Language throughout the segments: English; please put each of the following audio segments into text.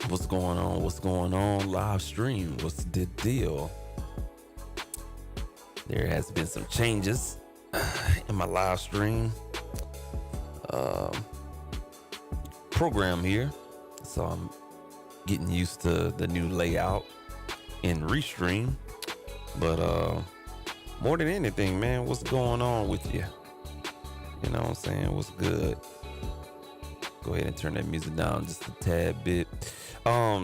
What's going on? What's going on? Live stream. What's the deal? There has been some changes in my live stream uh, program here. So I'm getting used to the new layout in Restream. But more than anything, man, what's going on with you? You know what I'm saying? What's good? Go ahead and turn that music down just a tad bit.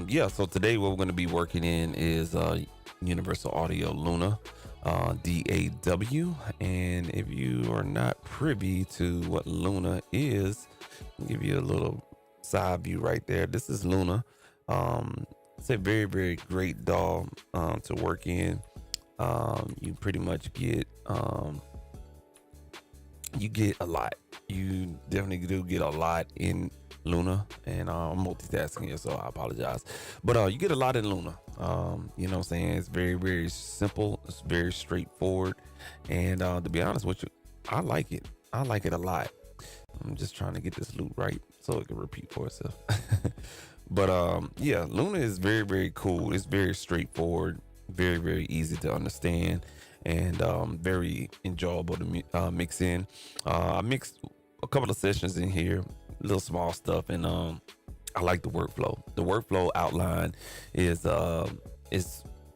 Yeah, so today what we're going to be working in is Universal Audio Luna, DAW. And if you are not privy to what Luna is, I'll give you a little side view right there. This is Luna. It's a very, very great DAW to work in. You pretty much get you get a lot. You definitely do get a lot in Luna, and I'm multitasking here, so I apologize. But you get a lot in Luna. You know what I'm saying? It's very, very simple. It's very straightforward. And to be honest with you, I like it. I like it a lot. I'm just trying to get this loop right so it can repeat for itself. But yeah, Luna is very, very cool. It's very straightforward, very, very easy to understand, and very enjoyable to mix in. I mixed a couple of sessions in here, little small stuff, and I like the workflow. The workflow outline is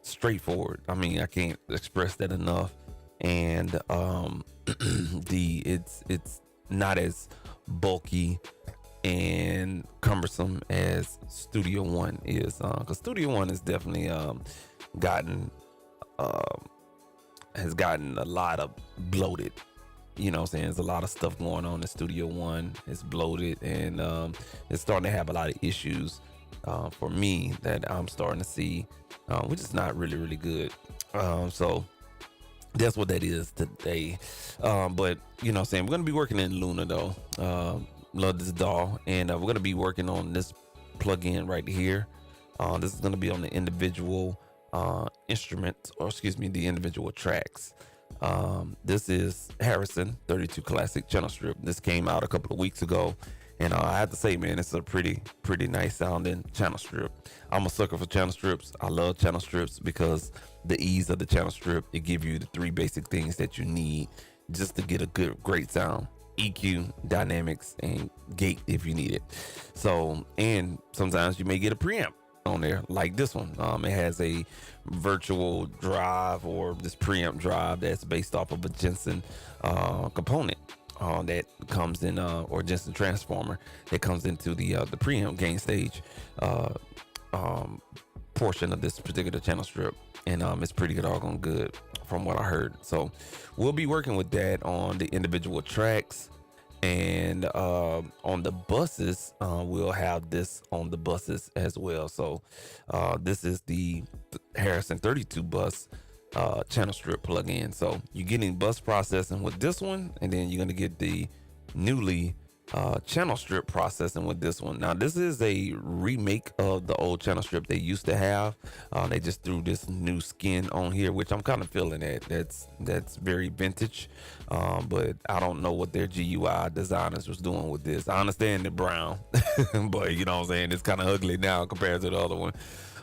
straightforward. I mean, I can't express that enough. And it's not as bulky and cumbersome as Studio One is, because Studio One has definitely gotten a lot of bloated. You know what I'm saying? There's a lot of stuff going on in Studio One. It's bloated, and it's starting to have a lot of issues for me that I'm starting to see, which is not really, really good. So that's what that is today. But, you know what I'm saying? We're going to be working in Luna, though. Love this DAW. And we're going to be working on this plugin right here. This is going to be on the individual instruments, or excuse me, the individual tracks. This is Harrison 32 Classic channel strip. This came out a couple of weeks ago, and I have to say, man, it's a pretty nice sounding channel strip. I'm a sucker for channel strips. I love channel strips because the ease of the channel strip, it gives you the three basic things that you need just to get a great sound: EQ, dynamics, and gate if you need it. So, and sometimes you may get a preamp on there like this one. It has a virtual drive, or this preamp drive, that's based off of a Jensen component that comes in, or Jensen transformer that comes into the preamp gain stage portion of this particular channel strip, and it's pretty doggone good from what I heard. So we'll be working with that on the individual tracks. And on the buses, we'll have this on the buses as well. So this is the Harrison 32 bus channel strip plugin. So you're getting bus processing with this one, and then you're going to get the newly channel strip processing with this one. Now, this is a remake of the old channel strip they used to have. They just threw this new skin on here, which I'm kind of feeling that. That's very vintage. But I don't know what their GUI designers was doing with this. I understand the brown, but you know what I'm saying? It's kind of ugly now compared to the other one.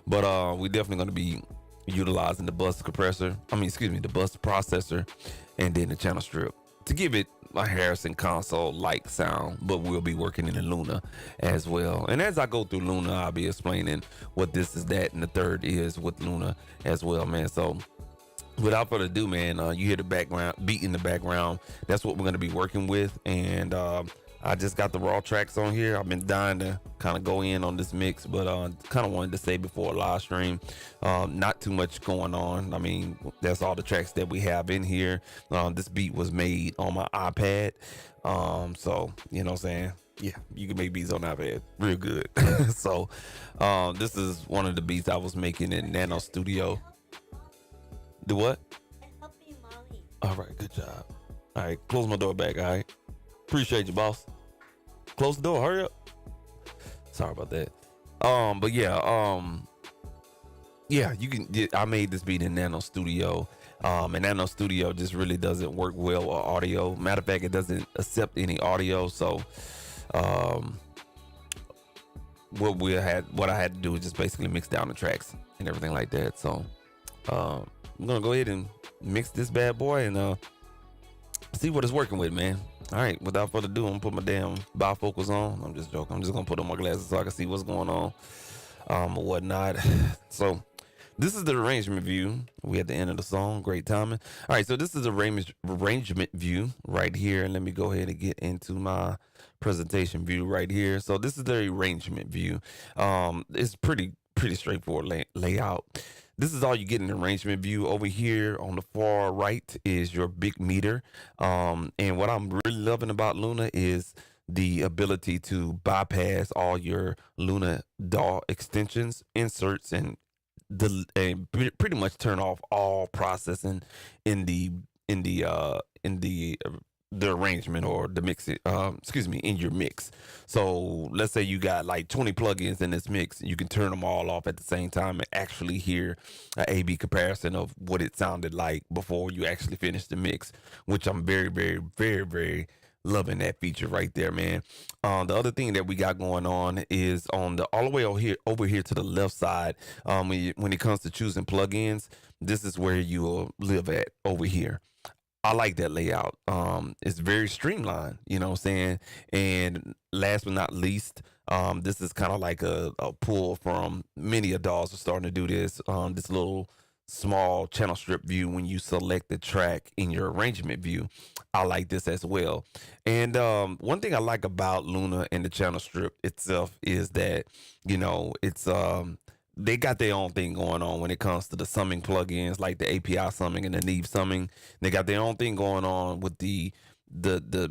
But we definitely going to be utilizing the bus compressor. The bus processor, and then the channel strip to give it a Harrison console-like sound, but we'll be working in the Luna as well. And as I go through Luna, I'll be explaining what this is, that, and the third is with Luna as well, man. So without further ado, man, you hear the background beat in the background. That's what we're going to be working with. And I just got the raw tracks on here. I've been dying to kind of go in on this mix, but kind of wanted to say before a live stream, not too much going on. I mean, that's all the tracks that we have in here. This beat was made on my iPad. So, you know what I'm saying? Yeah, you can make beats on iPad real good. So this is one of the beats I was making in Nano Studio. Do what? I help you, mommy. All right, good job. All right, close my door back, all right? Appreciate you, boss. Close the door, hurry up. Sorry about that. But yeah, you can. I made this beat in Nano Studio. And Nano Studio just really doesn't work well with audio. Matter of fact, it doesn't accept any audio. So, what I had to do is just basically mix down the tracks and everything like that. So I'm gonna go ahead and mix this bad boy and see what it's working with, man. All right, without further ado, I'm gonna put my damn bifocals on. I'm just joking. I'm just gonna put on my glasses so I can see what's going on, or whatnot. So this is the arrangement view. We at the end of the song. Great timing. All right, so this is the arrangement view right here. And let me go ahead and get into my presentation view right here. So this is the arrangement view. It's pretty straightforward layout. This is all you get in the arrangement view. Over here on the far right is your big meter. And what I'm really loving about Luna is the ability to bypass all your Luna DAW extensions, inserts, and pretty much turn off all processing in the arrangement or the mix in your mix. So let's say you got like 20 plugins in this mix, you can turn them all off at the same time and actually hear a A/B comparison of what it sounded like before you actually finish the mix, which I'm very, very, very, very loving that feature right there, man. The other thing that we got going on is on the all the way over here to the left side. When it comes to choosing plugins, this is where you will live at over here. I like that layout. It's very streamlined, you know what I'm saying? And last but not least, this is kind of like a pull from many DAWs are starting to do this. This little small channel strip view when you select the track in your arrangement view. I like this as well. And one thing I like about Luna and the channel strip itself is that, you know, it's they got their own thing going on when it comes to the summing plugins, like the API summing and the Neve summing. They got their own thing going on with the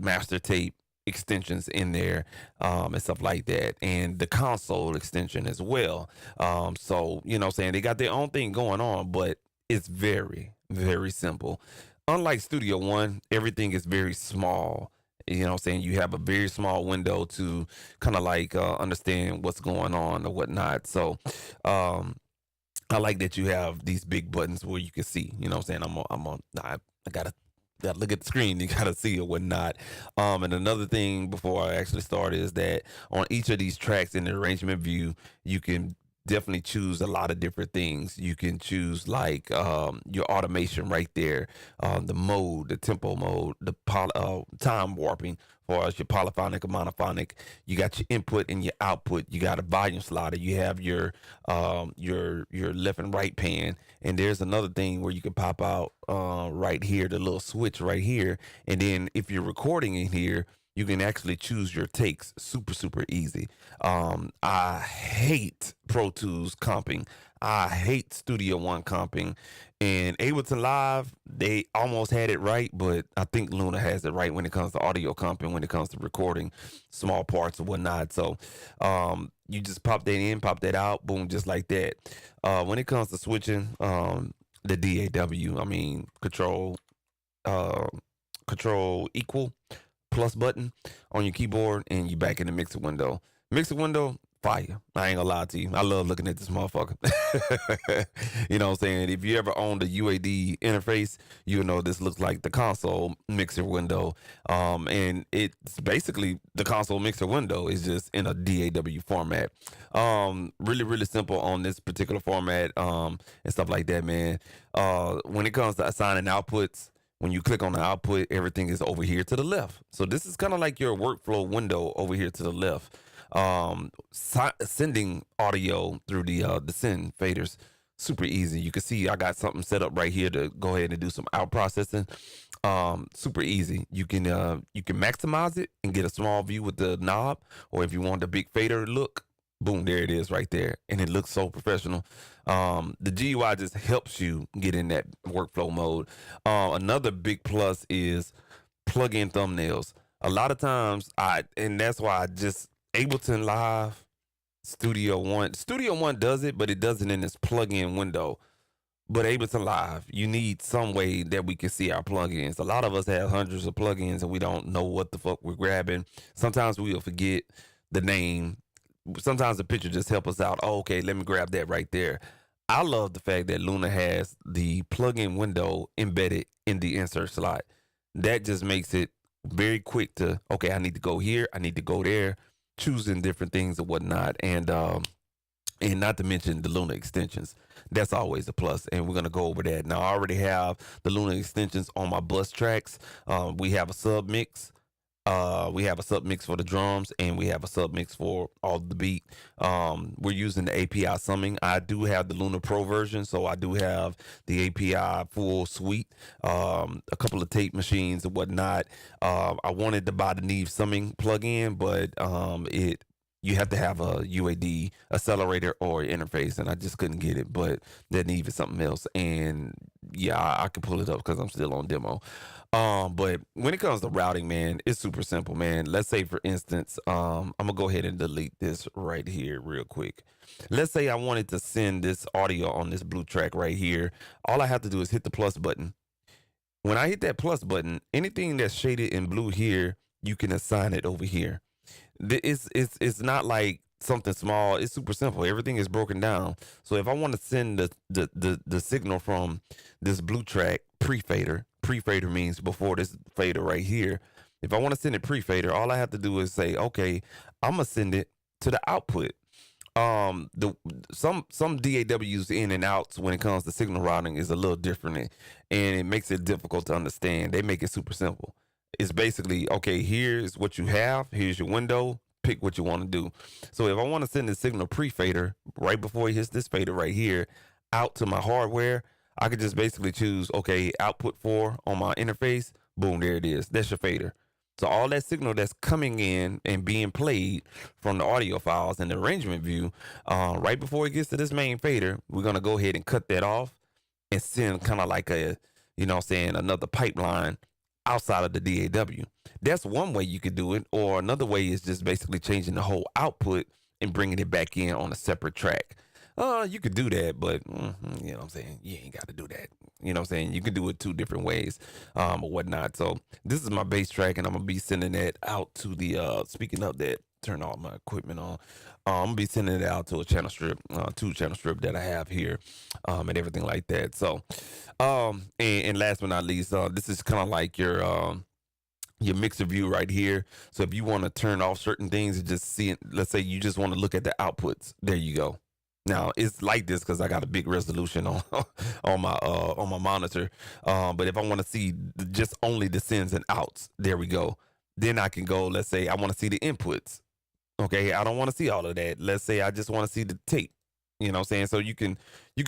master tape extensions in there, and stuff like that, and the console extension as well. So you know what I'm saying, they got their own thing going on, but it's very, very simple. Unlike Studio One, everything is very small. You know what I'm saying? You have a very small window to kind of like understand what's going on or whatnot. So I like that you have these big buttons where you can see. You know what I'm saying? I gotta look at the screen. You gotta see or whatnot. And another thing before I actually start is that on each of these tracks in the arrangement view, you can definitely choose a lot of different things. You can choose like your automation right there, the mode, the tempo mode, the time warping for as your polyphonic or monophonic. You got your input and your output. You got a volume slider. You have your left and right pan. And there's another thing where you can pop out right here, the little switch right here. And then if you're recording in here, you can actually choose your takes super easy. I hate Pro Tools comping. I hate Studio One comping. And Ableton Live, they almost had it right, but I think Luna has it right when it comes to audio comping, when it comes to recording small parts or whatnot. So you just pop that in, pop that out, boom, just like that. When it comes to switching, the DAW, I mean, control equal plus button on your keyboard, and you back in the mixer window. Mixer window, fire. I ain't gonna lie to you. I love looking at this motherfucker. You know what I'm saying? If you ever owned a UAD interface, you know this looks like the console mixer window. And it's basically the console mixer window is just in a DAW format. Really simple on this particular format, and stuff like that, man. When it comes to assigning outputs, when you click on the output, everything is over here to the left. So this is kind of like your workflow window over here to the left. Sending audio through the send faders, super easy. You can see I got something set up right here to go ahead and do some out processing. Super easy. You can maximize it and get a small view with the knob, or if you want the big fader look, boom, there it is right there, and it looks so professional. The GUI just helps you get in that workflow mode. Another big plus is plug-in thumbnails. A lot of times and that's why I just Ableton Live, Studio One does it, but it does it in this plug-in window. But Ableton Live, you need some way that we can see our plugins. A lot of us have hundreds of plugins and we don't know what the fuck we're grabbing. Sometimes we'll forget the name. Sometimes the picture just help us out. Oh, okay, let me grab that right there. I love the fact that Luna has the plugin window embedded in the insert slot. That just makes it very quick to, okay, I need to go here, I need to go there. choosing different things and whatnot, and not to mention the Luna extensions. That's always a plus, and we're gonna go over that. Now, I already have the Luna extensions on my bus tracks. We have a sub mix. We have a sub mix for the drums, and we have a sub mix for all the beat. We're using the API summing. I do have the Luna Pro version, so I do have the API full suite. A couple of tape machines and whatnot. I wanted to buy the Neve summing plugin, but it you have to have a UAD accelerator or interface, and I just couldn't get it. But that Neve is something else, and yeah, I can pull it up because I'm still on demo. But when it comes to routing, man, it's super simple, man. Let's say, for instance, I'm gonna go ahead and delete this right here real quick. Let's say I wanted to send this audio on this blue track right here. All I have to do is hit the plus button. When I hit that plus button, anything that's shaded in blue here, you can assign it over here. It's not like something small. It's super simple. Everything is broken down. So if I want to send the signal from this blue track pre-fader means before this fader right here. If I want to send it pre-fader, all I have to do is say, okay, I'm gonna send it to the output. The some DAWs in and outs when it comes to signal routing is a little different, and it makes it difficult to understand. They make it super simple. It's basically, okay, here's what you have, here's your window, pick what you want to do. So if I want to send the signal pre-fader right before it hits this fader right here out to my hardware, I could just basically choose, okay, output 4 on my interface. Boom, there it is. That's your fader. So all that signal that's coming in and being played from the audio files and the arrangement view, right before it gets to this main fader, we're going to go ahead and cut that off and send kind of like a, another pipeline outside of the DAW. That's one way you could do it. Or another way is just basically changing the whole output and bringing it back in on a separate track. You could do that, but you know what I'm saying? You ain't got to do that. You know what I'm saying? You can do it 2 different ways, or whatnot. So this is my bass track, and I'm going to be sending that out to the, speaking of that, turn all my equipment on. I'm going to be sending it out to a channel strip, 2 channel strip that I have here, and everything like that. So, and last but not least, this is kind of like your mixer view right here. So if you want to turn off certain things and just see it, let's say you just want to look at the outputs, there you go. Now it's like this because I got a big resolution on on my monitor. But if I want to see just only the sins and outs, there we go. Then I can go. Let's say I want to see the inputs. Okay, I don't want to see all of that. Let's say I just want to see the tape. You know what I'm saying? So you can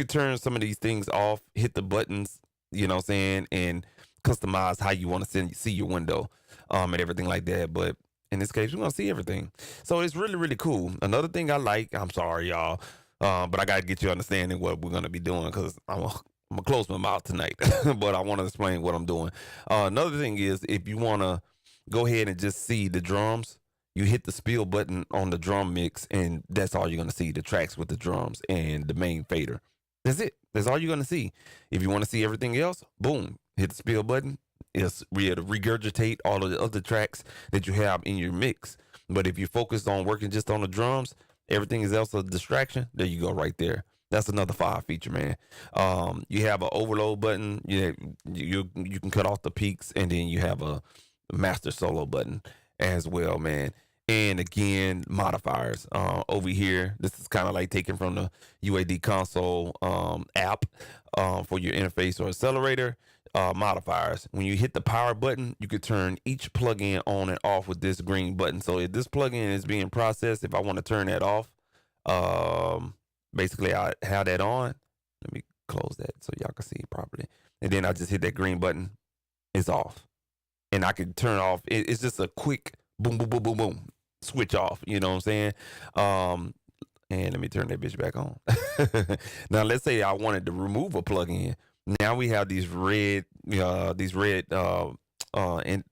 turn some of these things off, hit the buttons. You know what I'm saying, and customize how you want to see your window, and everything like that. But in this case, we're gonna see everything. So it's really, really cool. Another thing I like. I'm sorry, y'all. But I got to get you understanding what we're going to be doing because I'm going to close my mouth tonight. But I want to explain what I'm doing. Another thing is if you want to go ahead and just see the drums, you hit the spill button on the drum mix, and that's all you're going to see, the tracks with the drums and the main fader. That's it. That's all you're going to see. If you want to see everything else, boom, hit the spill button. It's regurgitate all of the other tracks that you have in your mix. But if you focus on working just on the drums, everything is else a distraction. There you go, right there. That's another 5 feature, man. You have an overload button. You can cut off the peaks, and then you have a master solo button as well, man. And again, modifiers over here. This is kind of like taken from the UAD console app for your interface or accelerator. Modifiers. When you hit the power button, you could turn each plugin on and off with this green button. So if this plugin is being processed, if I want to turn that off, basically I have that on. Let me close that so y'all can see properly. And then I just hit that green button. It's off. And I can turn off. It's just a quick boom, boom, boom, boom, boom. Switch off. You know what I'm saying? And let me turn that bitch back on. Now, let's say I wanted to remove a plugin. Now we have these red and the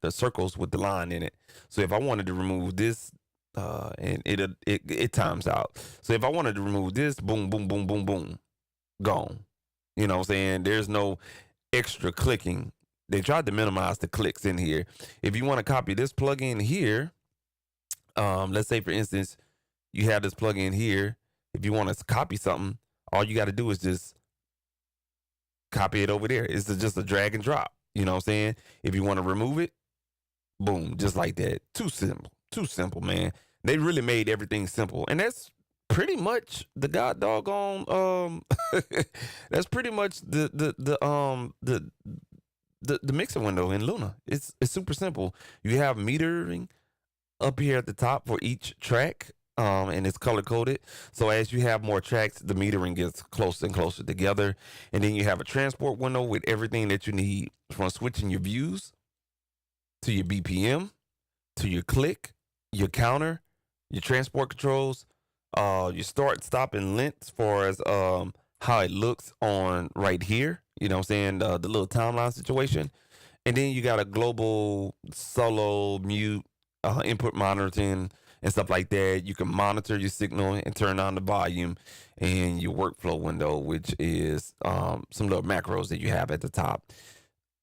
circles with the line in it. So if I wanted to remove this, and it times out. So if I wanted to remove this, boom, boom, boom, boom, boom, gone. You know what I'm saying? There's no extra clicking. They tried to minimize the clicks in here. If you want to copy this plugin here, let's say for instance, you have this plugin here. If you want to copy something, all you got to do is just copy it over there. It's just a drag and drop. You know what I'm saying? If you want to remove it, boom, just like that. Too simple, man. They really made everything simple, and that's pretty much the god doggone that's pretty much the mixer window in Luna. It's super simple. You have metering up here at the top for each track, and it's color coded. So as you have more tracks, the metering gets closer and closer together. And then you have a transport window with everything that you need, from switching your views to your BPM to your click, your counter, your transport controls, your start, stop, and length as far as how it looks on right here. You know what I'm saying? The little timeline situation. And then you got a global solo mute, input monitoring and stuff like that. You can monitor your signal and turn on the volume, and your workflow window, which is some little macros that you have at the top.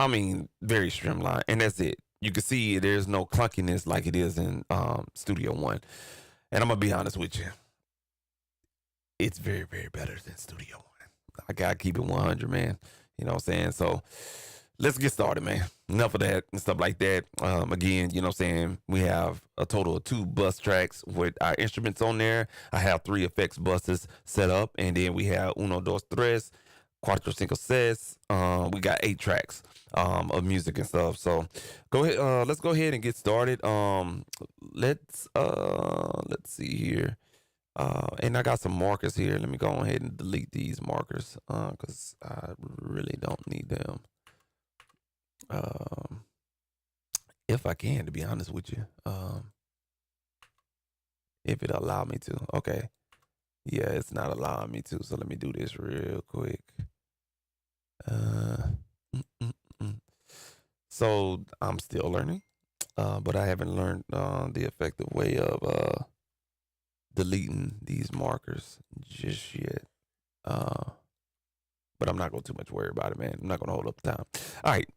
I mean, very streamlined, and that's it. You can see there's no clunkiness like it is in Studio One. And I'm gonna be honest with you, it's very, very better than Studio One. I gotta keep it 100, man. You know what I'm saying? So let's get started, man. Enough of that and stuff like that. Again, you know what I'm saying? We have a total of 2 bus tracks with our instruments on there. I have 3 effects buses set up, and then we have uno, dos, tres, cuatro, cinco, seis. We got 8 tracks of music and stuff. So go ahead. Let's go ahead and get started. Let's see here. And I got some markers here. Let me go ahead and delete these markers because I really don't need them. If I can, to be honest with you, if it allow me to. Okay. Yeah, it's not allowing me to. So let me do this real quick. So I'm still learning, but I haven't learned the effective way of deleting these markers just yet. But I'm not gonna too much worry about it, man. I'm not gonna hold up the time. All right.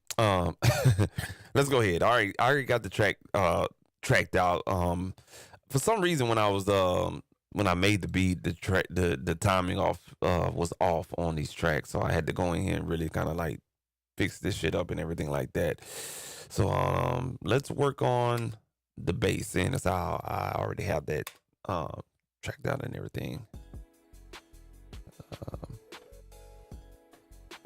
Let's go ahead. All right, I already got the track tracked out. For some reason, when I made the beat, the timing was off on these tracks, so I had to go in here and really kind of like fix this shit up and everything like that. So let's work on the bass, and that's how I already have that tracked out and everything.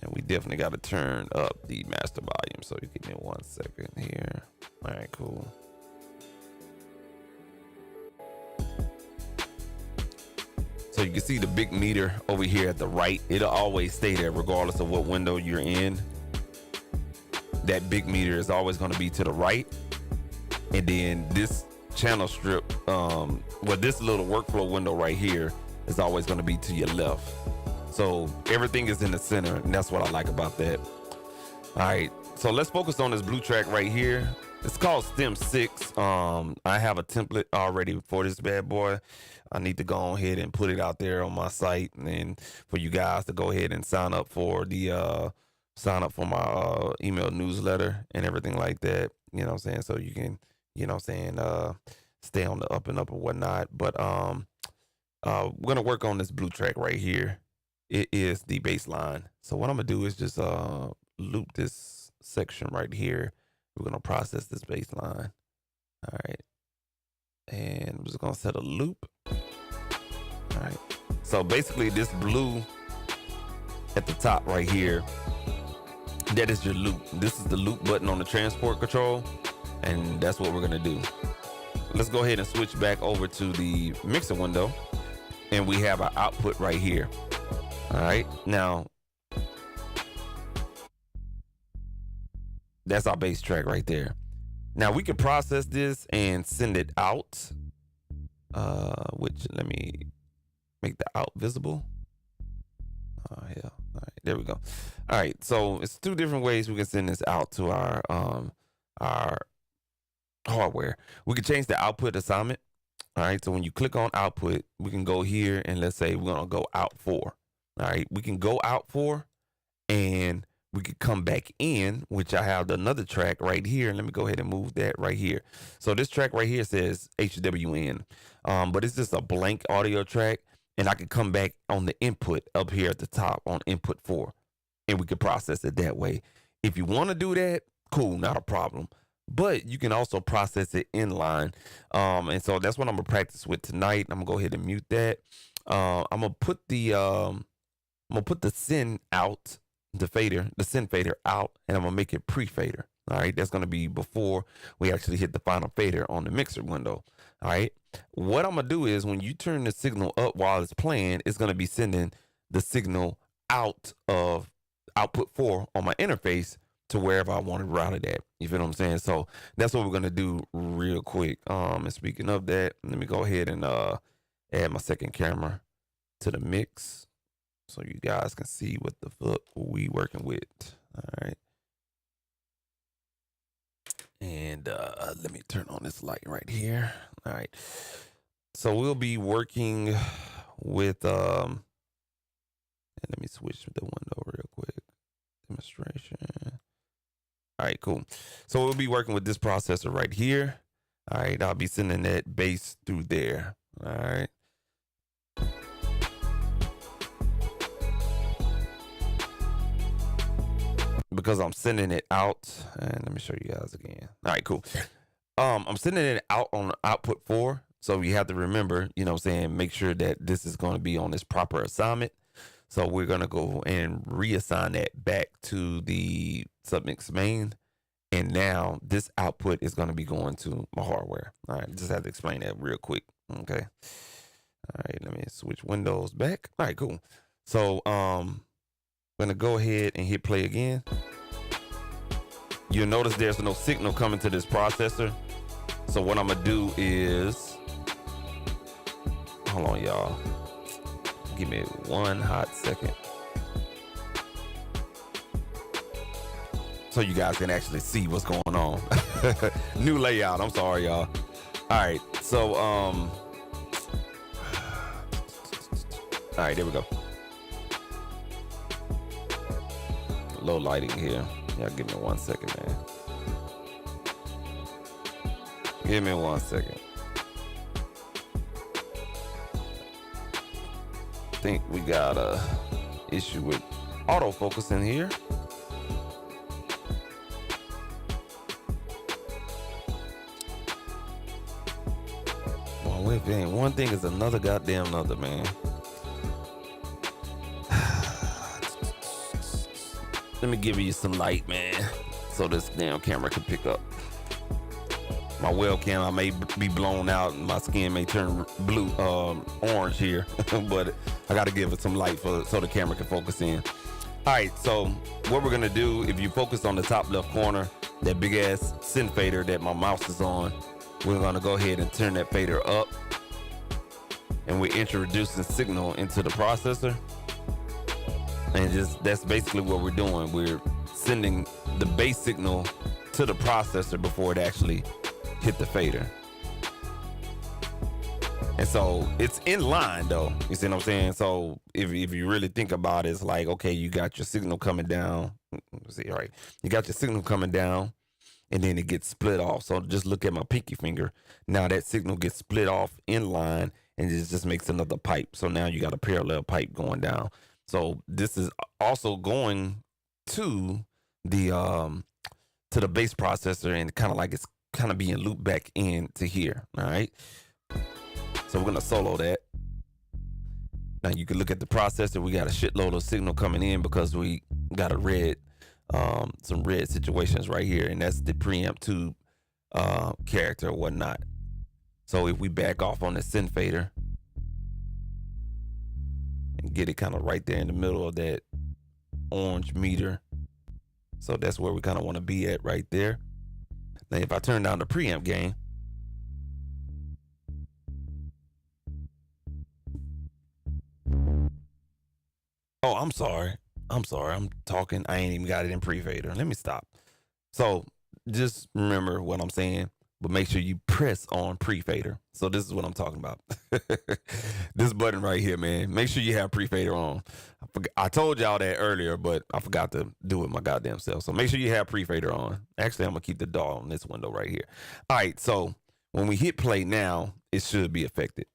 And we definitely got to turn up the master volume. So you give me 1 second here. All right, cool. So you can see the big meter over here at the right. It'll always stay there regardless of what window you're in. That big meter is always going to be to the right. And then this channel strip, this little workflow window right here is always going to be to your left. So everything is in the center, and that's what I like about that. All right, so let's focus on this blue track right here. It's called Stem 6. I have a template already for this bad boy. I need to go ahead and put it out there on my site, and for you guys to go ahead and sign up for my email newsletter and everything like that. You know what I'm saying? So you can, you know what I'm saying, stay on the up and up and whatnot. But we're gonna work on this blue track right here. It is the bass line. So what I'm gonna do is just loop this section right here. We're gonna process this bass line. All right. And I'm just gonna set a loop. All right. So basically this blue at the top right here, that is your loop. This is the loop button on the transport control. And that's what we're gonna do. Let's go ahead and switch back over to the mixer window. And we have our output right here. All right, now that's our bass track right there. Now we can process this and send it out, which let me make the out visible. Oh, hell. All right, there we go. All right, so it's 2 different ways we can send this out to our hardware. We can change the output assignment. All right, so when you click on output, we can go here and let's say we're gonna go out 4. All right, we can go out 4 and we could come back in, which I have another track right here. Let me go ahead and move that right here. So this track right here says HWN, but it's just a blank audio track, and I can come back on the input up here at the top on input 4, and we could process it that way. If you want to do that, cool, not a problem. but you can also process it inline. And so that's what I'm gonna practice with tonight. I'm gonna go ahead and mute that. I'm gonna put the send out, the send fader out, and I'm gonna make it pre-fader. All right, that's gonna be before we actually hit the final fader on the mixer window. All right, what I'm gonna do is when you turn the signal up while it's playing, it's gonna be sending the signal out of output 4 on my interface to wherever I want to route it at. You feel what I'm saying? So that's what we're gonna do real quick. And speaking of that, let me go ahead and add my second camera to the mix so you guys can see what the fuck we working with. All right. And let me turn on this light right here. All right. So we'll be working with and let me switch the window real quick. Demonstration. All right, cool. So we'll be working with this processor right here. All right, I'll be sending that bass through there. All right. Because I'm sending it out, and let me show you guys again. All right, cool. I'm sending it out on output 4. So you have to remember, you know what I'm saying, make sure that this is going to be on its proper assignment. So we're going to go and reassign that back to the submix main. And now this output is going to be going to my hardware. All right, just have to explain that real quick. Okay. All right, let me switch windows back. All right, cool. So I'm going to go ahead and hit play again. You'll notice there's no signal coming to this processor. So what I'm going to do is, hold on, y'all. Give me one hot second. So you guys can actually see what's going on. New layout. I'm sorry, y'all. All right. So, all right, there we go. Low lighting here. Yeah, give me 1 second, man. Give me 1 second. I think we got a issue with autofocus in here. Well, wait, man. One thing is another goddamn another, man. Let me give you some light, man, so this damn camera can pick up. My webcam, I may be blown out and my skin may turn blue, orange here, but I got to give it some light so the camera can focus in. All right, so what we're gonna do, if you focus on the top left corner, that big ass send fader that my mouse is on, we're gonna go ahead and turn that fader up, and we're introducing signal into the processor. And that's basically what we're doing. We're sending the base signal to the processor before it actually hit the fader. And so it's in line though. You see what I'm saying? So if you really think about it, it's like, okay, you got your signal coming down. Let's see, right? You got your signal coming down and then it gets split off. So just look at my pinky finger. Now that signal gets split off in line and it just makes another pipe. So now you got a parallel pipe going down. So this is also going to the base processor and kind of like it's kind of being looped back into here. All right. So we're gonna solo that. Now you can look at the processor. We got a shitload of signal coming in because we got a red, some red situations right here, and that's the preamp tube character or whatnot. So if we back off on the send fader and get it kind of right there in the middle of that orange meter. So that's where we kind of want to be at right there. Now, if I turn down the preamp gain, oh, I'm sorry. I'm talking. I ain't even got it in pre-fader. Let me stop. So just remember what I'm saying, but make sure you press on pre-fader. So this is what I'm talking about. This button right here, man. Make sure you have pre-fader on. I told y'all that earlier, but I forgot to do it my goddamn self. So make sure you have pre-fader on. Actually, I'm gonna keep the DAW on this window right here. All right, so when we hit play now, it should be affected.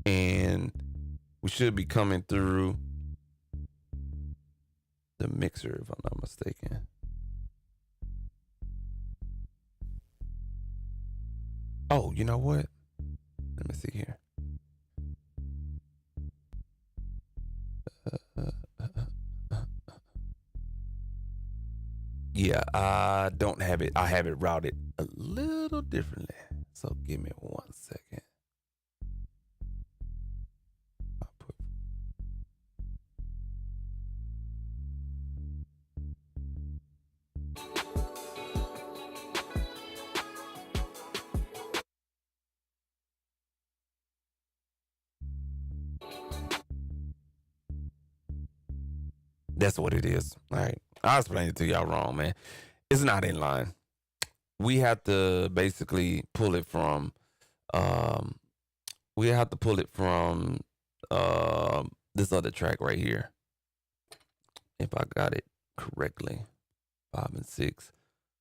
And we should be coming through mixer, if I'm not mistaken. Oh, you know what? Let me see here. Yeah, I don't have it. I have it routed a little differently. So give me 1 second. That's what it is. All right. I'll explain it to y'all wrong, man. It's not in line. We have to basically pull it from um we have to pull it from this other track right here. If I got it correctly. 5 and 6.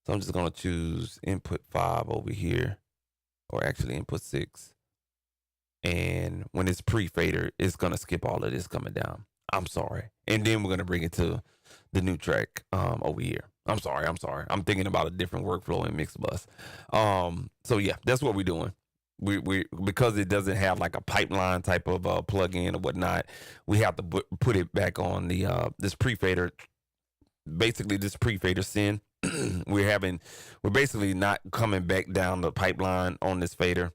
So I'm just gonna choose input 5 over here. Or actually input 6. And when it's pre-fader, it's gonna skip all of this coming down. I'm sorry. And then we're gonna bring it to the new track over here. I'm sorry. I'm thinking about a different workflow in Mixbus. So yeah, that's what we're doing. We because it doesn't have like a pipeline type of plug-in or whatnot, we have to put it back on the this pre-fader. Basically, this pre-fader send. we're basically not coming back down the pipeline on this fader.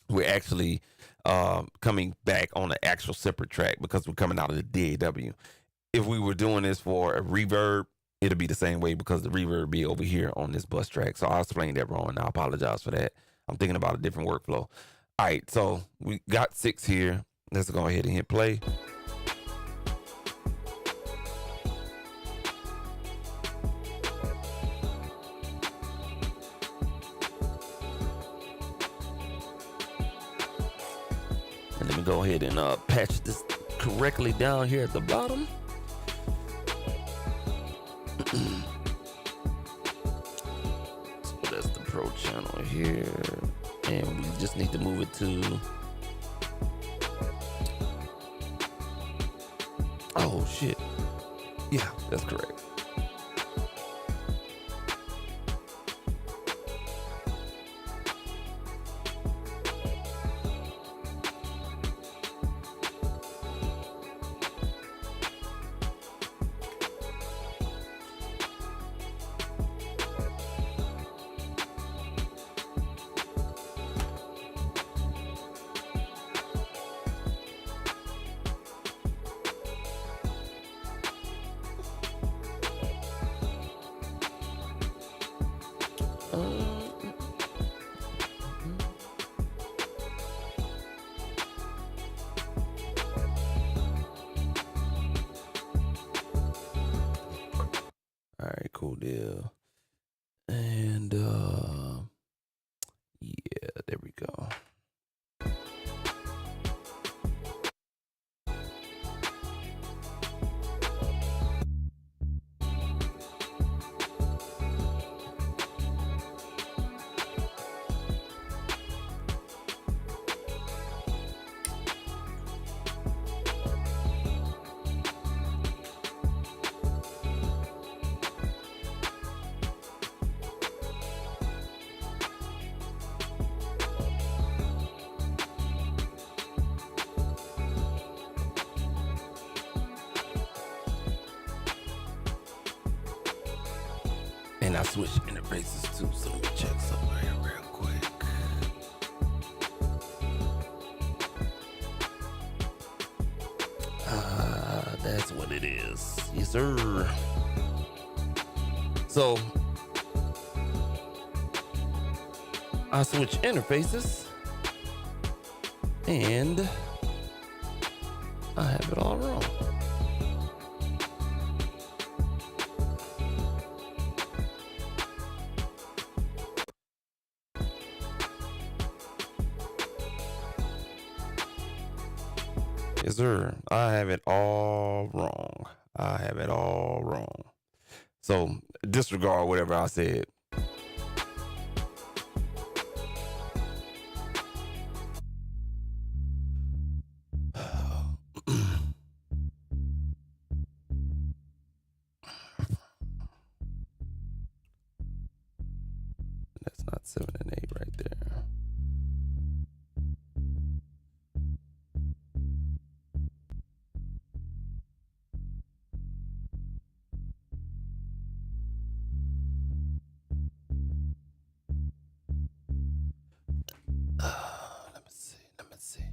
We're actually coming back on an actual separate track because we're coming out of the DAW. If we were doing this for a reverb, it'll be the same way because the reverb be over here on this bus track. So I'll explain that wrong and I apologize for that. I'm thinking about a different workflow. All right, so we got 6 here. Let's go ahead and hit play. And let me go ahead and patch this correctly down here at the bottom. So that's the Pro channel here. And we just need to move it to... Oh, shit. Yeah, that's correct. All right, cool deal. And yeah, there we go. And I switched interfaces too, so let me check something here real quick. That's what it is. Yes, sir. So I switch interfaces and I have it all wrong. Yes, sir. I have it all wrong. I have it all wrong. So disregard whatever I said. That's not 7 and 8 right there. Let me see.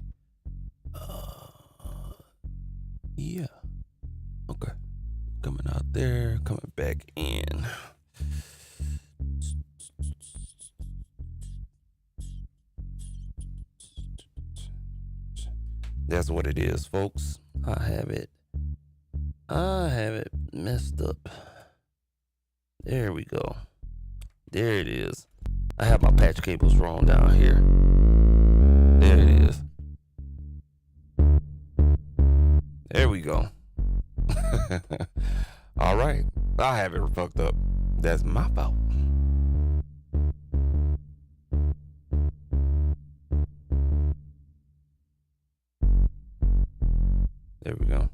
Yeah. Okay. Coming out there, coming back in. That's what it is, folks. I have it messed up. There we go. There it is. I have my patch cables wrong down here. There it is. There we go. All right. I have it fucked up. That's my fault. There we go.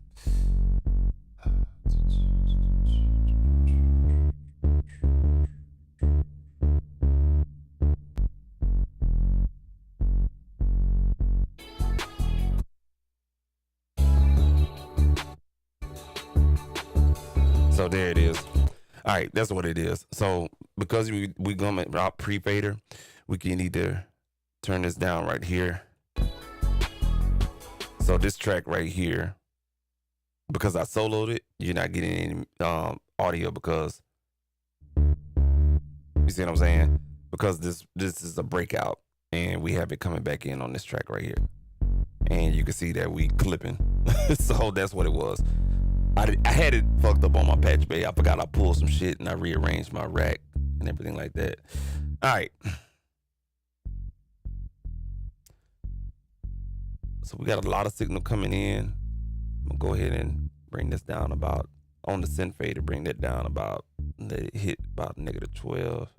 So there it is. All right, that's what it is. So because we going out pre-fader, we can either turn this down right here. So this track right here, because I soloed it, you're not getting any audio because you see what I'm saying? Because this is a breakout and we have it coming back in on this track right here. And you can see that we clipping. So that's what it was. I had it fucked up on my patch bay. I forgot I pulled some shit and I rearranged my rack and everything like that. All right. So we got a lot of signal coming in. I'm gonna go ahead and bring this down about on the send fader. Bring that down about, let it hit about -12.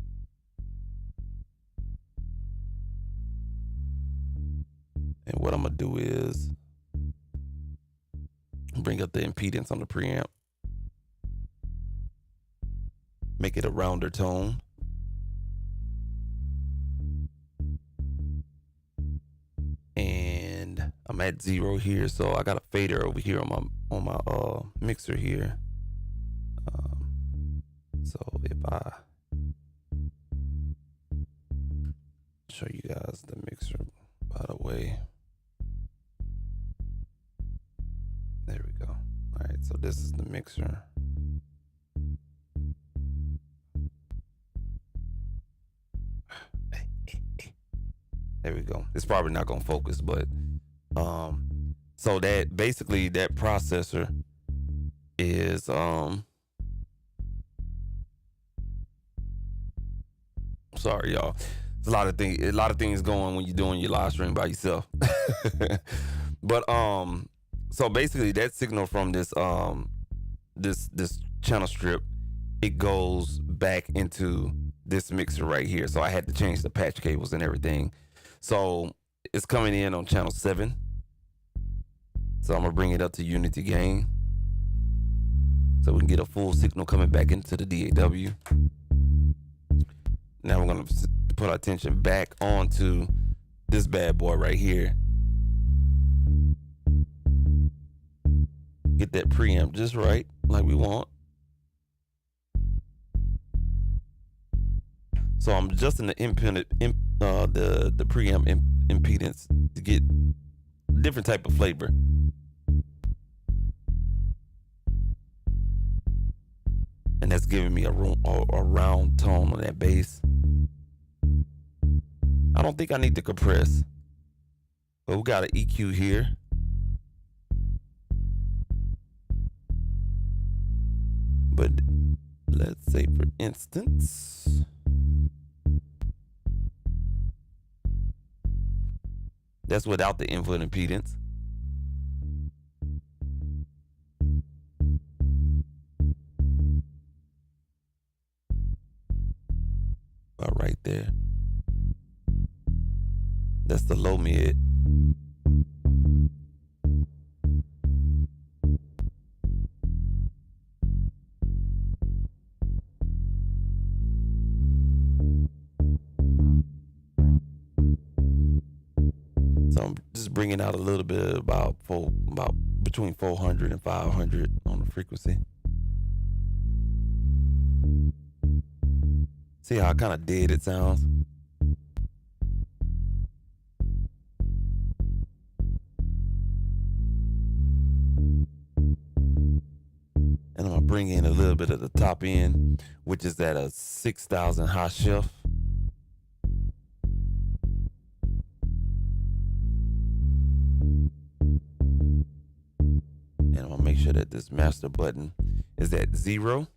And what I'm gonna do is bring up the impedance on the preamp, make it a rounder tone. And I'm at 0 here, so I got a fader over here on my mixer here. So if I show you guys the mixer, by the way. There we go. All right, so this is the mixer. There we go. It's probably not gonna focus, but so that basically that processor is sorry y'all. There's a lot of things going when you're doing your live stream by yourself. But so basically that signal from this this channel strip, it goes back into this mixer right here. So I had to change the patch cables and everything. So it's coming in on channel 7. So I'm gonna bring it up to unity gain so we can get a full signal coming back into the DAW. Now we're gonna put our attention back onto this bad boy right here. Get that preamp just right, like we want. So I'm adjusting the the preamp impedance to get different type of flavor. And that's giving me a round tone on that bass. I don't think I need to compress. But we got an EQ here. But let's say, for instance, that's without the input impedance. About right there. That's the low mid. bringing out a little bit about between 400 and 500 on the frequency. See how kind of dead it sounds? And I'm gonna bring in a little bit of the top end, which is at a 6,000 high shift. And I'm gonna make sure that this master button is at 0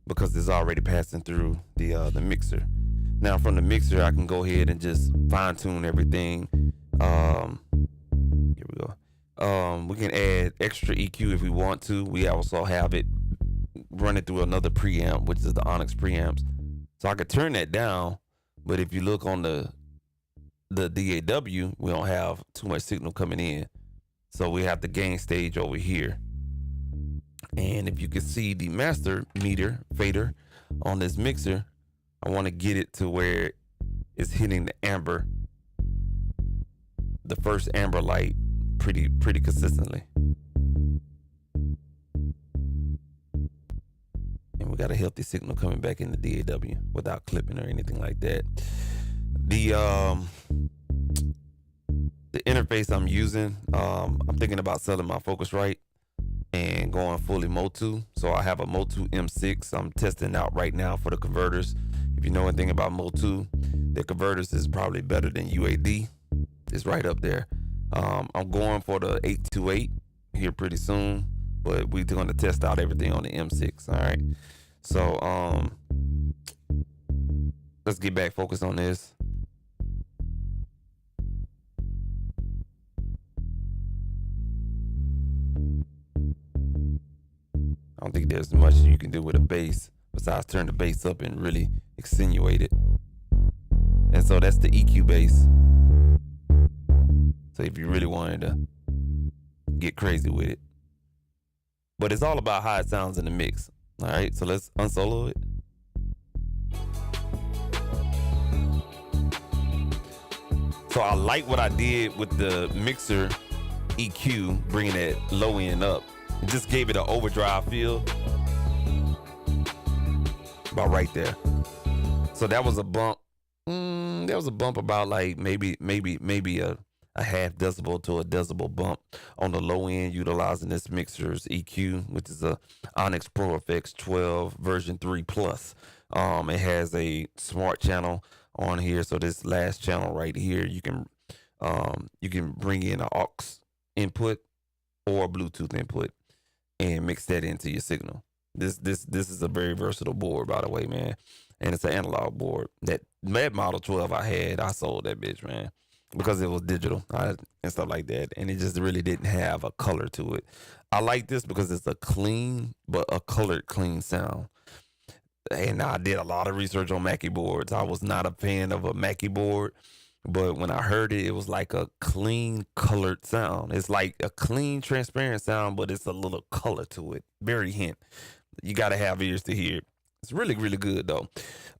because it's already passing through the mixer. Now from the mixer, I can go ahead and just fine tune everything. Here we go. We can add extra EQ if we want to. We also have it running through another preamp, which is the Onyx preamps. So I could turn that down, but if you look on the DAW, we don't have too much signal coming in. So we have the gain stage over here. And if you can see the master meter fader on this mixer, I want to get it to where it's hitting the amber, the first amber light pretty consistently. And we got a healthy signal coming back in the DAW without clipping or anything like that. The interface I'm using, I'm thinking about selling my Focusrite and going fully Motu. So I have a Motu M6 I'm testing out right now for the converters. If you know anything about Motu, the converters is probably better than UAD. It's right up there. I'm going for the 828 here pretty soon, but we're going to test out everything on the M6. All right. So let's get back focused on this. I don't think there's much you can do with a bass besides turn the bass up and really accentuate it. And so that's the EQ bass. So if you really wanted to get crazy with it. But it's all about how it sounds in the mix. All right, so let's unsolo it. So I like what I did with the mixer EQ, bringing that low end up. It just gave it an overdrive feel. About right there. So that was a bump. That was a bump about like maybe a half decibel to a decibel bump on the low end, utilizing this mixer's EQ, which is a Onyx Pro FX 12 version 3 plus. It has a smart channel on here, so this last channel right here, you can bring in an aux input or a Bluetooth input and mix that into your signal. This is a very versatile board, by the way, man, and it's an analog board. That model 12 I sold that bitch, man, because it was digital and stuff like that, and it just really didn't have a color to it. I like this because it's a clean, but a colored clean sound. And I did a lot of research on Mackie boards. I was not a fan of a Mackie board, but when I heard it, it was like a clean colored sound. It's like a clean, transparent sound, but it's a little color to it. Very hint. You got to have ears to hear it. It's really, really good though.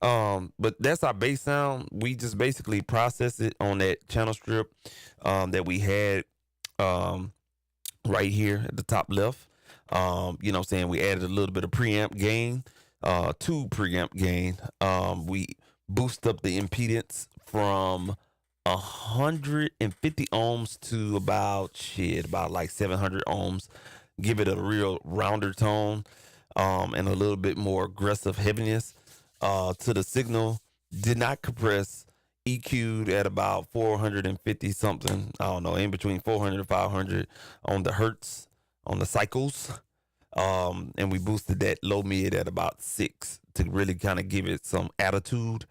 But that's our bass sound. We just basically process it on that channel strip that we had right here at the top left. You know what I'm saying? We added a little bit of preamp gain, 2 preamp gain. We boost up the impedance from 150 ohms to about like 700 ohms. Give it a real rounder tone. And a little bit more aggressive heaviness to the signal. Did not compress. EQ'd at about 450 something. I don't know, in between 400 and 500 on the hertz, on the cycles. And we boosted that low mid at about 6 to really kind of give it some attitude.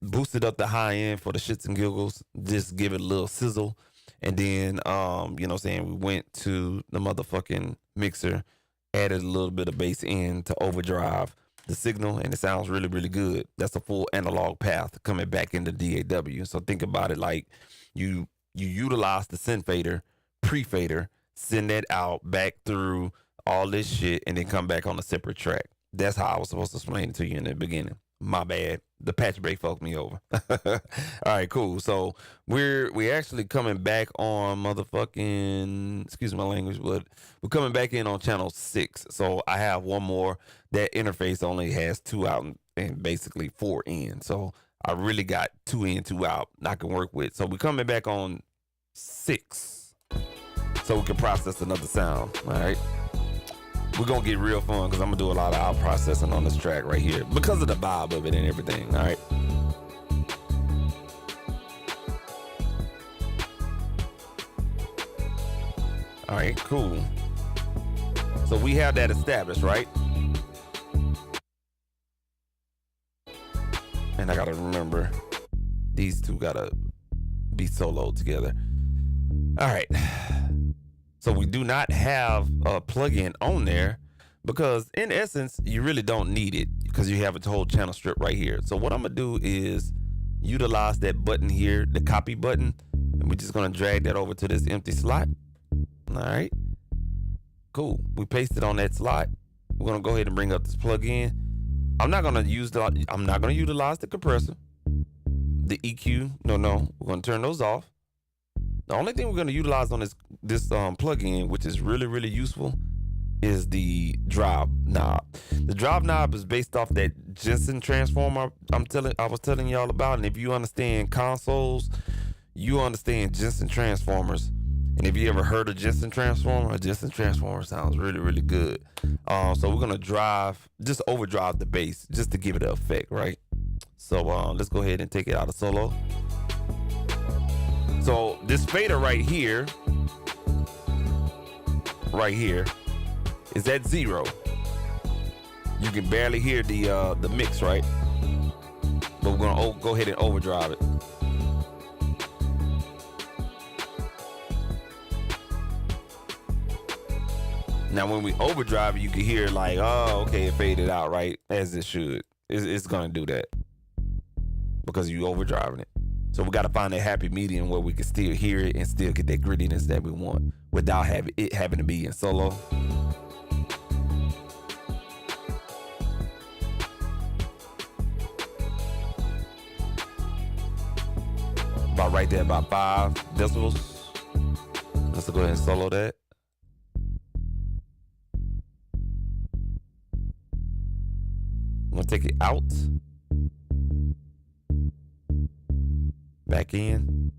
Boosted up the high end for the shits and giggles. Just give it a little sizzle. And then, you know what I'm saying, we went to the motherfucking mixer, added a little bit of bass in to overdrive the signal, and it sounds really, really good. That's a full analog path coming back into DAW. So think about it like you utilize the synth fader, pre-fader, send that out back through all this shit, and then come back on a separate track. That's how I was supposed to explain it to you in the beginning. My bad. The patch break fucked me over. All right, cool. So we actually coming back on motherfucking, excuse my language, but we're coming back in on channel 6. So I have one more. That interface only has 2 out and basically 4 in. So I really got 2 in, 2 out I can work with. So we're coming back on 6 so we can process another sound. All right. We're going to get real fun because I'm going to do a lot of out processing on this track right here because of the vibe of it and everything. All right. All right, cool. So we have that established, right? And I got to remember these two got to be soloed together. All right. So we do not have a plugin on there because in essence, you really don't need it because you have a whole channel strip right here. So what I'm going to do is utilize that button here, the copy button, and we're just going to drag that over to this empty slot. All right, cool. We paste it on that slot. We're going to go ahead and bring up this plugin. I'm not going to utilize the compressor, the EQ. No, we're going to turn those off. The only thing we're going to utilize on this plugin, which is really, really useful, is the drive knob. The drive knob is based off that Jensen transformer I was telling y'all about. And if you understand consoles, you understand Jensen transformers. And if you ever heard of Jensen transformer sounds really, really good. So we're going to just overdrive the bass just to give it an effect, right? So let's go ahead and take it out of solo. So this fader right here is at 0. You can barely hear the mix, right? But we're gonna go ahead and overdrive it. Now when we overdrive it, you can hear like, oh, okay, it faded out, right? As it should. It's gonna do that because you overdriving it. So we got to find that happy medium where we can still hear it and still get that grittiness that we want without it having to be in solo. About right there, about 5 decibels. Let's go ahead and solo that. I'm going to take it out. Back in.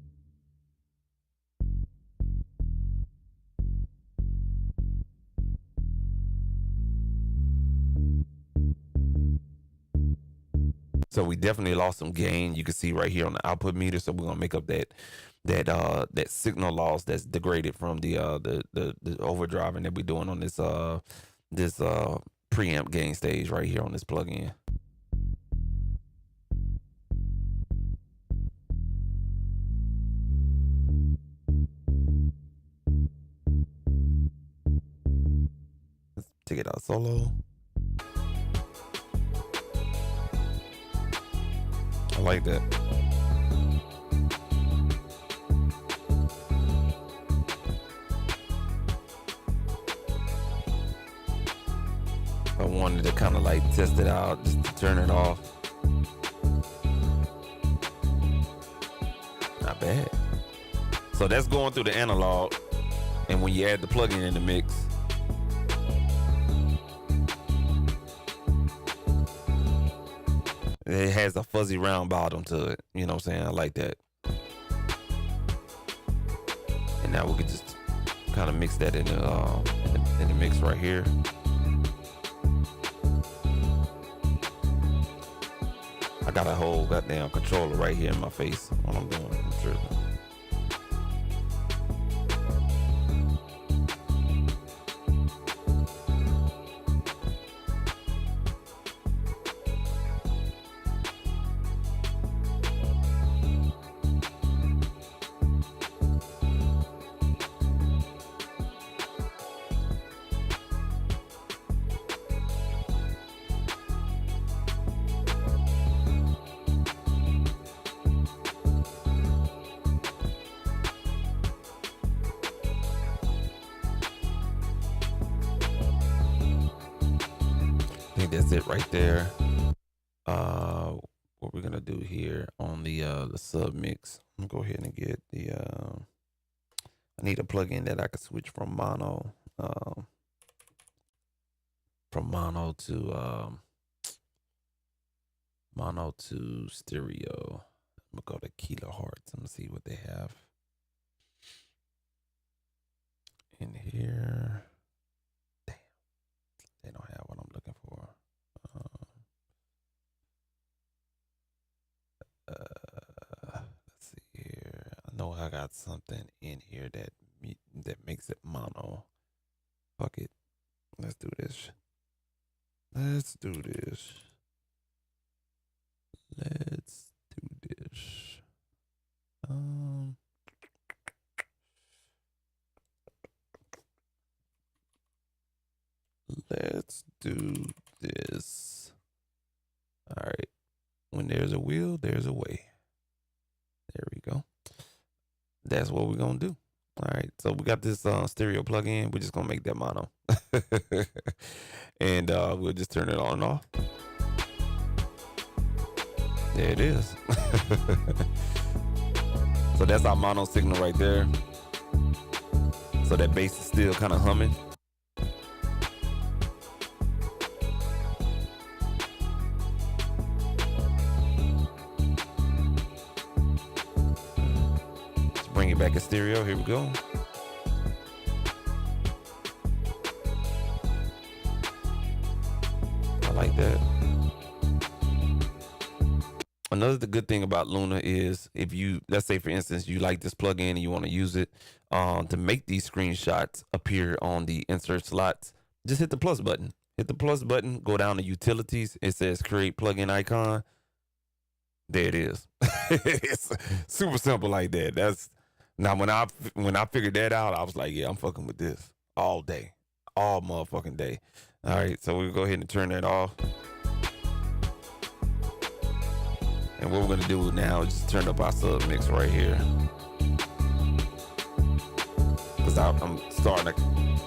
So we definitely lost some gain. You can see right here on the output meter. So we're gonna make up that signal loss that's degraded from the overdriving that we're doing on this preamp gain stage right here on this plugin. Take it out solo. I like that. I wanted to kind of like test it out, just to turn it off. Not bad. So that's going through the analog, and when you add the plugin in the mix, it has a fuzzy round bottom to it. You know what I'm saying? I like that. And now we can just kind of mix that in the mix right here. I got a whole goddamn controller right here in my face when I'm doing it. I'm tripping. I think that's it right there. here on the sub mix. I'm gonna go ahead and get the I need a plugin that I can switch from mono to stereo. I'm gonna go to kilohertz and see what they have in here. Damn, they don't have what I'm looking for. Let's see here. I know I got something in here that makes it mono. Fuck it. Let's do this. Let's do this. Let's do this. Let's do this. All right. When there's a will, there's a way. There we go. That's what we're gonna do. All right. So we got this stereo plug-in. We're just gonna make that mono. And we'll just turn it on and off. There it is. So that's our mono signal right there. So that bass is still kind of humming. Let's bring it back in stereo. Here we go. I like that. Another good thing about Luna is if you, let's say for instance, you like this plugin and you want to use it to make these screenshots appear on the insert slots, just hit the plus button. Hit the plus button, go down to utilities. It says create plugin icon. There it is. It's super simple like that. That's now when I figured that out, I was like, yeah, I'm fucking with this all day, all motherfucking day. All right, so we'll go ahead and turn that off. And what we're gonna do now is just turn up our sub mix right here. Cause I'm starting to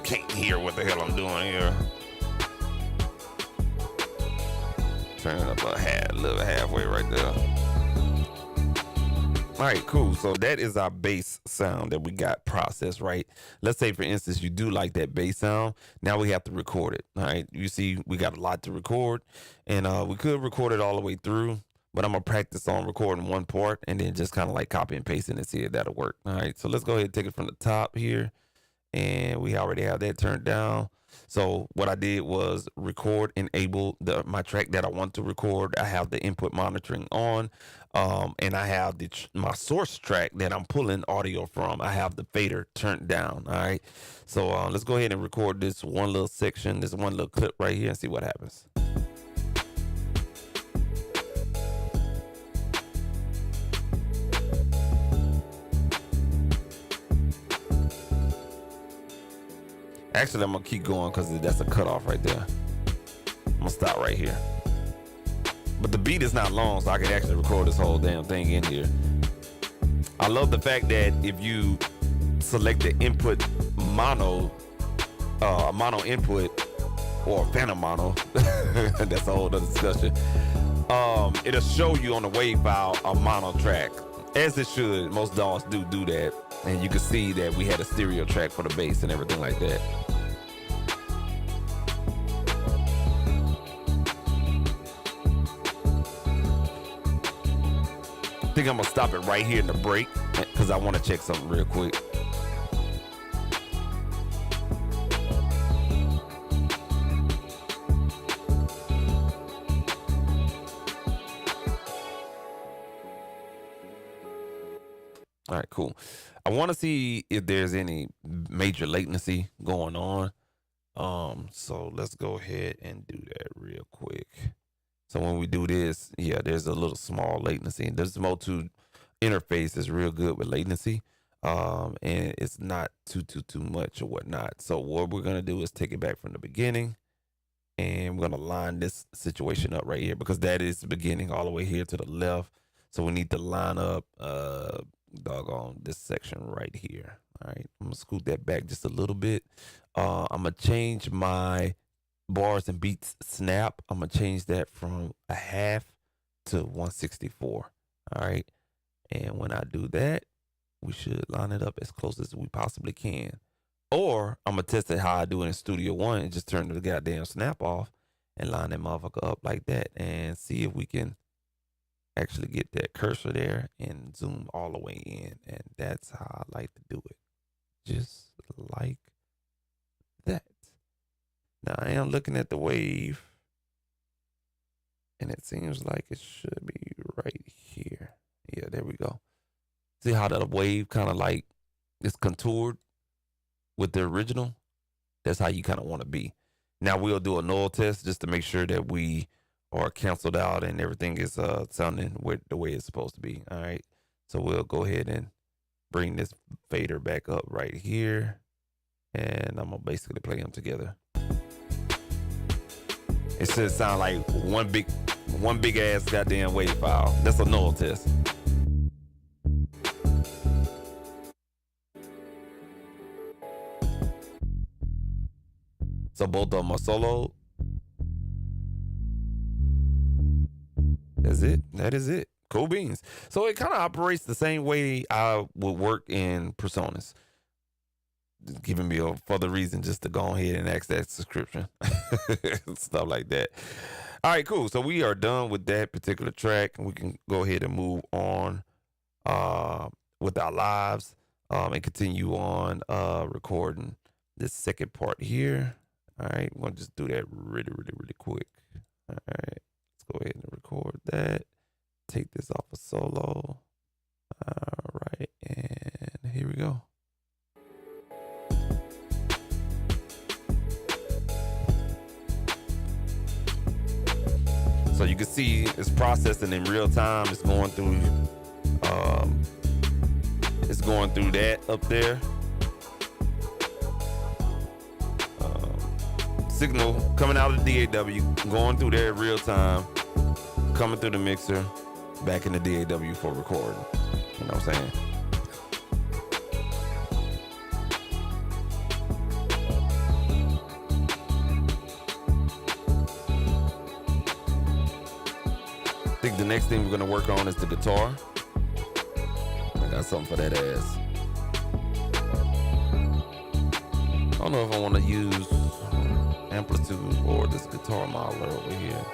can't hear what the hell I'm doing here. Turn it up a little halfway right there. All right, cool. So that is our bass sound that we got processed, right? Let's say, for instance, you do like that bass sound. Now we have to record it, all right? You see, we got a lot to record, and we could record it all the way through, but I'm going to practice on recording one part and then just kind of like copy and paste it and see if that'll work, all right? So let's go ahead and take it from the top here, and we already have that turned down. So what I did was record, enable my track that I want to record. I have the input monitoring on, and I have my source track that I'm pulling audio from. I have the fader turned down. All right. So let's go ahead and record this one little section, this one little clip right here, and see what happens. Actually, I'm gonna keep going because that's a cutoff right there. I'm gonna stop right here. But the beat is not long, so I can actually record this whole damn thing in here. I love the fact that if you select the input mono input or phantom mono, that's a whole other discussion. It'll show you on the wave file a mono track, as it should. Most DAWs do that, and you can see that we had a stereo track for the bass and everything like that. I think I'm gonna stop it right here in the break because I want to check something real quick. All right, cool. I want to see if there's any major latency going on. So let's go ahead and do that real quick. So when we do this, yeah, there's a little small latency. And this Mode 2 interface is real good with latency. And it's not too much or whatnot. So what we're gonna do is take it back from the beginning, and we're gonna line this situation up right here because that is the beginning all the way here to the left. So we need to line up doggone this section right here. All right, I'm gonna scoot that back just a little bit. I'm gonna change my bars and beats snap. I'm gonna change that from a half to 164. All right. And when I do that, we should line it up as close as we possibly can. Or I'm going to test it how I do it in Studio One and just turn the goddamn snap off and line that motherfucker up like that and see if we can actually get that cursor there and zoom all the way in. And that's how I like to do it. Just like that. Now I am looking at the wave and it seems like it should be right here. Yeah, there we go. See how the wave kind of like is contoured with the original? That's how you kind of want to be. Now we'll do a null test just to make sure that we are canceled out and everything is sounding with the way it's supposed to be. All right. So we'll go ahead and bring this fader back up right here. And I'm gonna basically play them together. It should sound like one big ass goddamn wave file. That's a null test. So both of them are solo. That's it. That is it. Cool beans. So it kind of operates the same way I would work in Personas. Giving me a further reason just to go ahead and ask that subscription. Stuff like that. All right, cool. So we are done with that particular track. We can go ahead and move on with our lives and continue on recording this second part here. All right, we're going to just do that really quick. All right, let's go ahead and record that. Take this off of solo. All right, and here we go. So you can see it's processing in real time. It's going through that up there. Signal coming out of the DAW, going through there in real time, coming through the mixer, back in the DAW for recording. You know what I'm saying? I think the next thing we're gonna work on is the guitar. I got something for that ass. I don't know if I want to use amplitude or this guitar modeler over here.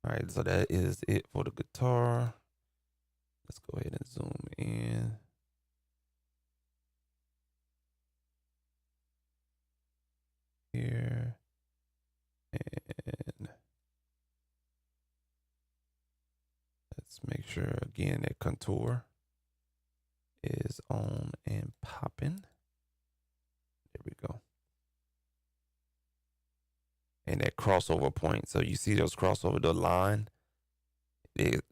All right, so that is it for the guitar. Let's go ahead and zoom in. Here. And let's make sure again that contour is on and popping. There we go. And that crossover point. So you see those crossover, the line,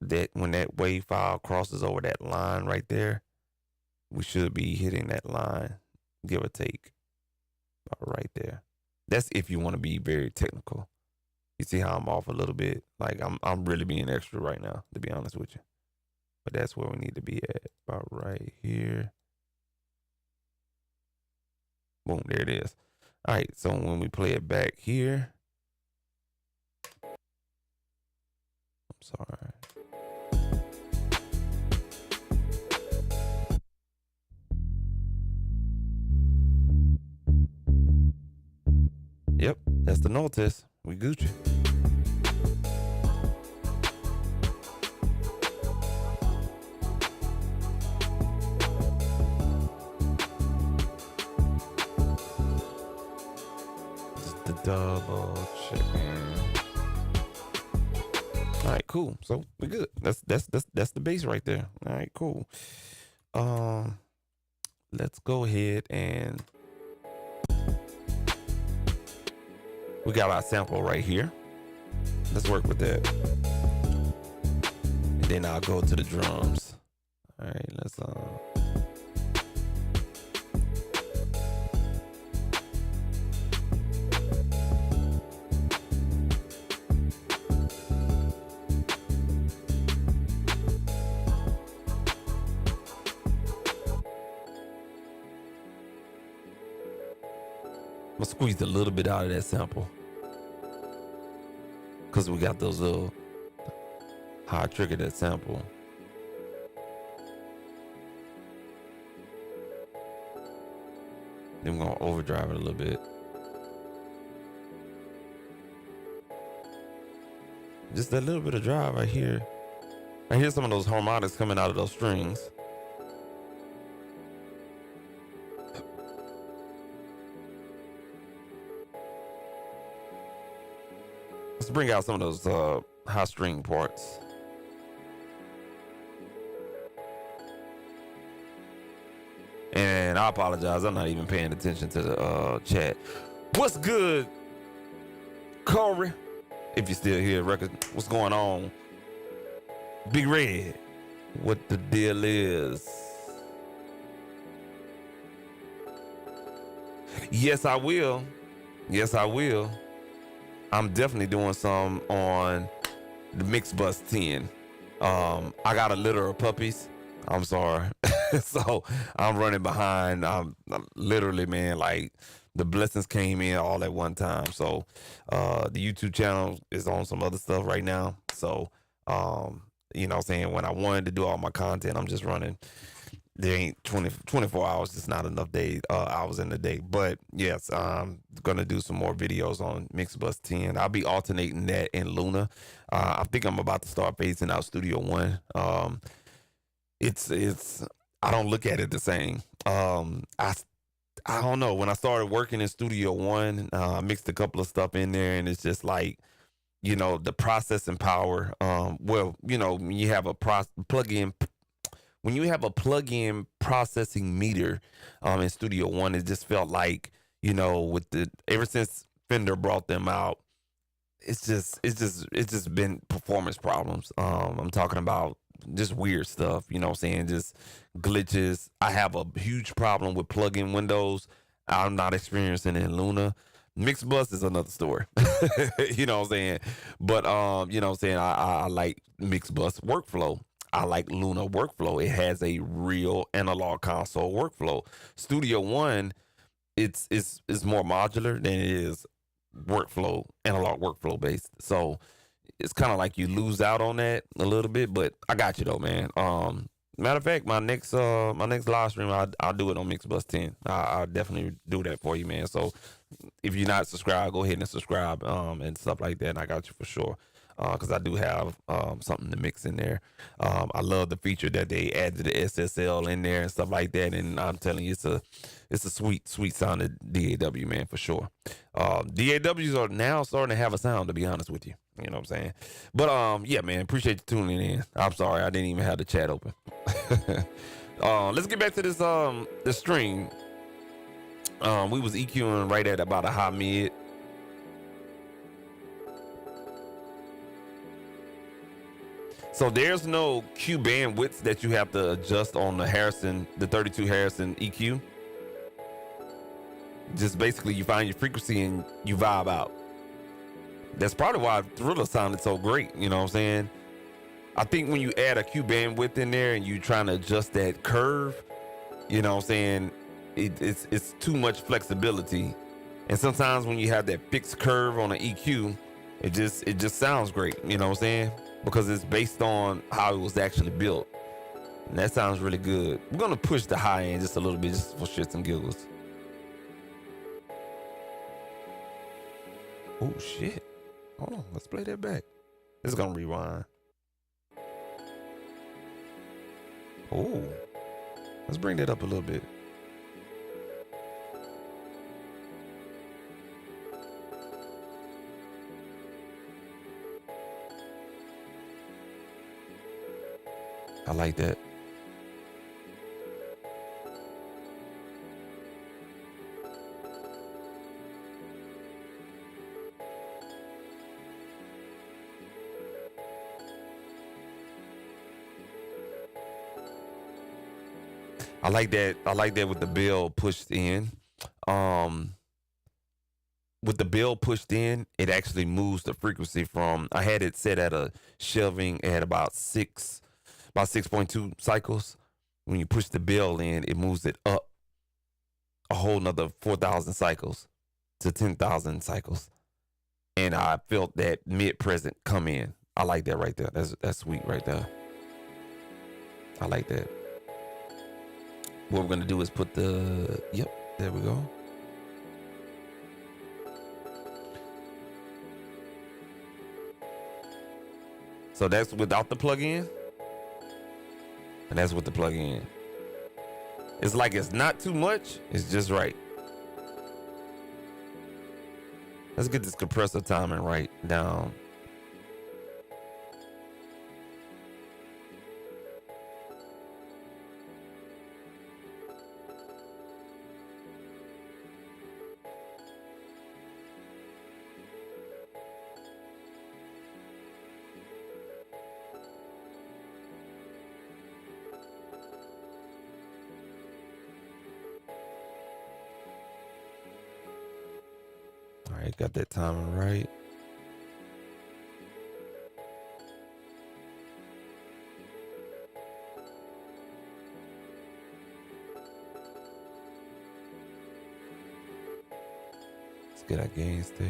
that when that wave file crosses over that line right there, we should be hitting that line, give or take, about right there. That's if you want to be very technical. You see how I'm off a little bit? Like I'm really being extra right now, to be honest with you. But that's where we need to be at, about right here. Boom, there it is. All right, so when we play it back here, I'm sorry. Yep, that's the null test. We Gucci. Just the double checking. All right, cool. So we good. That's the base right there. All right, cool. Let's go ahead and we got our sample right here. Let's work with that. And then I'll go to the drums. All right, let's I'm gonna squeeze a little bit out of that sample, because we got those little how I trigger that sample. Then we're gonna overdrive it a little bit. Just that little bit of drive I hear. I hear some of those harmonics coming out of those strings. Let's bring out some of those high string parts. And I apologize, I'm not even paying attention to the chat. What's good, Corey? If you're still here, record, what's going on? Big Red, what the deal is? Yes, I will. Yes, I will. I'm definitely doing some on the Mix Bus 10. I got a litter of puppies. I'm sorry. So I'm running behind. I'm literally, man, like the blessings came in all at one time. So the YouTube channel is on some other stuff right now. So, you know what I'm saying? When I wanted to do all my content, I'm just running. There ain't 24 hours. It's not enough hours in the day. But yes, I'm going to do some more videos on Mixbus 10. I'll be alternating that in Luna. I think I'm about to start phasing out Studio One. It's I don't look at it the same. I don't know. When I started working in Studio One, I mixed a couple of stuff in there, and it's just like, you know, the processing power. Well, you know, when you have a plug-in processing meter in Studio One, it just felt like, you know, ever since Fender brought them out, it's just been performance problems. I'm talking about just weird stuff, you know what I'm saying? Just glitches. I have a huge problem with plug-in windows. I'm not experiencing it in Luna. Mixbus is another story. You know what I'm saying? But you know what I'm saying, I like Mixbus workflow. I like Luna workflow. It has a real analog console workflow. Studio One, it's more modular than it is workflow, analog workflow based. So it's kind of like you lose out on that a little bit, but I got you though, man. Matter of fact, my next live stream, I'll do it on Mixbus 10. I'll definitely do that for you, man. So if you're not subscribed, go ahead and subscribe and stuff like that. And I got you for sure. Because I do have something to mix in there. I love the feature that they added the SSL in there and stuff like that. And I'm telling you, it's a sweet sounding DAW, man, for sure. DAWs are now starting to have a sound, to be honest with you. You know what I'm saying? But yeah, man, appreciate you tuning in. I'm sorry, I didn't even have the chat open. Let's get back to this string. We was EQing right at about a high mid. So there's no Q bandwidth that you have to adjust on the 32 Harrison EQ. Just basically you find your frequency and you vibe out. That's probably why Thriller sounded so great, you know what I'm saying? I think when you add a Q bandwidth in there and you trying to adjust that curve, you know what I'm saying, it's too much flexibility. And sometimes when you have that fixed curve on an EQ, it just sounds great, you know what I'm saying? Because it's based on how it was actually built. And that sounds really good. We're going to push the high end just a little bit, just for shits and giggles. Oh, shit. Hold on. Let's play that back. It's going to rewind. Oh. Let's bring that up a little bit. I like that. I like that. I like that with the bell pushed in. With the bell pushed in, it actually moves the frequency from, I had it set at a shelving at about 6.2 cycles. When you push the bell in, it moves it up a whole nother 4,000 cycles to 10,000 cycles. And I felt that mid present come in. I like that right there. That's sweet right there. I like that. What we're gonna do is put the, yep, there we go. So that's without the plug-in, and that's with the plug-in. It's like it's not too much, it's just right. Let's get this compressor timing right down. All right, got that timing right. Let's get our gain stage.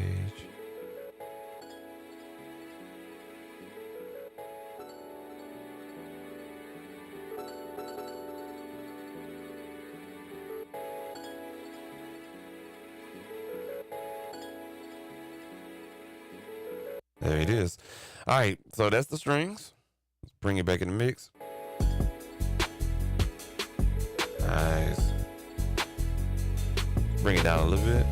There it is. All right, so that's the strings. Let's bring it back in the mix. Nice. Bring it down a little bit.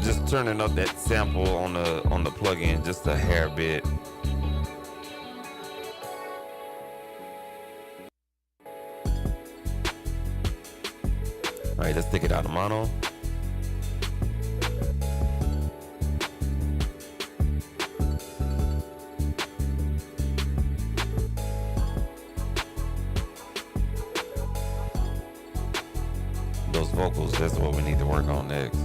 Just turning up that sample on the plug-in just a hair bit. All right, let's take it out of mono. Those vocals, that's what we need to work on next.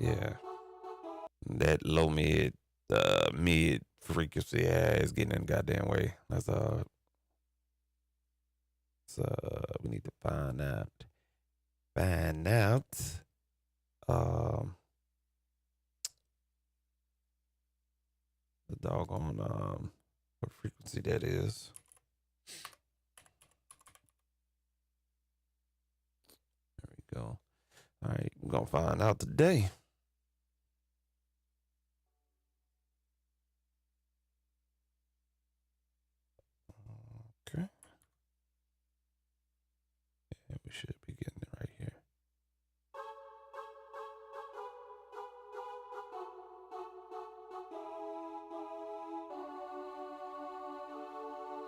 Yeah, that low mid frequency is getting in the goddamn way. That's we need to find out the doggone what frequency that is. There we go. All right, we're gonna find out today. Okay. Yeah, we should be getting it right here.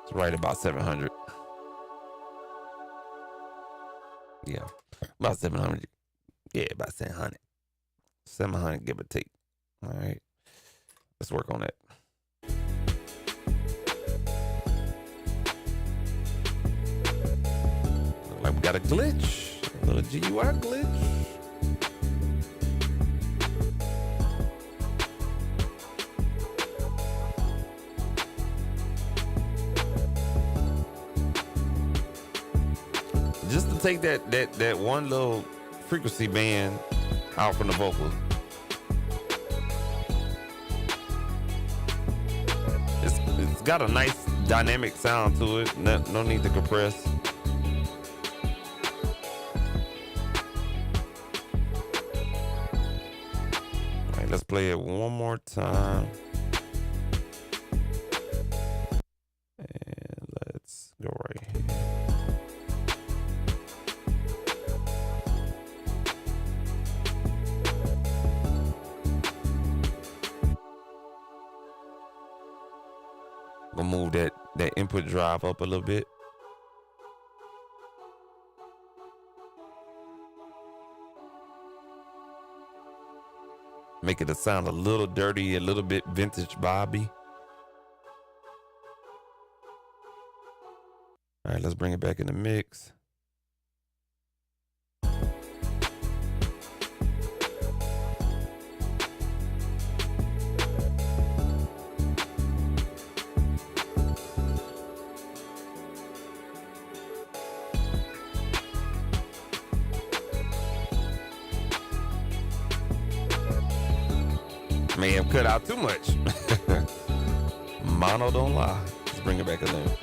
It's right about 700. Yeah, about 700. Yeah, about 700. 700, give or take. All right, let's work on that. Look like we got a glitch, a little GUI glitch. Just to take that one little frequency band out from the vocal. It's got a nice dynamic sound to it. No need to compress. All right, let's play it one more time. And let's go right here. move that input drive up a little bit. Make it sound a little dirty, a little bit vintage vibey. All right, let's bring it back in the mix. May have cut out too much. Mono don't lie. Let's bring it back in there.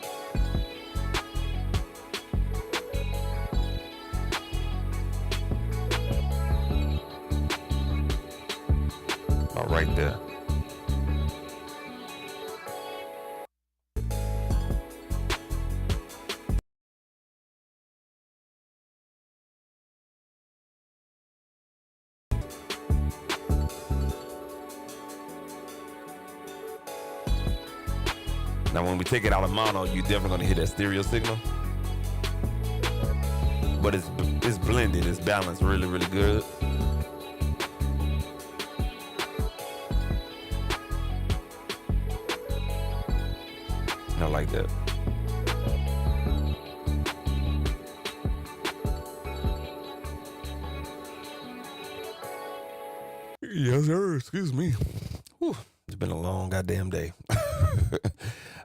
About right there. Now, when we take it out of mono, you're definitely gonna hear that stereo signal. But it's blended, it's balanced really, really good. I like that. Yes, sir. Excuse me. Whew. It's been a long goddamn day.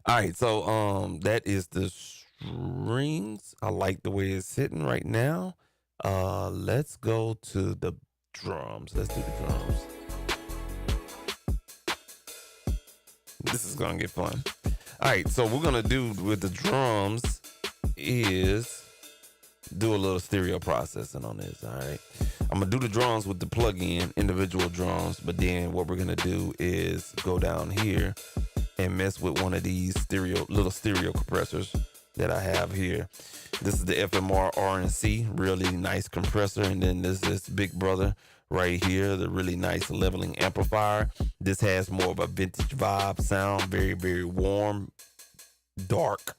All right, so that is the strings. I like the way it's sitting right now. Let's go to the drums. Let's do the drums. This is gonna get fun. All right, so we're gonna do with the drums is do a little stereo processing on this. All right, I'm gonna do the drums with the plug-in individual drums, but then what we're gonna do is go down here and mess with one of these little stereo compressors that I have here. This is the FMR RNC, really nice compressor, and then this big brother right here, the really nice leveling amplifier. This has more of a vintage vibe sound, very, very warm, dark,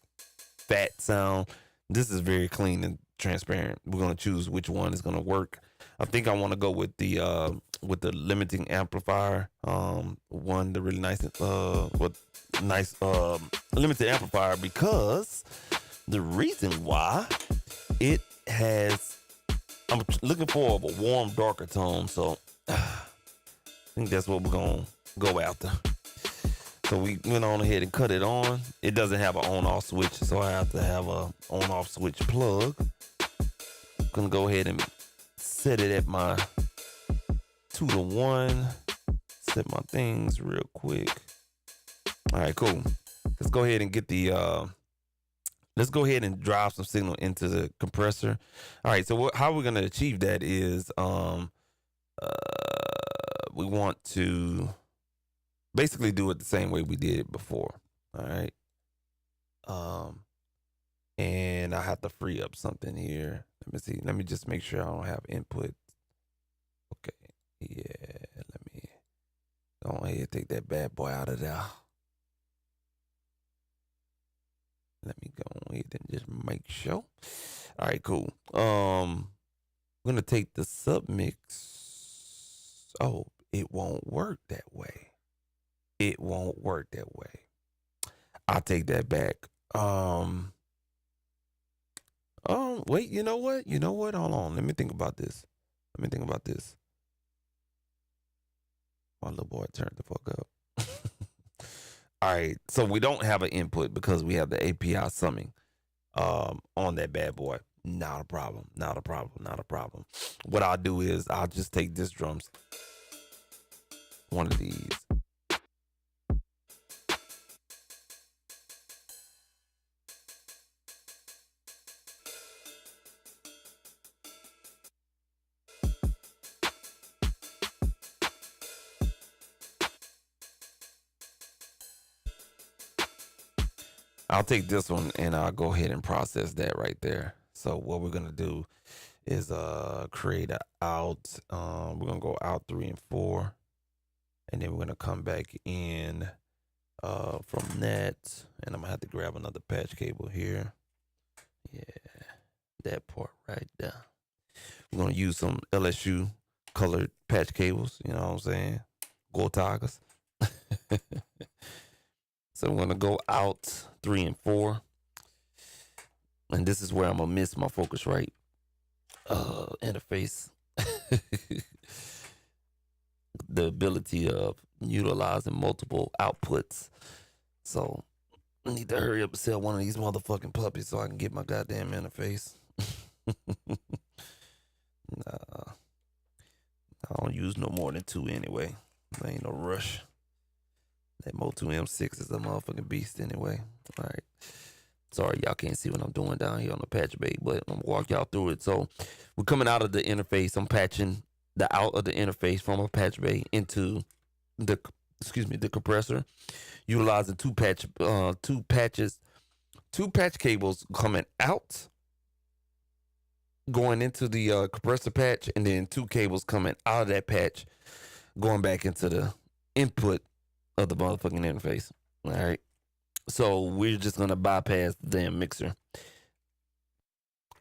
fat sound. This is very clean and transparent. We're gonna choose which one is gonna work. I think I want to go with the limiting amplifier. The really nice limited amplifier, because the reason why it has, I'm looking for a warm, darker tone. So I think that's what we're gonna go after. So we went on ahead and cut it on. It doesn't have an on-off switch, so I have to have a on-off switch plug. I'm gonna go ahead and set it at my 2-to-1. Set my things real quick. All right, cool. Let's go ahead and get let's go ahead and drive some signal into the compressor. All right, so how we're gonna achieve that is we want to basically do it the same way we did it before. All right. And I have to free up something here. Let me see. Let me just make sure I don't have input. Okay. Yeah. Let me go ahead and take that bad boy out of there. Let me go ahead and just make sure. All right, cool. I'm gonna take the submix. Oh, it won't work that way. It won't work that way. I'll take that back. Oh, wait, you know what? You know what? Hold on. Let me think about this. My little boy turned the fuck up. All right. So we don't have an input because we have the API summing on that bad boy. Not a problem. What I'll do is I'll just take this drums, one of these. I'll take this one and I'll go ahead and process that right there. So what we're gonna do is create a out. We're gonna go out 3 and 4, and then we're gonna come back in from that, and I'm gonna have to grab another patch cable here. Yeah, that part right there. We're gonna use some LSU colored patch cables. You know what I'm saying? Go Tigers. So I'm gonna go out 3 and 4, and this is where I'm gonna miss my Focusrite interface. The ability of utilizing multiple outputs. So I need to hurry up and sell one of these motherfucking puppies so I can get my goddamn interface. Nah, I don't use no more than 2 anyway. There ain't no rush. That Motu M6 is a motherfucking beast anyway. All right. Sorry, y'all can't see what I'm doing down here on the patch bay, but I'm gonna walk y'all through it. So we're coming out of the interface. I'm patching the out of the interface from a patch bay into the the compressor, utilizing two patch cables coming out, going into the compressor patch, and then 2 cables coming out of that patch, going back into the input of the motherfucking interface. All right. So we're just gonna bypass the damn mixer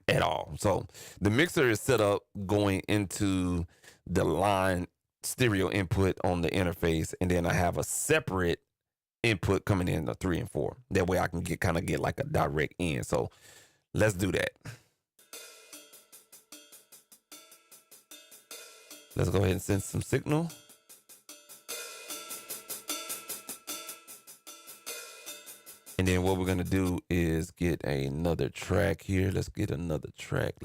at all. So the mixer is set up going into the line stereo input on the interface, and then I have a separate input coming in the 3 and 4. That way I can get like a direct in. So let's do that. Let's go ahead and send some signal. And then what we're going to do is get another track here. Let's get another track.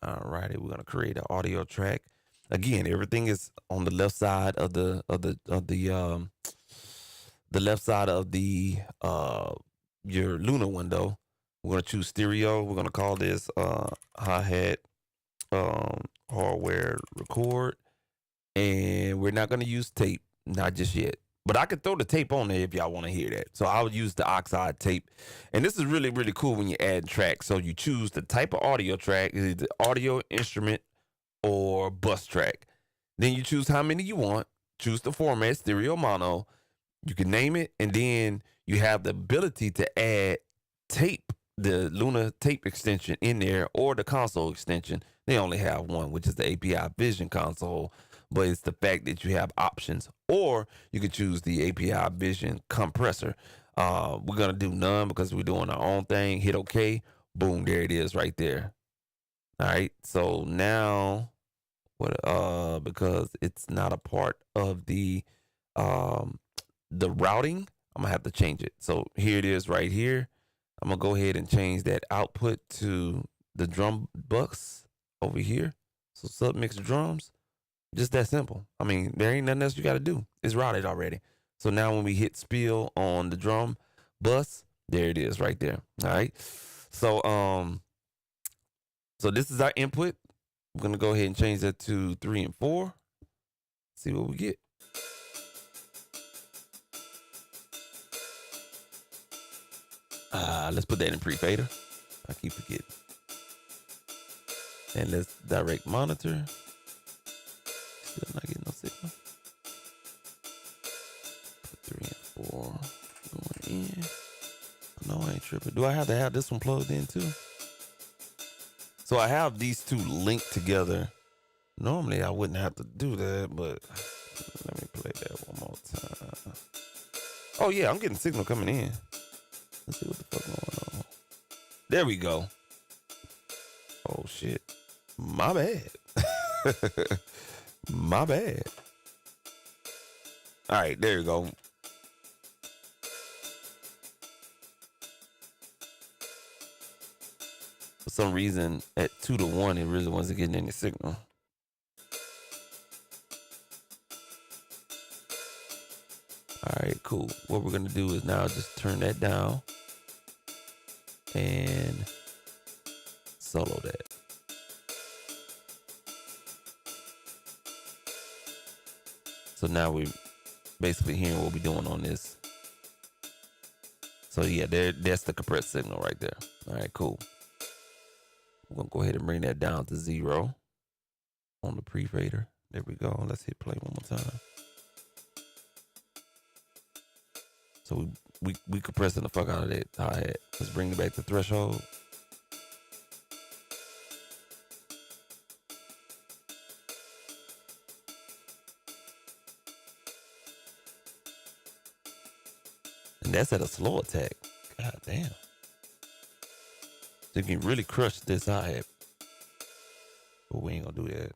All righty, we're going to create an audio track. Again, everything is on the left side of the left side of the your Luna window. We're going to choose stereo. We're going to call this hi-hat hardware record. And we're not going to use tape, not just yet. But I could throw the tape on there if y'all want to hear that. So I would use the oxide tape. And this is really, really cool when you add tracks. So you choose the type of audio track, either audio, instrument, or bus track. Then you choose how many you want. Choose the format, stereo, mono. You can name it. And then you have the ability to add tape, the Luna tape extension in there, or the console extension. They only have one, which is the API Vision console. But it's the fact that you have options, or you could choose the API Vision compressor. We're gonna do none because we're doing our own thing. Hit OK. Boom, there it is right there. All right. So now, because it's not a part of the routing, I'm gonna have to change it. So here it is right here. I'm gonna go ahead and change that output to the drum bus over here. So submix drums. Just that simple. I mean, there ain't nothing else you got to do. It's routed already. So now when we hit spill on the drum bus, there it is right there. All right. So so this is our input. We're going to go ahead and change that to 3 and 4. See what we get. Let's put that in pre-fader. I keep forgetting. And let's direct monitor. Still not getting no signal. 3 and 4 going in. No, I ain't tripping. Do I have to have this one plugged in too? So I have these two linked together. Normally I wouldn't have to do that, but let me play that one more time. Oh yeah, I'm getting signal coming in. Let's see what the fuck going on. There we go. Oh shit. My bad. My bad. All right, there you go. For some reason, at 2 to 1, it really wasn't getting any signal. All right, cool. What we're gonna do is now just turn that down and solo that. So now we basically hearing what we're doing on this. So yeah, that's the compressed signal right there. All right, cool. We're gonna go ahead and bring that down to 0 on the pre-fader. There we go. Let's hit play one more time. So we compressing the fuck out of that hi-hat. Let's bring it back to threshold. And that's at a slow attack. God damn. So you can really crush this hi-hat. But we ain't gonna do that.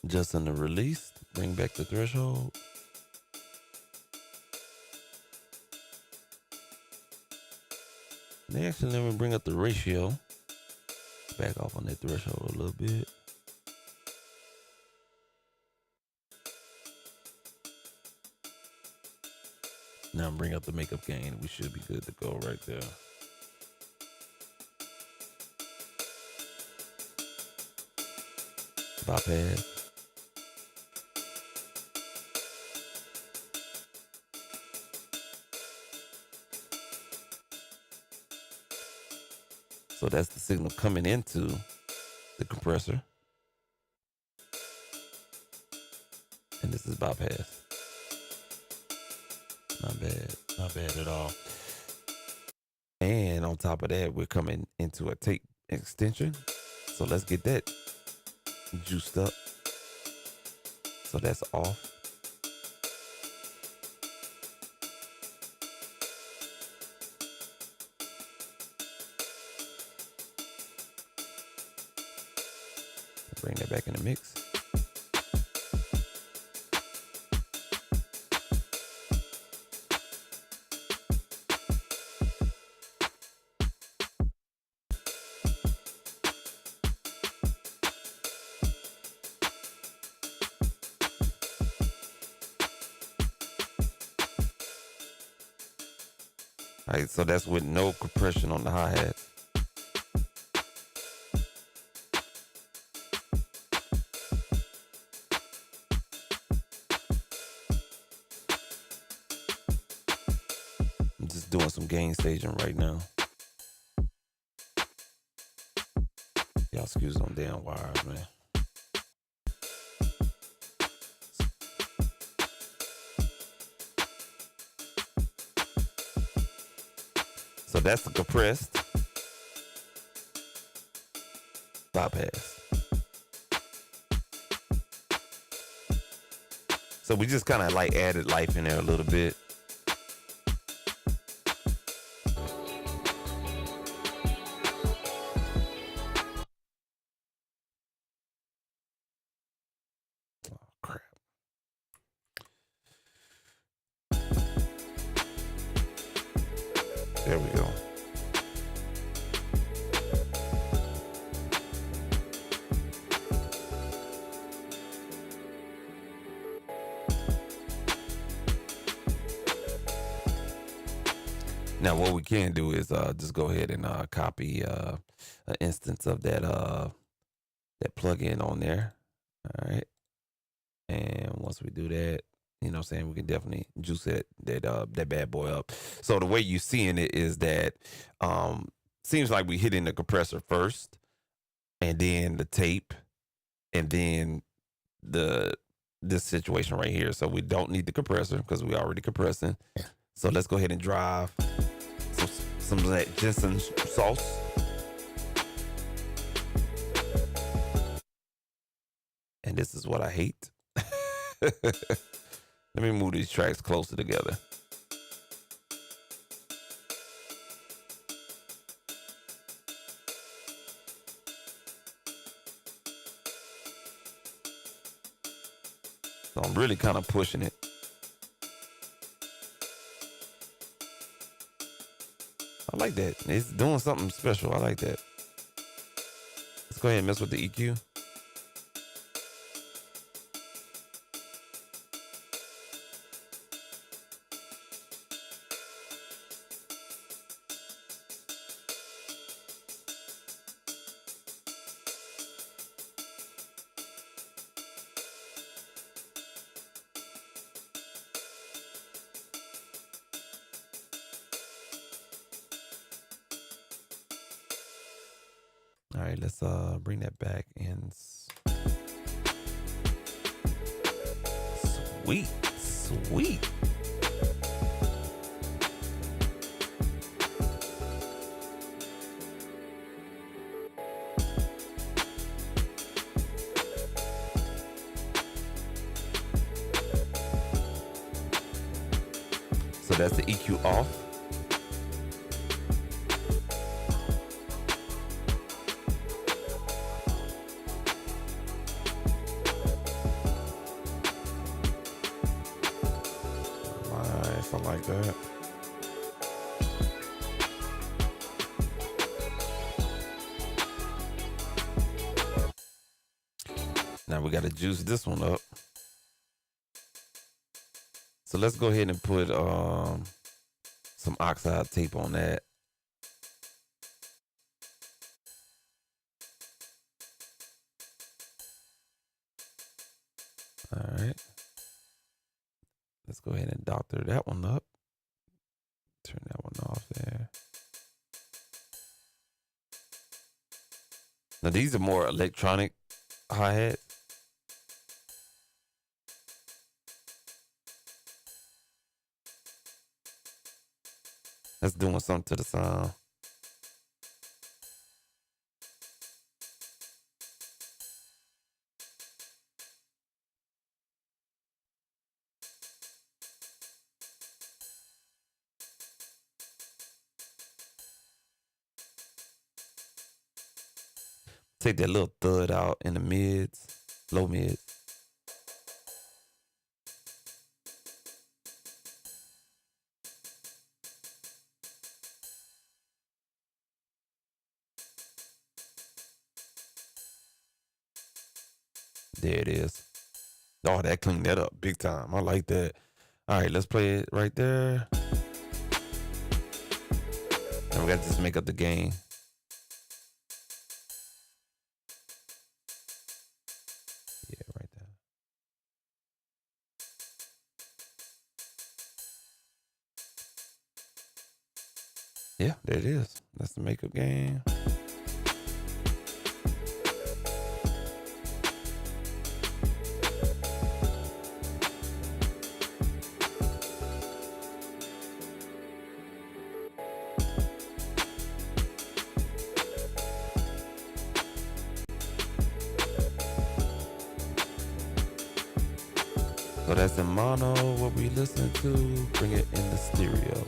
Just in the release, bring back the threshold. They actually let me bring up the ratio. Back off on that threshold a little bit. Now bring up the makeup gain. We should be good to go right there. Bypass. So that's the signal coming into the compressor. And this is bypass. Not bad. Not bad at all. And on top of that, we're coming into a tape extension. So let's get that juiced up. So that's off. Bring that back in the mix. All right, so that's with no compression on the hi-hat. I'm just doing some gain staging right now. Y'all excuse them damn wires, man. So that's the compressed bypass. So we just kind of like added life in there a little bit. Oh, crap. There we go. Now what we can do is just go ahead and copy an instance of that plugin on there. All right. And once we do that, you know what I'm saying, we can definitely juice that bad boy up. So the way you're seeing it is that seems like we hitting the compressor first and then the tape and then this situation right here. So we don't need the compressor because we already compressing. So let's go ahead and drive some of that ginseng sauce. And this is what I hate. Let me move these tracks closer together. So I'm really kind of pushing it. I like that. It's doing something special. I like that. Let's go ahead and mess with the EQ. All right, let's bring that back in. Sweet, sweet. So that's the EQ off. Nice, I like that. Now we got to juice this one up. So let's go ahead and put some oxide tape on that. All right. Let's go ahead and doctor that one up. Turn that one off there. Now these are more electronic hi-hats. That's doing something to the sound. Take that little thud out in the mids, low mids. There it is. Oh, that cleaned that up big time. I like that. All right, let's play it right there. And we got to just make up the gain. Yeah, right there. Yeah, there it is. That's the makeup gain. So that's in mono, what we listen to, bring it in the stereo.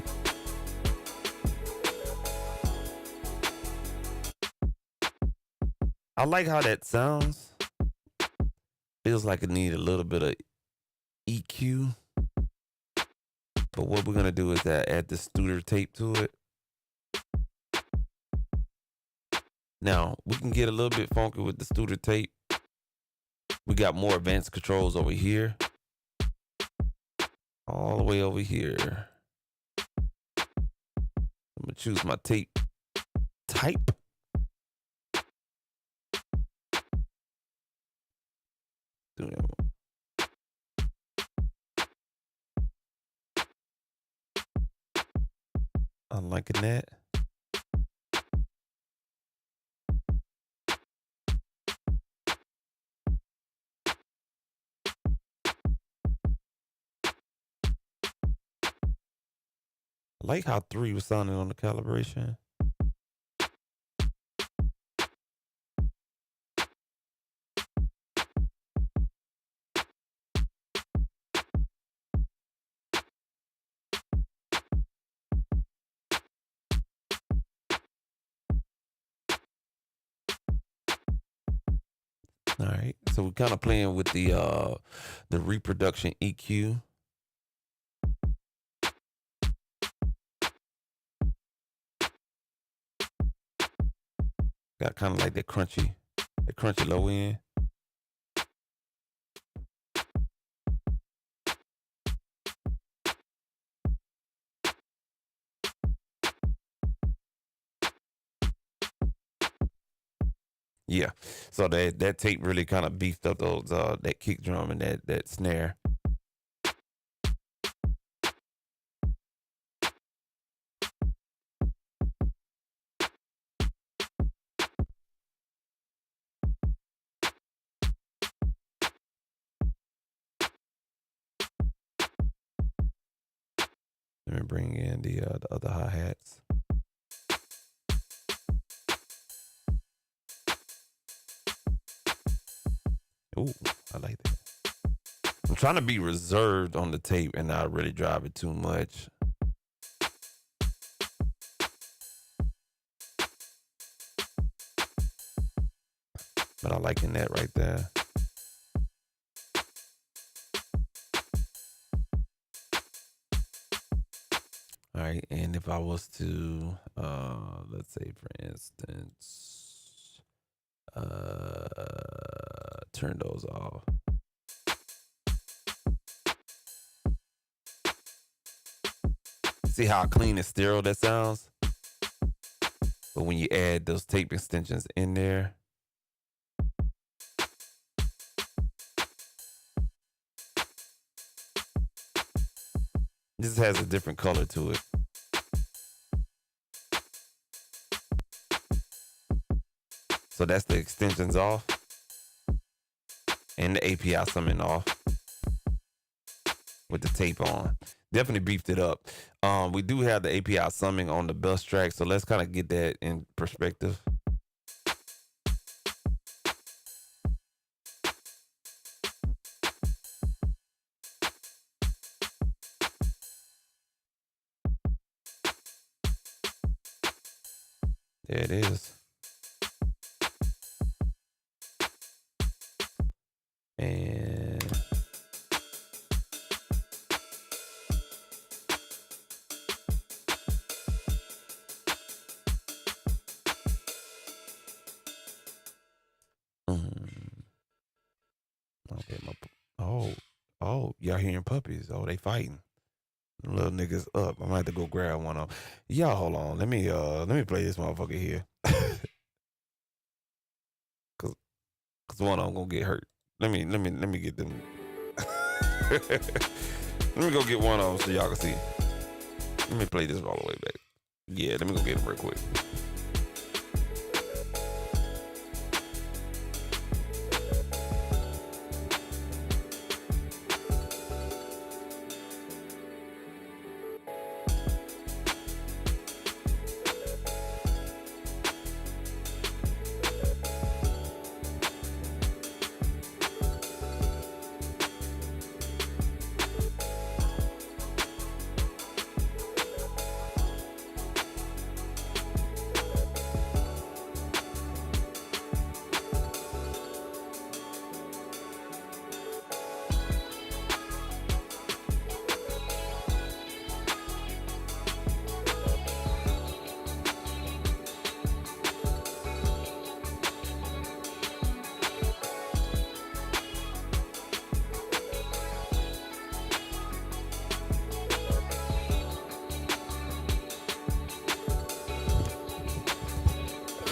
I like how that sounds. Feels like it needs a little bit of EQ. But what we're gonna do is add the Studer tape to it. Now, we can get a little bit funky with the Studer tape. We got more advanced controls over here. All the way over here. I'm gonna choose my tape type. Do that one. I'm liking that. I like how 3 was sounding on the calibration. All right, so we're kind of playing with the reproduction EQ. Got kind of like that crunchy low end. Yeah, so that tape really kind of beefed up those that kick drum and that snare. bring in the other hi-hats. Ooh, I like that. I'm trying to be reserved on the tape and not really drive it too much. But I liking that right there. All right, and if I was to, let's say for instance, turn those off. See how clean and sterile that sounds? But when you add those tape extensions in there, this has a different color to it. So that's the extensions off and the API summing off with the tape on. Definitely beefed it up. We do have the API summing on the bus track, so let's kind of get that in perspective. There it is. And okay, oh, y'all hearing puppies? Oh, they fighting. Little niggas up. I might have to go grab one of them. Y'all hold on. Let me play this motherfucker here. Cause one of them gonna get hurt. Let me get them. Let me go get one of them so y'all can see. Let me play this all the way back. Yeah, let me go get them real quick.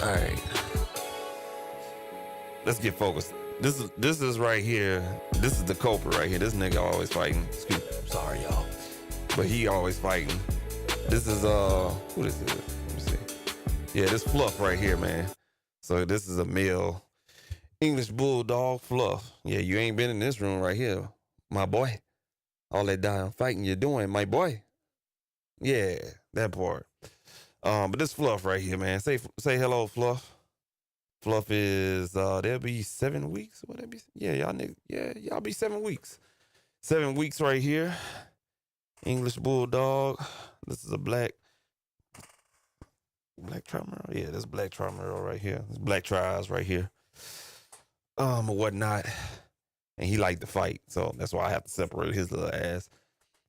All right, let's get focused. This is right here. This is the culprit right here. This nigga always fighting. Excuse me. Sorry, y'all, but he always fighting. This is who this is? Let me see. Yeah, this Fluff right here, man. So this is a male English bulldog, Fluff. Yeah, you ain't been in this room right here, my boy. All that damn fighting you're doing, my boy. Yeah, that part. But this Fluff right here, man. Say hello, Fluff. Fluff is they'll be 7 weeks. What that be? Yeah, y'all niggas. Yeah, y'all be 7 weeks. 7 weeks right here. English bulldog. This is a black Trimerle. Yeah, this black Trimerle right here. This black Tris right here. Or whatnot. And he liked to fight, so that's why I have to separate his little ass,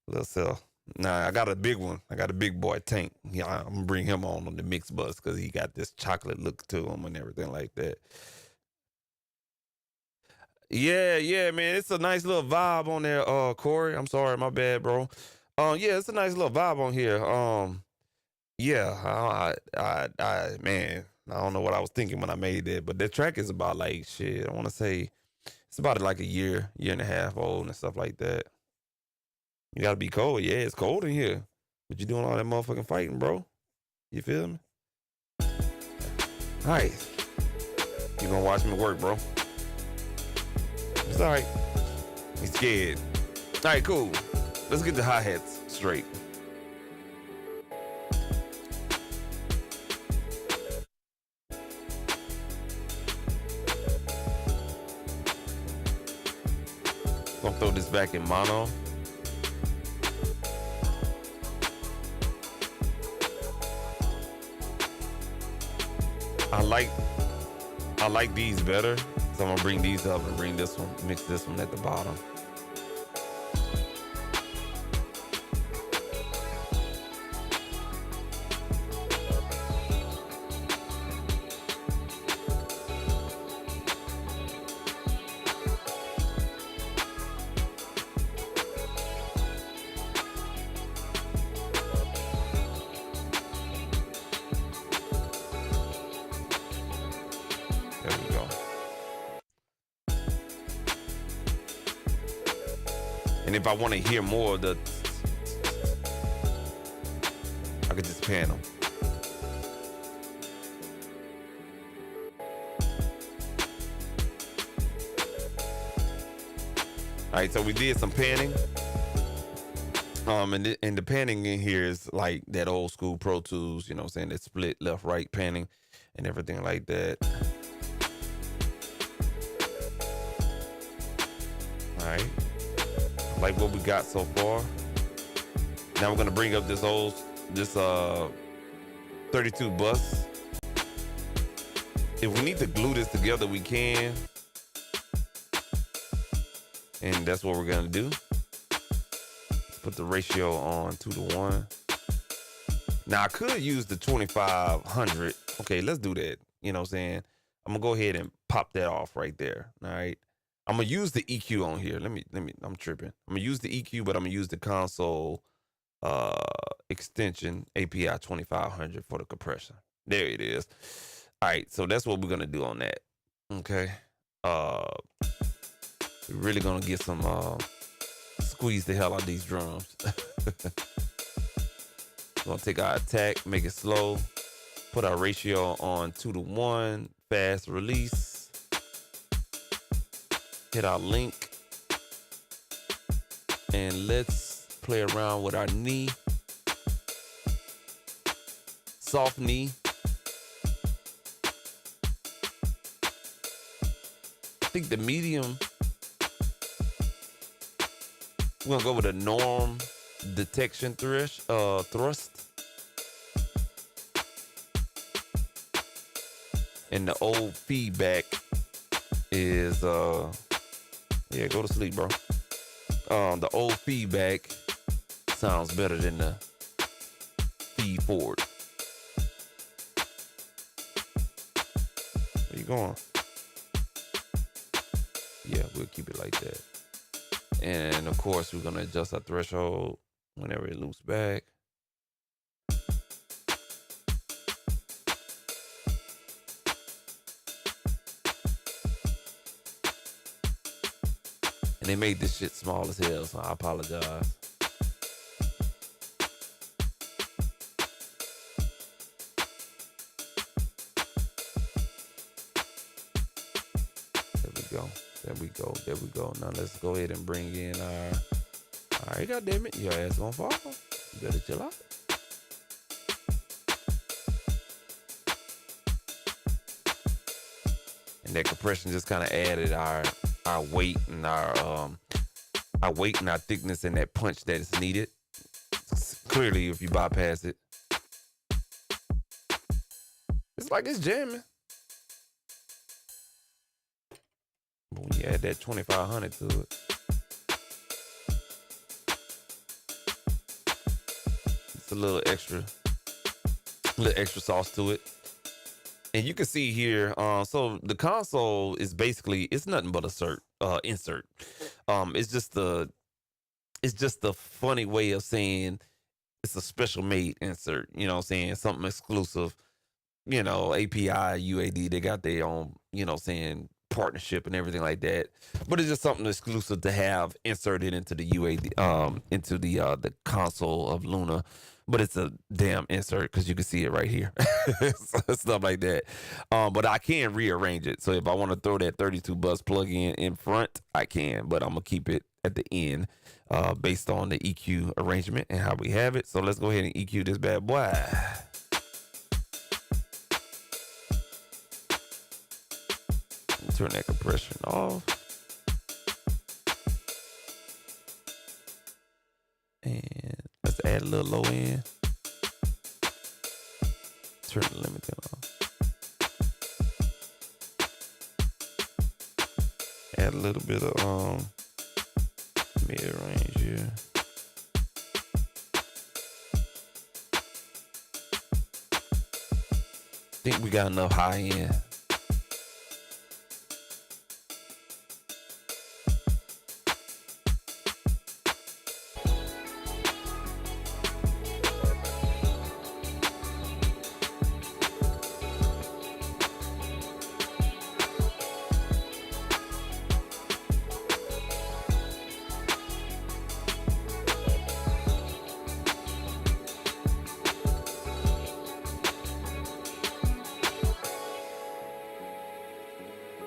little self. Nah, I got a big one. I got a big boy Tank. Yeah, I'm gonna bring him on the mix bus because he got this chocolate look to him and everything like that. Yeah, man. It's a nice little vibe on there, Corey. I'm sorry, my bad, bro. Yeah, it's a nice little vibe on here. Yeah, man, I don't know what I was thinking when I made that, but that track is about like shit. I want to say it's about like a year and a half old and stuff like that. You gotta be cold. Yeah, it's cold in here. But you doing all that motherfucking fighting, bro. You feel me? All right. You gonna watch me work, bro. It's all right. He's scared. All right, cool. Let's get the hi-hats straight. Gonna throw this back in mono. I like these better, so I'm gonna bring these up and bring this one, mix this one at the bottom. There we go. And if I want to hear more of the, I could just pan them. All right, so we did some panning. And the panning in here is like that old school Pro Tools, you know what I'm saying? That split left, right panning and everything like that. All right, I like what we got so far. Now we're gonna bring up this 32 bus. If we need to glue this together, we can. And that's what we're gonna do. Put the ratio on 2:1. Now I could use the 2500. Okay, let's do that. You know what I'm saying? I'm gonna go ahead and pop that off right there. All right. I'm gonna use the EQ on here. Let me, I'm tripping. I'm gonna use the EQ, but I'm gonna use the console extension API 2500 for the compression. There it is. All right, so that's what we're gonna do on that. Okay. We're really gonna get some squeeze the hell out of these drums. We're gonna take our attack, make it slow, put our ratio on 2:1, fast release. Hit our link, and let's play around with our knee. Soft knee. I think the medium, we're gonna go with a norm detection thrust. And the old feedback is yeah, go to sleep, bro. The old feedback sounds better than the feed forward. Where you going? Yeah, we'll keep it like that. And of course, we're gonna adjust our threshold whenever it loops back. And they made this shit small as hell, so I apologize. There we go. Now let's go ahead and bring in our... All right, goddamn it, your ass gonna fall. You better chill out. And that compression just kind of added our weight and our weight and our thickness and that punch that is needed. Clearly, if you bypass it, it's like it's jamming. But when you add that 2500 to it, it's a little extra sauce to it. And you can see here, so the console is basically, it's nothing but a insert. It's just the funny way of saying it's a special made insert, you know what I'm saying? Something exclusive, you know, API, UAD, they got their own, you know what I'm saying, partnership and everything like that. But it's just something exclusive to have inserted into the UAD, into the console of Luna. But it's a damn insert because you can see it right here. Stuff like that. But I can rearrange it. So if I want to throw that 32 bus plug-in in front, I can. But I'm going to keep it at the end based on the EQ arrangement and how we have it. So let's go ahead and EQ this bad boy. Turn that compression off. Add a little low end. Turn the limit on. Add a little bit of mid range here. Think we got enough high end.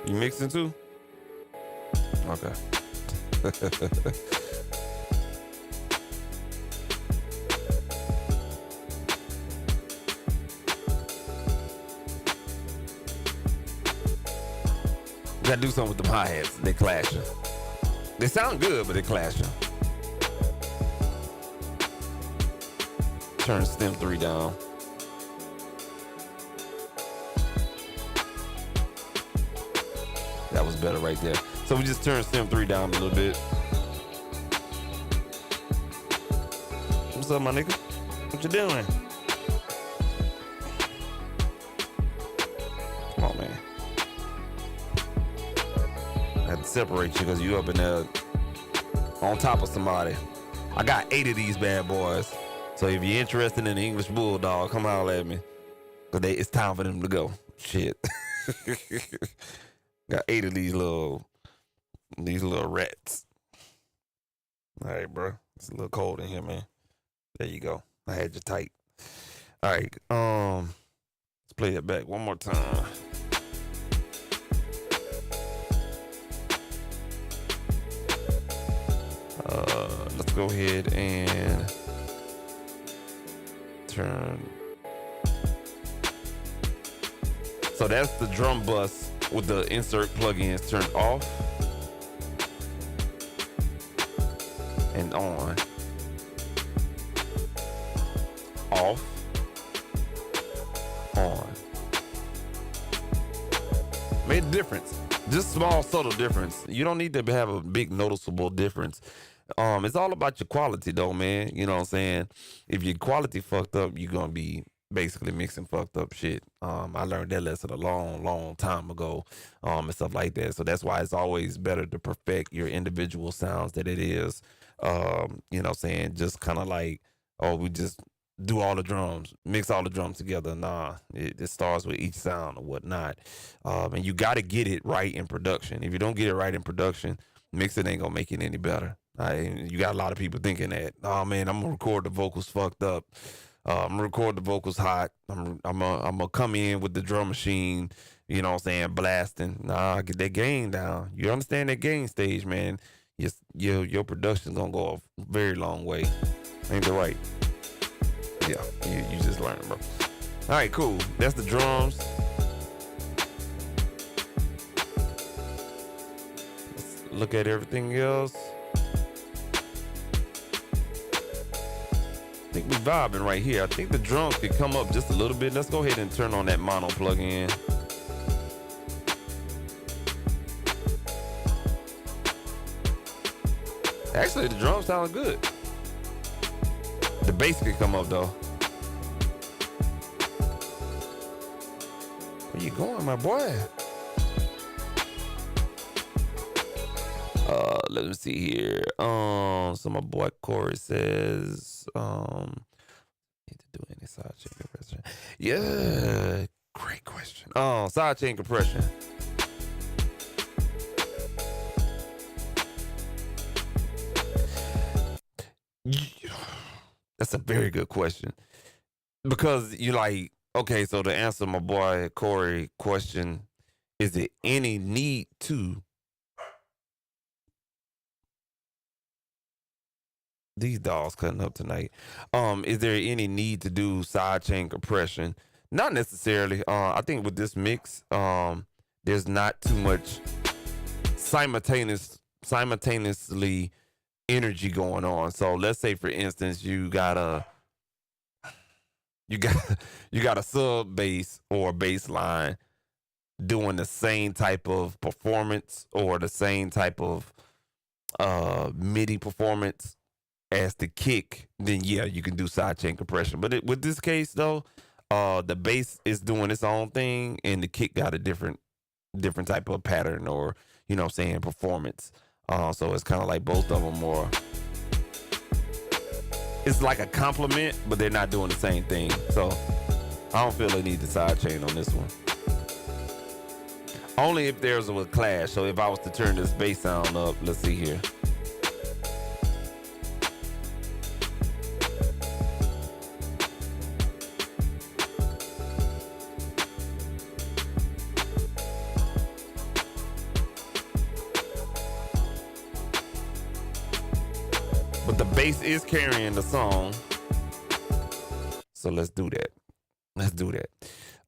You mixing too? Okay. Gotta do something with the hi-hats. They clashing. They sound good, but they clashing. Turn stem 3 down. That was better right there. So we just turned stem 3 down a little bit. What's up, my nigga? What you doing? Come on, man. I had to separate you because you up in there on top of somebody. I got 8 of these bad boys. So if you're interested in the English Bulldog, come holler at me. Because it's time for them to go. Shit. Got 8 of these little rats. All right, bro. It's a little cold in here, man. There you go. I had you tight. All right. Let's play that back one more time. Let's go ahead and turn. So that's the drum bus with the insert plugins turned off and on. Off. On. Made a difference. Just small, subtle difference. You don't need to have a big noticeable difference. It's all about your quality though, man. You know what I'm saying? If your quality fucked up, you're gonna be basically mixing fucked up shit. I learned that lesson a long time ago, and stuff like that. So that's why it's always better to perfect your individual sounds that it is. You know what I'm saying? Just kind of like, oh, we just do all the drums, mix all the drums together. Nah, it starts with each sound or whatnot. And you got to get it right in production. If you don't get it right in production, mixing ain't gonna make it any better. You got a lot of people thinking that, oh man, I'm gonna record the vocals fucked up. I'm gonna record the vocals hot. I'm gonna come in with the drum machine, you know what I'm saying, blasting. Nah, get that gain down. You understand that gain stage, man? Your production's gonna go a very long way. Ain't that right? Yeah, you just learned, bro. All right, cool. That's the drums. Let's look at everything else. I think we're vibing right here. I think the drums could come up just a little bit. Let's go ahead and turn on that mono plug-in. Actually, the drums sound good. The bass could come up though. Where you going, my boy? Let me see here. So my boy Corey says, need to do any side chain compression? Yeah, great question. Side chain compression. That's a very good question. Because you like, okay, so to answer my boy Corey question, is there any need to? These dogs cutting up tonight. Is there any need to do sidechain compression? Not necessarily. I think with this mix, there's not too much simultaneously energy going on. So let's say, for instance, you got you got a sub bass or bass line doing the same type of performance or the same type of MIDI performance as the kick, then yeah, you can do sidechain compression. But with this case though, the bass is doing its own thing, and the kick got a different type of pattern, or saying, performance. So it's kind of like both of them, or it's like a compliment, but they're not doing the same thing. So I don't feel they need the sidechain on this one. Only if there's a clash. So if I was to turn this bass sound up, let's see here. But the bass is carrying the song. So let's do that.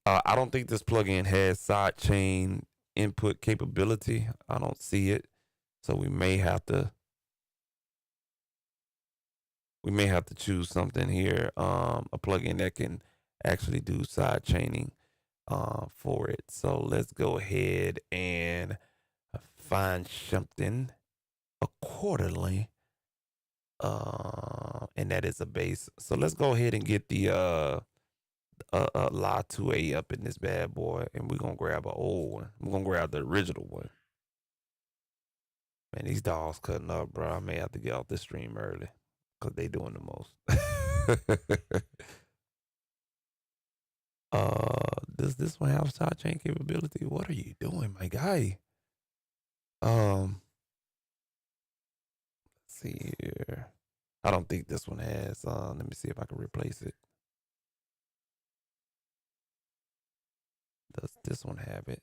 I don't think this plugin has sidechain input capability. I don't see it. So we may have to choose something here. A plugin that can actually do side chaining for it. So let's go ahead and find something accordingly. And that is a bass. So let's go ahead and get the La 2A up in this bad boy, and we're gonna grab an old one. We're gonna grab the original one. Man, these dogs cutting up, bro. I may have to get off this stream early because they doing the most. Does this one have sidechain capability? What are you doing, my guy? Let's see here. I don't think this one has. Let me see if I can replace it. Does this one have it?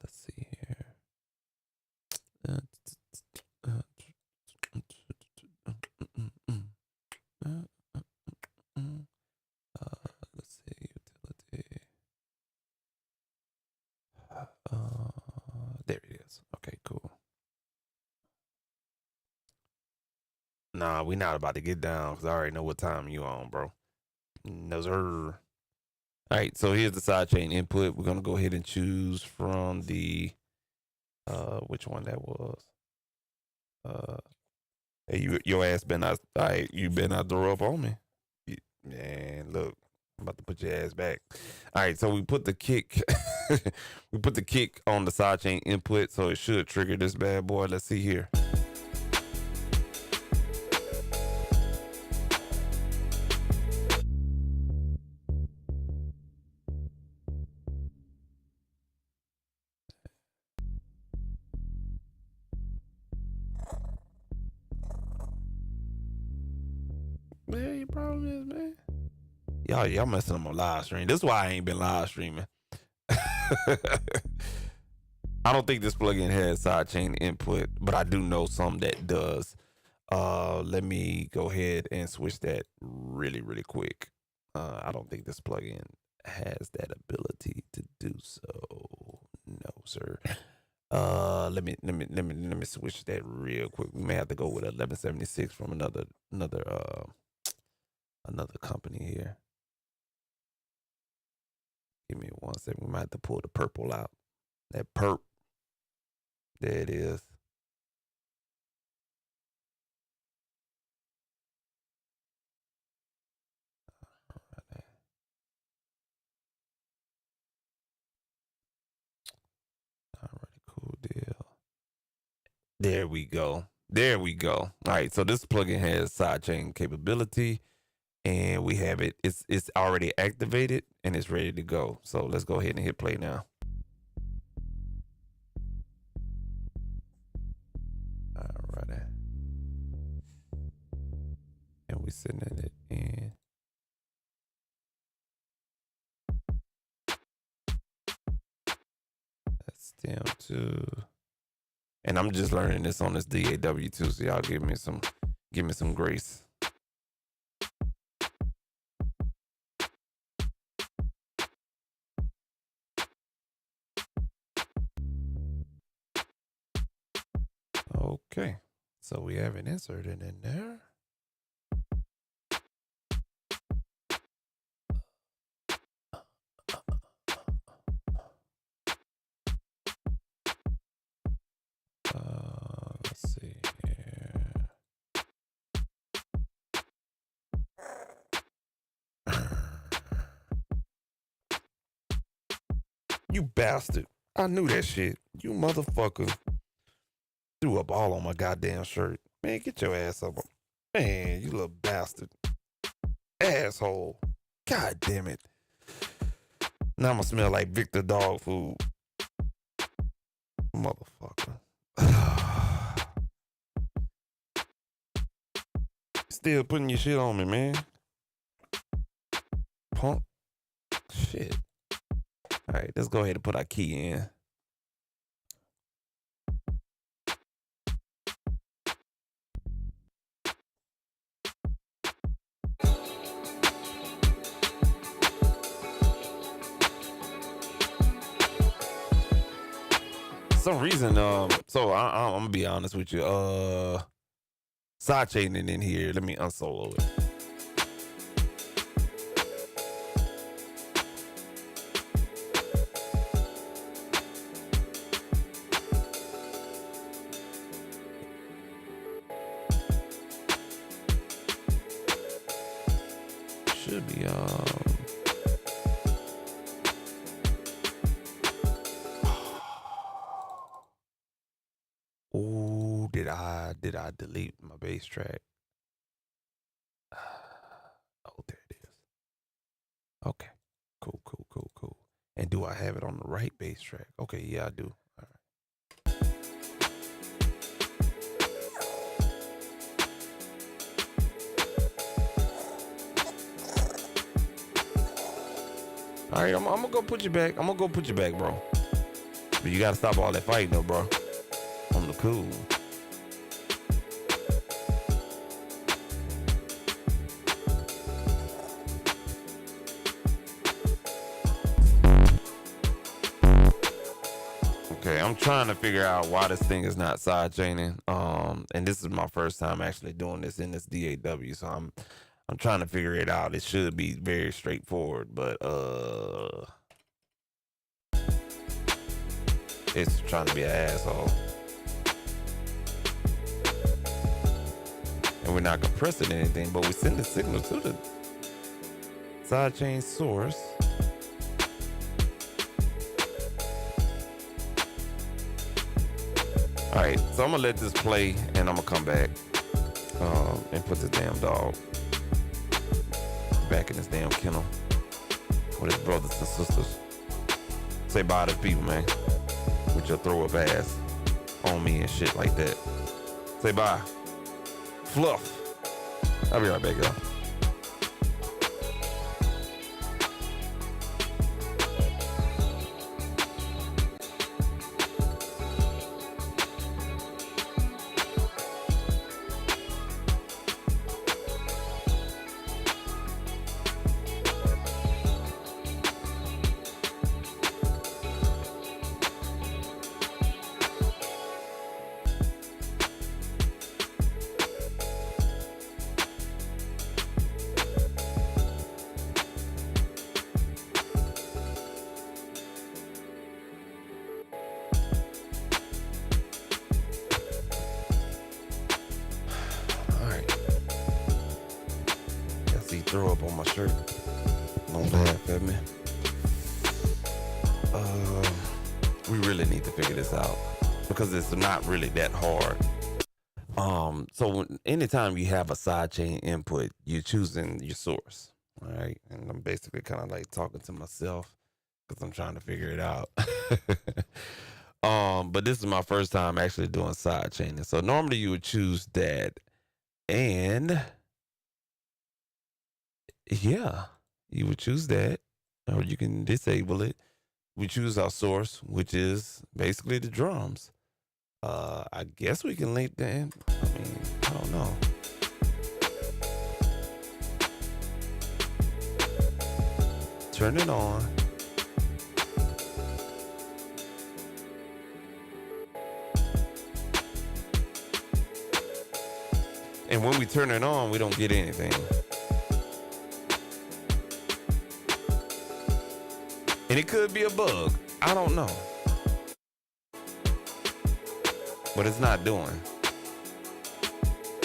Let's see here. Let's see, utility. There it is. Okay, cool. Nah, we not about to get down because I already know what time you on, bro. No, sir. All right, so here's the sidechain input. We're gonna go ahead and choose from the which one that was. Hey, your ass been out. All right, you been not throw up on me. Man, look, I'm about to put your ass back. All right, so we put the kick. We put the kick on the sidechain input, so it should trigger this bad boy. Let's see here. Man, your problem is, man. Y'all messing up my live stream. This is why I ain't been live streaming. I don't think this plugin has sidechain input, but I do know some that does. Let me go ahead and switch that really, really quick. I don't think this plugin has that ability to do so. No, sir. Let me switch that real quick. We may have to go with 1176 from another company here. Give me 1 second. We might have to pull the purple out. That perp. There it is. Alright, cool deal. There we go. All right, so this plugin has sidechain capability, and we have it. It's already activated and it's ready to go. So let's go ahead and hit play now. Alrighty. And we sending it in. That's stem 2. And I'm just learning this on this DAW too, so y'all give me some grace. Okay, so we have an inserted in there. Let's see here. You bastard. I knew that shit. You motherfucker threw up all on my goddamn shirt. Man, get your ass up. Man, you little bastard. Asshole. God damn it. Now I'm gonna smell like Victor dog food. Motherfucker. Still putting your shit on me, man. Punk. Shit. All right, let's go ahead and put our key in. For some reason, so I'm gonna be honest with you. Side chaining in here. Let me unsolo it. Should be oh, did I delete my bass track? Oh, there it is. Okay. Cool. And do I have it on the right bass track? Okay, yeah, I do. All right. All right, I'm gonna go put you back. I'm gonna go put you back, bro. But you gotta stop all that fighting, though, bro. On the cool. Okay, I'm trying to figure out why this thing is not side chaining. And this is my first time actually doing this in this DAW, so I'm trying to figure it out. It should be very straightforward, but it's trying to be an asshole. And we're not compressing anything, but we send the signal to the sidechain source. All right, so I'm gonna let this play, and I'm gonna come back and put this damn dog back in this damn kennel with his brothers and sisters. Say bye to people, man, with your throw up ass on me and shit like that. Say bye. Fluff. I'll be right back, y'all. Throw up on my shirt. Don't laugh at me. We really need to figure this out because it's not really that hard. So anytime you have a sidechain input, you're choosing your source, all right? And I'm basically kind of like talking to myself because I'm trying to figure it out. But this is my first time actually doing sidechaining. So normally you would choose that, and yeah, you would choose that, or you can disable it. We choose our source, which is basically the drums. I guess we can link that. I mean, I don't know. Turn it on. And when we turn it on, we don't get anything. And it could be a bug. I don't know. But it's not doing.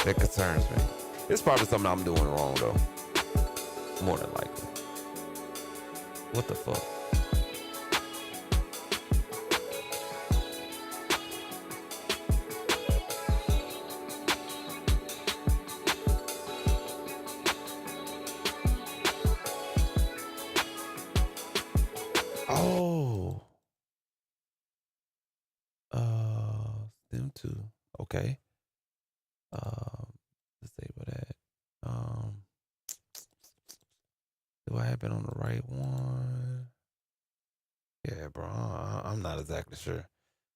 That concerns me. It's probably something I'm doing wrong, though. More than likely. What the fuck? Oh. Them two. Okay. Disable that. Do I have it on the right one? Yeah, bro. I'm not exactly sure.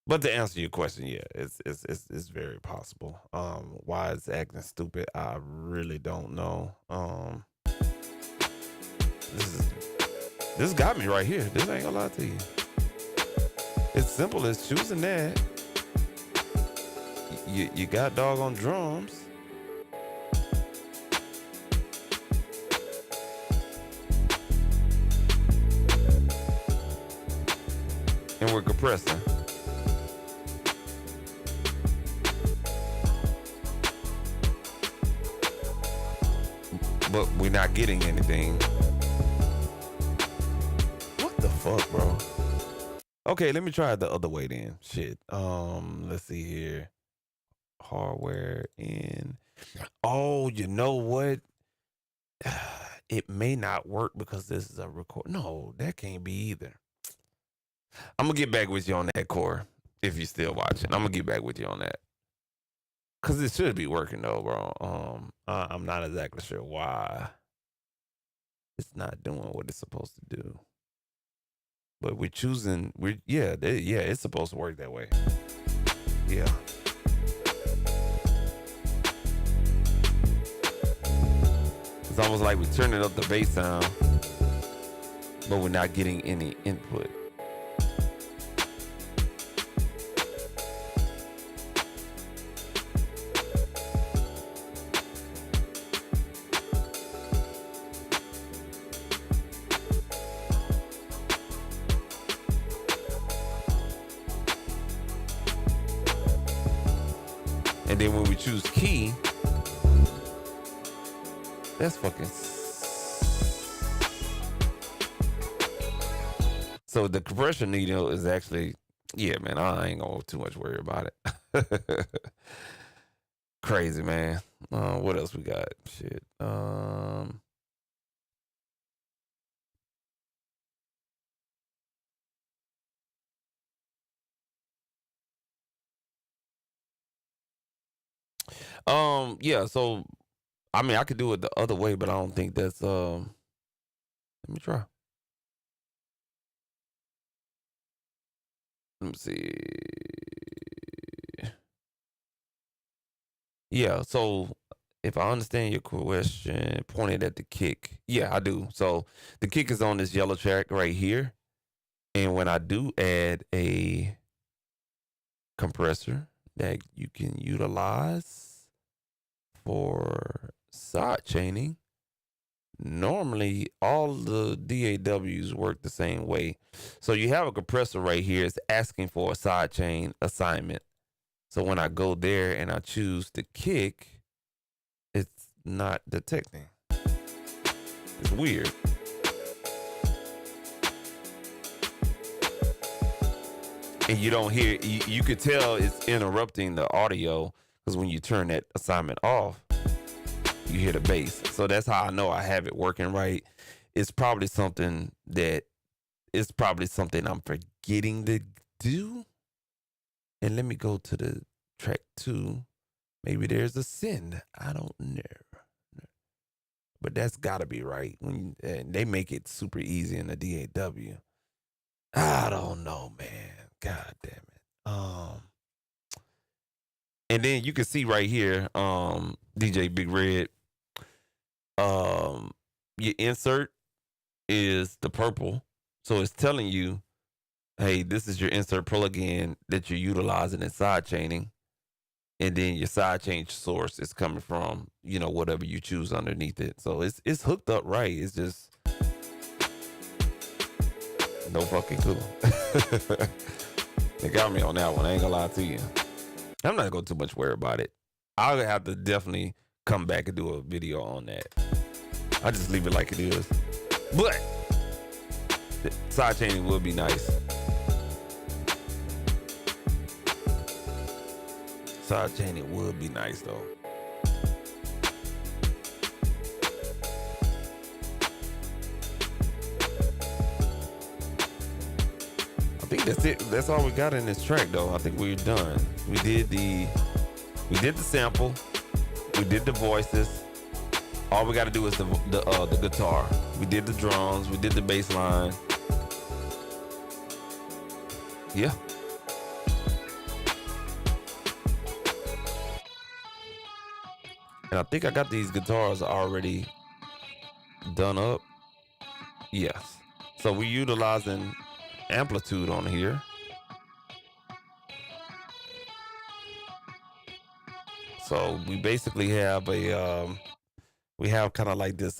But to answer your question, yeah, it's very possible. Why it's acting stupid, I really don't know. This got me right here. This ain't gonna lie to you. It's simple as choosing that. You got doggone drums. And we're compressing. But we're not getting anything. What the fuck, bro? Okay, let me try it the other way then. Shit. Let's see here. Hardware in. Oh, you know what? It may not work because this is a record. No, that can't be either. I'm gonna get back with you on that, Core. If you're still watching, I'm gonna get back with you on that. Cause it should be working though, bro. I'm not exactly sure why it's not doing what it's supposed to do. But we're choosing. It's supposed to work that way. Yeah. It's almost like we're turning up the bass sound, but we're not getting any input. And then when we choose key, that's fucking. So the compression needle is actually, yeah, man, I ain't gonna too much worry about it. Crazy, man. What else we got? Shit. Yeah, so I mean I could do it the other way, but I don't think that's let me try. Let me see. Yeah, so if I understand your question, pointed at the kick. Yeah, I do. So the kick is on this yellow track right here. And when I do add a compressor that you can utilize for side chaining, normally all the DAWs work the same way. So you have a compressor right here. It's asking for a side chain assignment. So when I go there and I choose the kick, it's not detecting. It's weird. And you don't hear, you could tell it's interrupting the audio because when you turn that assignment off, you hear the bass. So that's how I know I have it working right. It's probably something I'm forgetting to do. And let me go to the track 2. Maybe there's a send. I don't know. But that's gotta be right. And they make it super easy in the DAW. I don't know, man. God damn it. And then you can see right here, DJ Big Red, your insert is the purple. So it's telling you, hey, this is your insert plugin that you're utilizing in side chaining. and then your side chain source is coming from, whatever you choose underneath it. So it's hooked up right. It's just no fucking clue. They got me on that one. I ain't gonna lie to you. I'm not gonna too much worry about it. I'll have to definitely come back and do a video on that. I just leave it like it is. But side chaining would be nice. Side chaining would be nice though. I think that's it. That's all we got in this track though. I think we're done. We did the sample. We did the voices. All we got to do is the guitar. We did the drums. We did the bass line. Yeah. And I think I got these guitars already done up. Yes. So we're utilizing amplitude on here. So we basically have we have kind of like this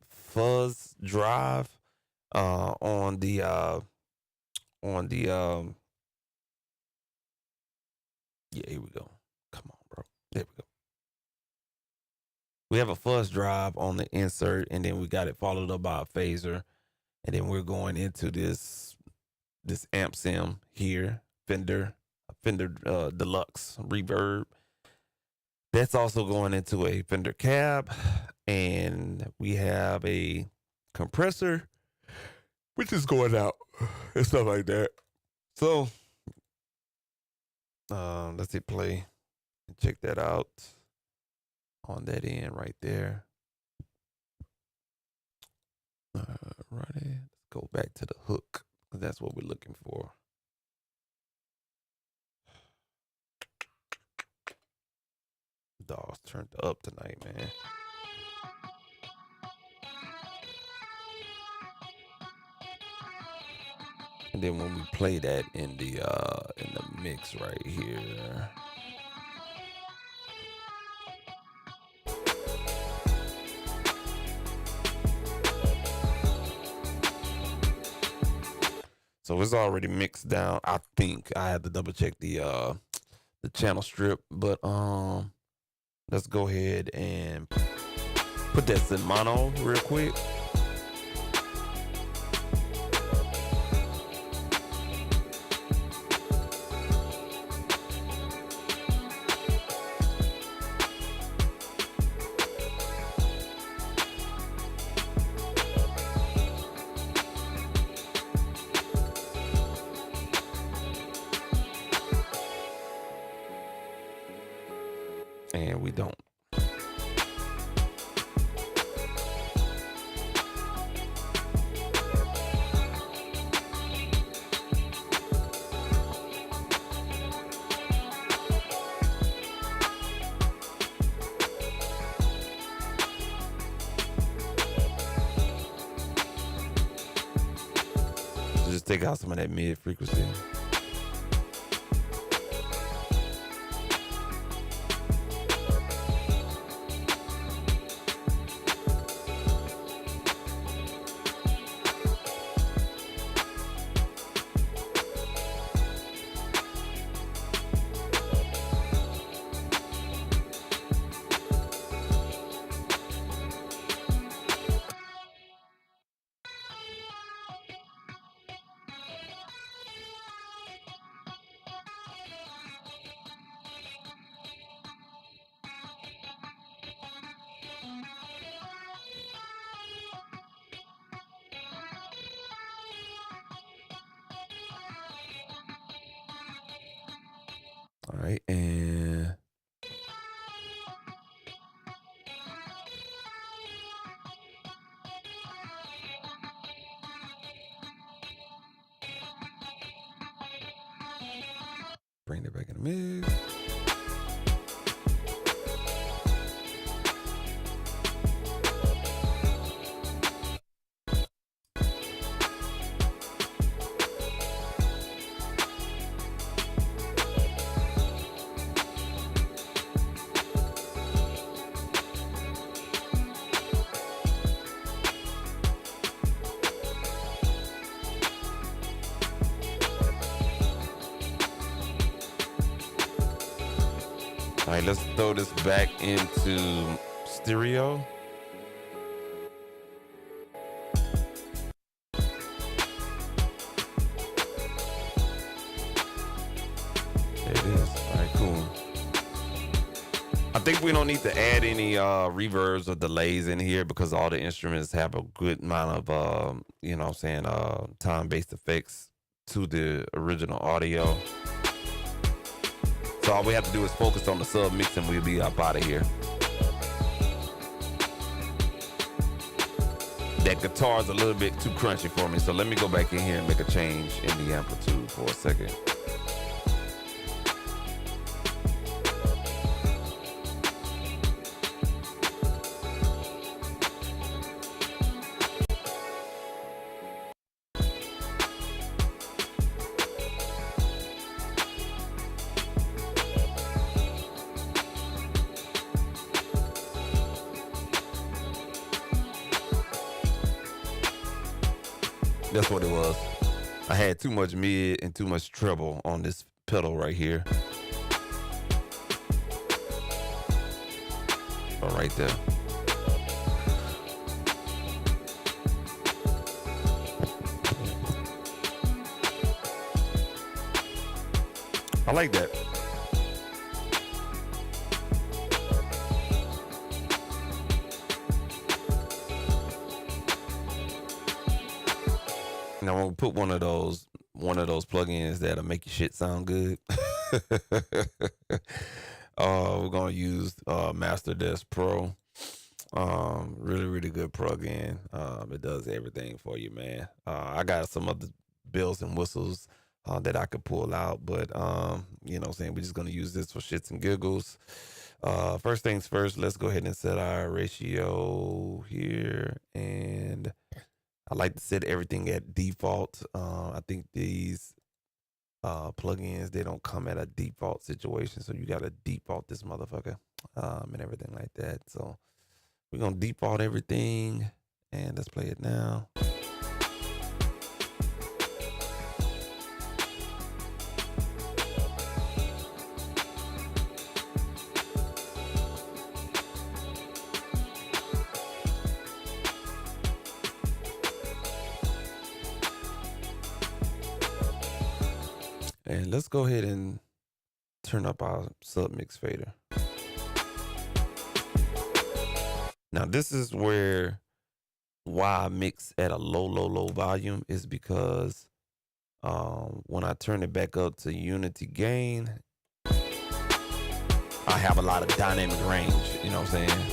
fuzz drive on the yeah, here we go. Come on, bro. There we go. We have a fuzz drive on the insert, and then we got it followed up by a phaser, and then we're going into this amp sim here, Fender Deluxe Reverb. That's also going into a Fender cab, and we have a compressor, which is going out and stuff like that. So, let's hit play and check that out on that end right there. Right, let's go back to the hook. That's what we're looking for. Dogs turned up tonight, man. And then when we play that in the mix right here. So it's already mixed down. I think I had to double check the channel strip, but let's go ahead and put that in mono real quick. And we don't. So just take out some of that mid frequency. All right, and bring it back in the mix. All right, let's throw this back into stereo. There it is. All right, cool. I think we don't need to add any reverbs or delays in here because all the instruments have a good amount of, you know what I'm saying, time-based effects to the original audio. So all we have to do is focus on the sub mix and we'll be up out of here. That guitar is a little bit too crunchy for me, so let me go back in here and make a change in the amplitude for a second. That's what it was. I had too much mid and too much treble on this pedal right here. Oh, right there. I like that. Now I'm gonna put one of those plugins that'll make your shit sound good. We're gonna use Master Desk Pro. Really good plugin. It does everything for you, man. I got some other bells and whistles that I could pull out, but you know what I'm saying, we're just gonna use this for shits and giggles. First things first, let's go ahead and set our ratio here, and I like to set everything at default. I think these plugins, they don't come at a default situation, so you gotta default this motherfucker and everything like that. So we're gonna default everything, and let's play it now. And let's go ahead and turn up our submix fader. Now this is why I mix at a low volume is because when I turn it back up to unity gain, I have a lot of dynamic range, you know what I'm saying?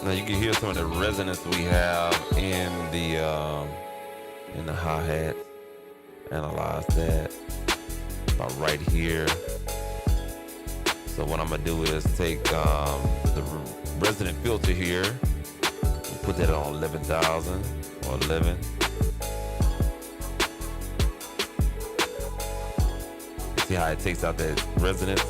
Now you can hear some of the resonance we have in the hi-hat. Analyze that by right here. So what I'm gonna do is take the resonant filter here and Put that on 11,000 or 11. See how it takes out that resonance?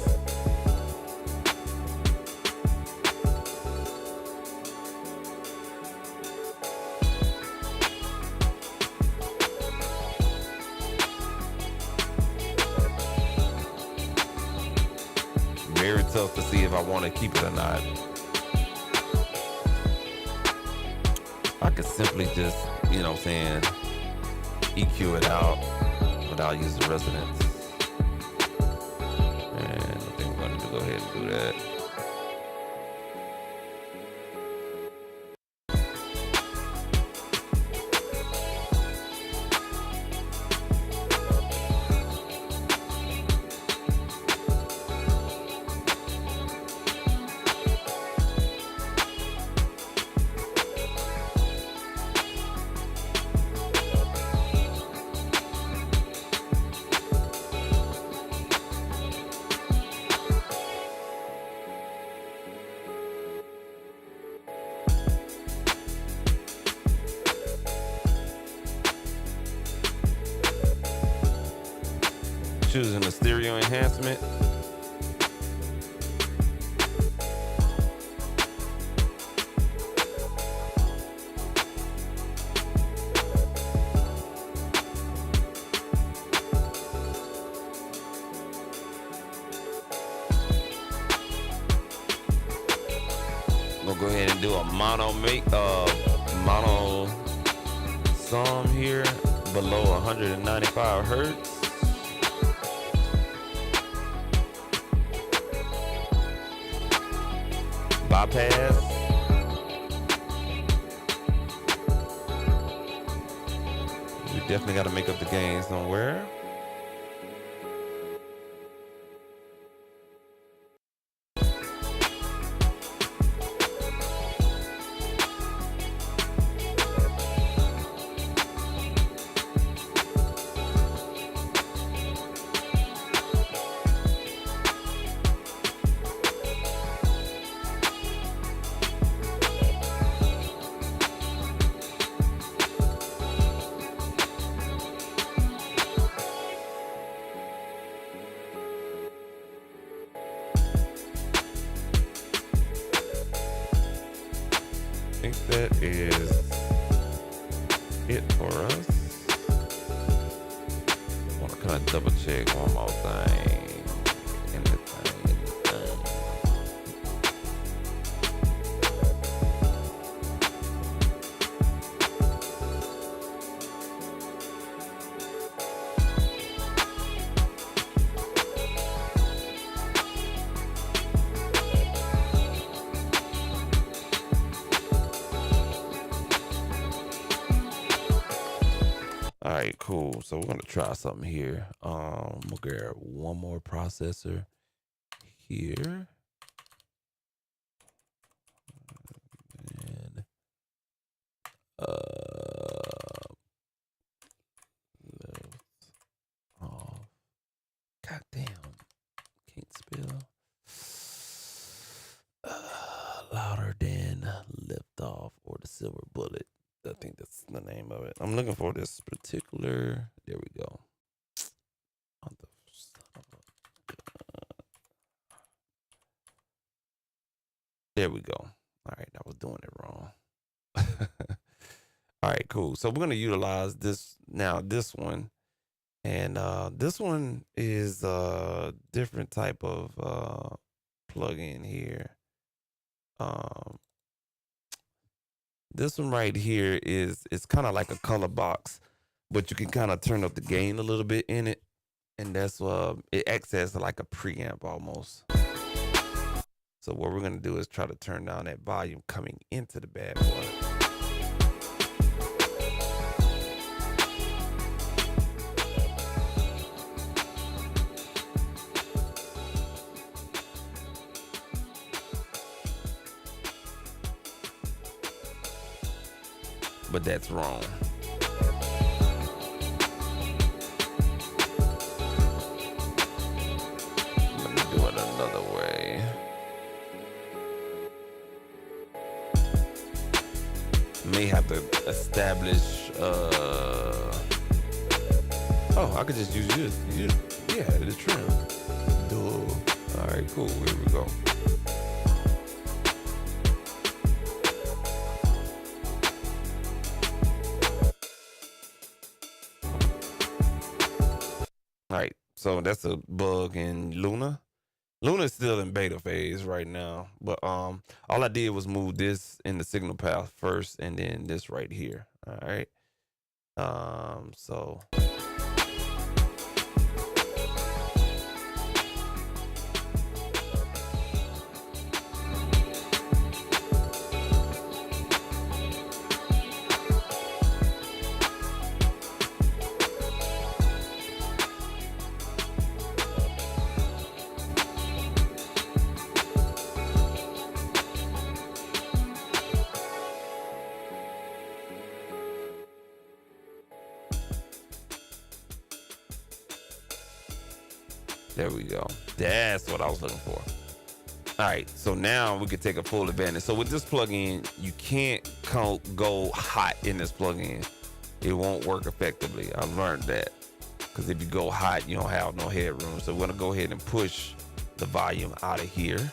Very tough to see if I want to keep it or not. I could simply just, you know what I'm saying, EQ it out without using resonance. And I think I'm going to go ahead and do that. Choosing the stereo enhancement. We'll go ahead and do a mono sum here below 195 hertz. Bypass. We definitely got to make up the gain somewhere. I think that is it for us. I want to kind of double check one more thing. In the thing. All right, cool. So we're gonna try something here. We'll grab one more processor here, and left off. God damn, can't spell. Louder than lift off or the silver bullet. I think that's the name of it. I'm looking for this particular. There we go. There we go. All right, I was doing it wrong. All right, cool. So we're gonna utilize this now. This one, and this one is a different type of plug-in here. This one right here it's kind of like a color box, but you can kind of turn up the gain a little bit in it, and that's it acts as like a preamp almost. So what we're gonna do is try to turn down that volume coming into the bad boy. But that's wrong. Let me do it another way. may have to establish. Oh, I could just use this. Yeah, the trim. Duh. All right, cool. Here we go. All right, so that's a bug in Luna. Luna's still in beta phase right now, but all I did was move this in the signal path first, and then this right here. All right, so there we go. That's what I was looking for. All right, so now we can take a full advantage. So with this plugin, you can't go hot in this plugin. It won't work effectively. I learned that because if you go hot, you don't have no headroom. So we're gonna go ahead and push the volume out of here.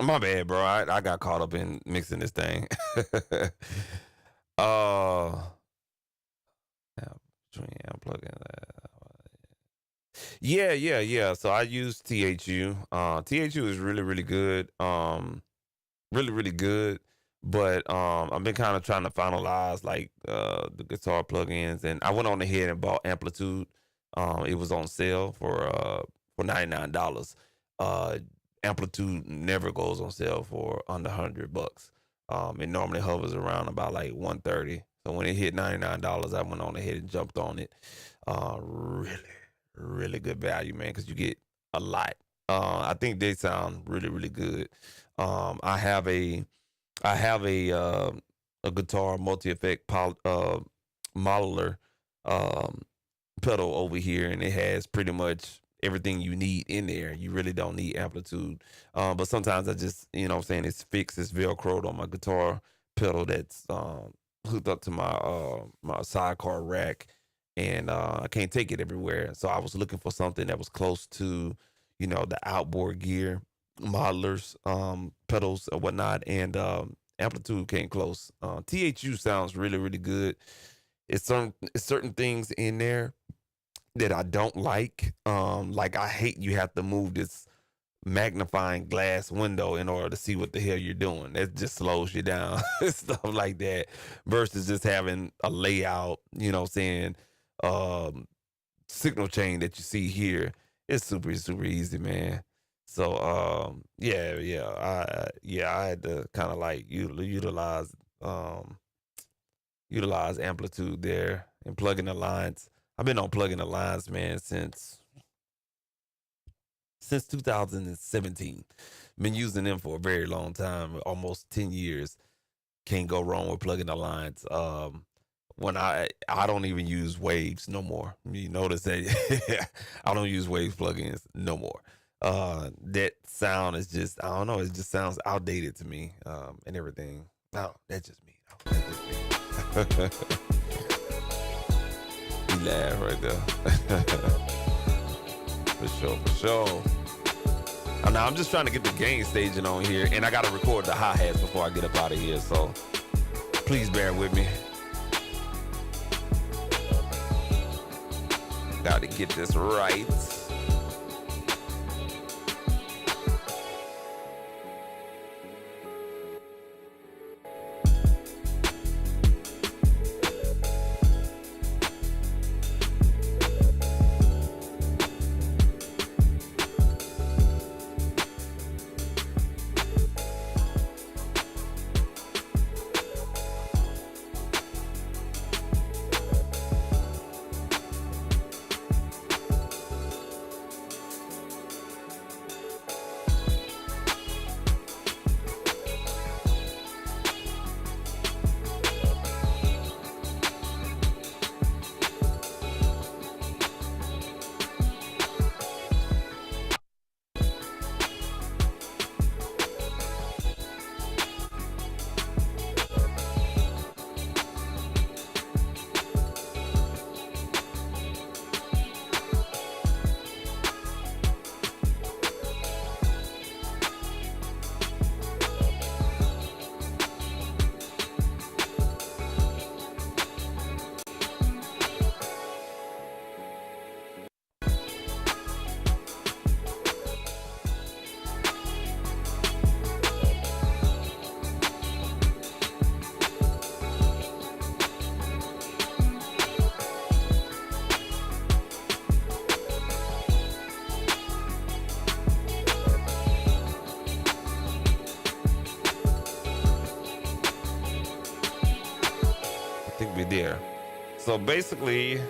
My bad, bro. I got caught up in mixing this thing. uh, between unplugging. Yeah. So I use THU. THU is really good. Really good. But I've been kind of trying to finalize like the guitar plugins, and I went on ahead and bought Amplitude. It was on sale for $99. Amplitude never goes on sale for under $100. It normally hovers around about like 130. So when it hit $99, I went on ahead and jumped on it. Really good value, man, because you get a lot. I think they sound really good. I have a guitar multi-effect modeler pedal over here, and it has pretty much everything you need in there. You really don't need Amplitude. But sometimes I just, what I'm saying, it's fixed, it's Velcroed on my guitar pedal that's hooked up to my sidecar rack, and I can't take it everywhere. So I was looking for something that was close to, the outboard gear modelers, pedals or whatnot, and Amplitude came close. THU sounds really good. It's certain things in there that I don't like. Like I hate you have to move this magnifying glass window in order to see what the hell you're doing. That just slows you down. Stuff like that. Versus just having a layout, saying signal chain that you see here. It's super easy, man. So I had to kind of like utilize Amplitude there and plug in the lines. I've been on plugging the lines, man, since since 2017. Been using them for a very long time, almost 10 years. Can't go wrong with plugging the lines. When I don't even use waves no more. You notice that I don't use waves plugins no more. That sound is just, I don't know, it just sounds outdated to me, and everything. No, that's just me. No, that's just me. You laugh right there. For sure, for sure. Now I'm just trying to get the gain staging on here, and I gotta record the hi-hats before I get up out of here, so please bear with me. Gotta get this right. Be there. So basically,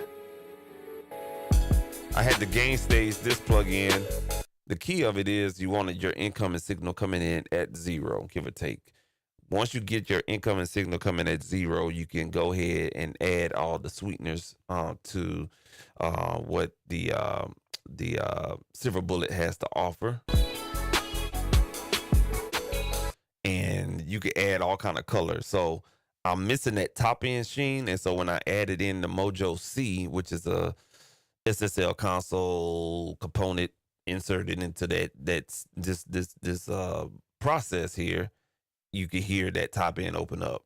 I had the gain stage this plug in. The key of it is you wanted your incoming signal coming in at 0, give or take. Once you get your incoming signal coming at 0, you can go ahead and add all the sweeteners to what the Silver Bullet has to offer. And you can add all kind of colors. So I'm missing that top end sheen, and so when I added in the Mojo C, which is a SSL console component inserted into this process here, you can hear that top end open up.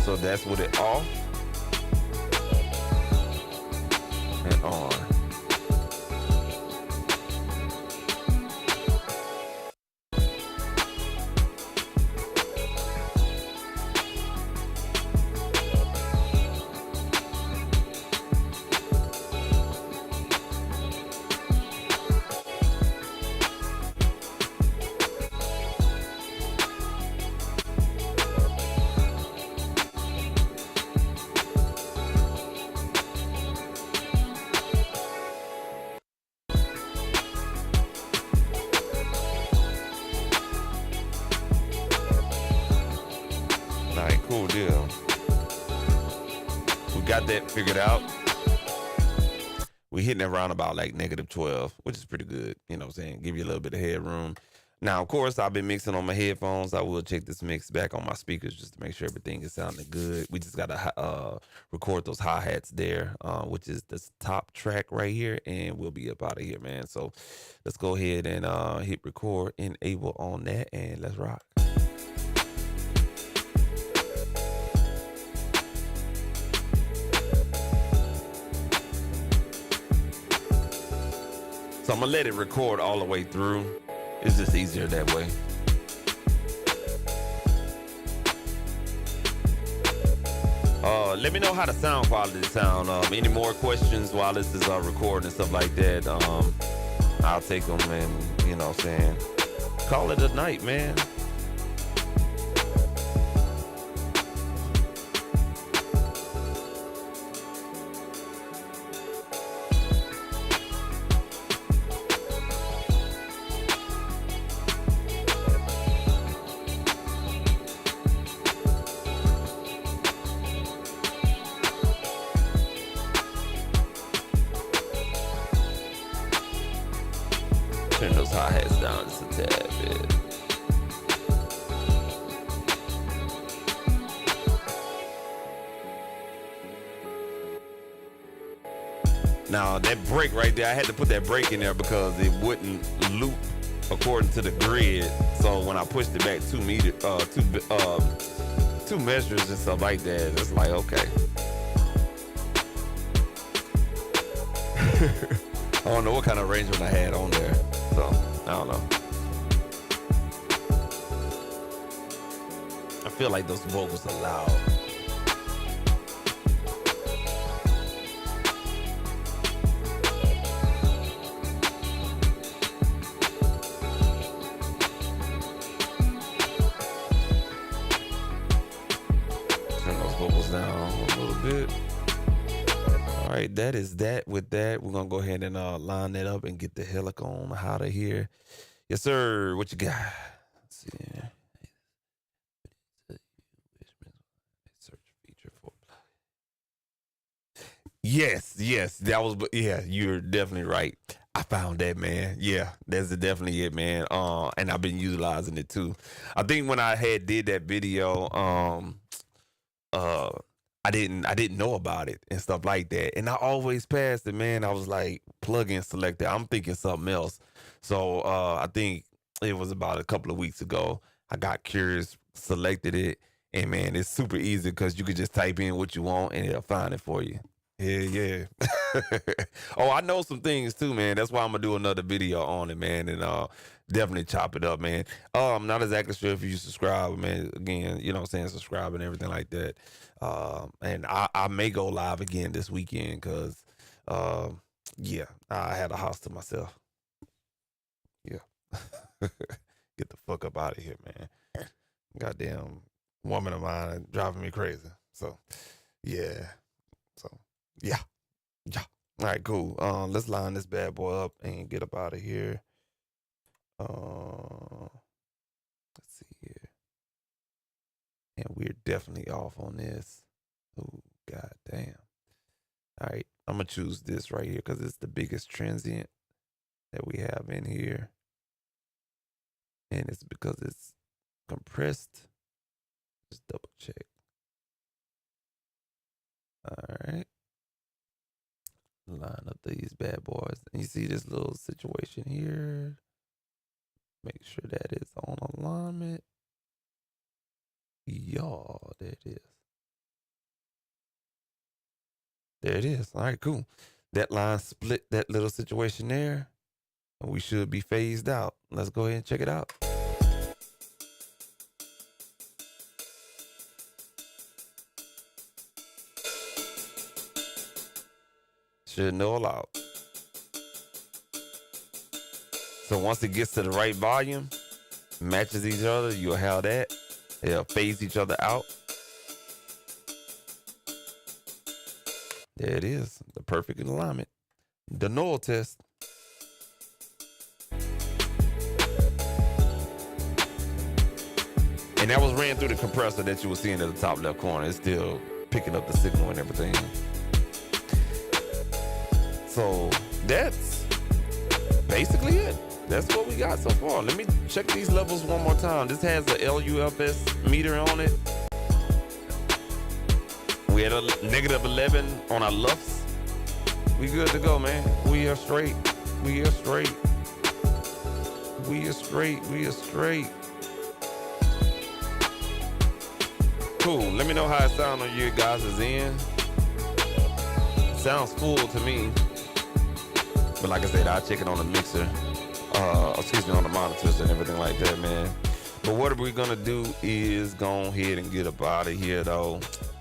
So that's with it off and on. Cool deal. We got that figured out. We're hitting it around about like -12, which is pretty good. You know what I'm saying? Give you a little bit of headroom. Now, of course, I've been mixing on my headphones. I will check this mix back on my speakers just to make sure everything is sounding good. We just got to record those hi-hats there, which is this top track right here, and we'll be up out of here, man. So let's go ahead and hit record, enable on that, and let's rock. So I'm gonna let it record all the way through. It's just easier that way. Let me know how the sound quality sound. Any more questions while this is recording and stuff like that. I'll take them and, you know what I'm saying, call it a night, man. Turn those hi-hats down just a tad bit. Now that break right there, I had to put that break in there because it wouldn't loop according to the grid. So when I pushed it back 2 measures and stuff like that, it's like, okay. I don't know what kind of arrangement I had on there, so I don't know. I feel like those vocals are loud. Turn those vocals down a little bit. All right, that is that. With that, we're gonna go ahead and line that up and get the helic on out of here. Yes, sir. What you got? Let's see. Search feature for. Yes, that was. Yeah, you're definitely right. I found that, man. Yeah, that's definitely it, man. And I've been utilizing it too. I think when I had did that video, I didn't know about it and stuff like that. And I always passed it, man. I was like, plugin selected. I'm thinking something else. So I think it was about a couple of weeks ago. I got curious, selected it, and man, it's super easy because you could just type in what you want and it'll find it for you. Yeah. Oh, I know some things too, man. That's why I'm gonna do another video on it, man, and definitely chop it up, man. I'm not exactly sure if you subscribe, man. Again, you know what I'm saying, subscribe and everything like that. And I may go live again this weekend because yeah, I had a house to myself. Yeah. Get the fuck up out of here, man. Goddamn woman of mine driving me crazy. So yeah. Yeah. All right, cool. Let's line this bad boy up and get up out of here. Let's see here. And we're definitely off on this. Oh, god damn. All right, I'm gonna choose this right here because it's the biggest transient that we have in here. And it's because it's compressed. Just double check. All right. Line up these bad boys. And you see this little situation here. Make sure that is on alignment. Y'all, there it is. There it is. All right, cool. That line split that little situation there. And we should be phased out. Let's go ahead and check it out. Should know allowed. So once it gets to the right volume, matches each other, you'll have that. They'll phase each other out. There it is, the perfect alignment. The null test. And that was ran through the compressor that you were seeing at the top left corner. It's still picking up the signal and everything. So that's basically it. That's what we got so far. Let me check these levels one more time. This has a LUFS meter on it. We had a negative 11 on our LUFS. We good to go, man. We are straight. We are straight. We are straight. We are straight. Cool. Let me know how it sounds on you guys' end. Sounds full to me. But like I said, I'll check it on the mixer. On the monitors and everything like that, man. But what we're gonna do is go ahead and get up out of here, though.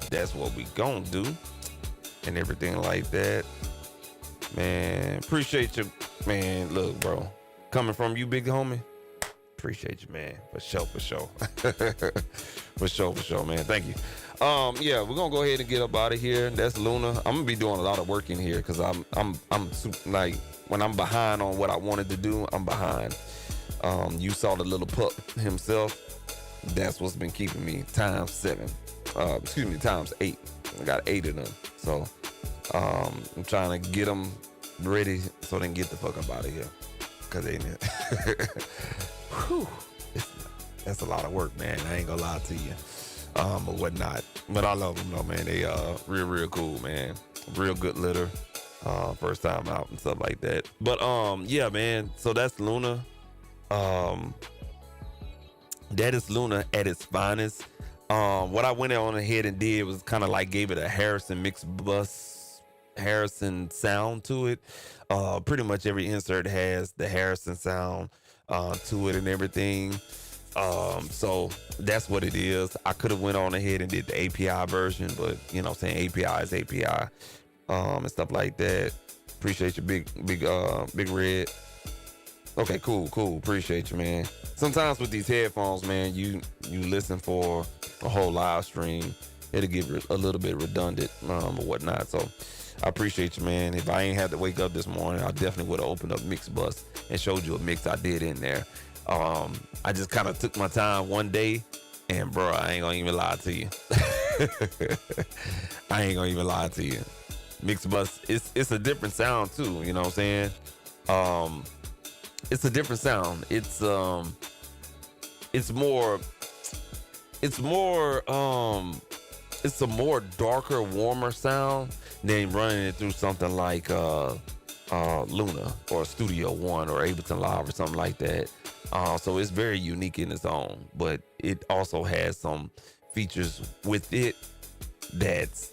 That's what we gonna do. And everything like that. Man, appreciate you Man, look, bro. Coming from you, big homie. Appreciate you, man. For sure, for sure. For sure, for sure, man. Thank you. Yeah, we're gonna go ahead and get up out of here. That's Luna. I'm gonna be doing a lot of work in here because I'm super, like, when I'm behind on what I wanted to do, I'm behind. You saw the little pup himself. That's what's been keeping me times 7. Times 8. I got 8 of them. So I'm trying to get them ready so they can get the fuck up out of here. Cause they whew, that's a lot of work, man. I ain't gonna lie to you. Or whatnot. But I love them though, man. They real cool, man. Real good litter. First time out and stuff like that. But yeah, man. So that's Luna. That is Luna at its finest. What I went on ahead and did was kind of like gave it a Harrison mixed bus Harrison sound to it. Pretty much every insert has the Harrison sound to it and everything. So that's what it is. I could have went on ahead and did the API version, but you know what I'm saying, API is API, and stuff like that. Appreciate you, big red. Okay, cool. Appreciate you, man. Sometimes with these headphones, man, you listen for a whole live stream, it'll get a little bit redundant, or whatnot. So I appreciate you, man. If I ain't had to wake up this morning, I definitely would have opened up Mixbus and showed you a mix I did in there. I just kind of took my time one day, and bro, I ain't gonna even lie to you. I ain't gonna even lie to you. Mixbus, it's a different sound too. You know what I'm saying? It's a different sound. It's a more darker, warmer sound than running it through something like Luna or Studio One or Ableton Live or something like that. So it's very unique in its own, but it also has some features with it that's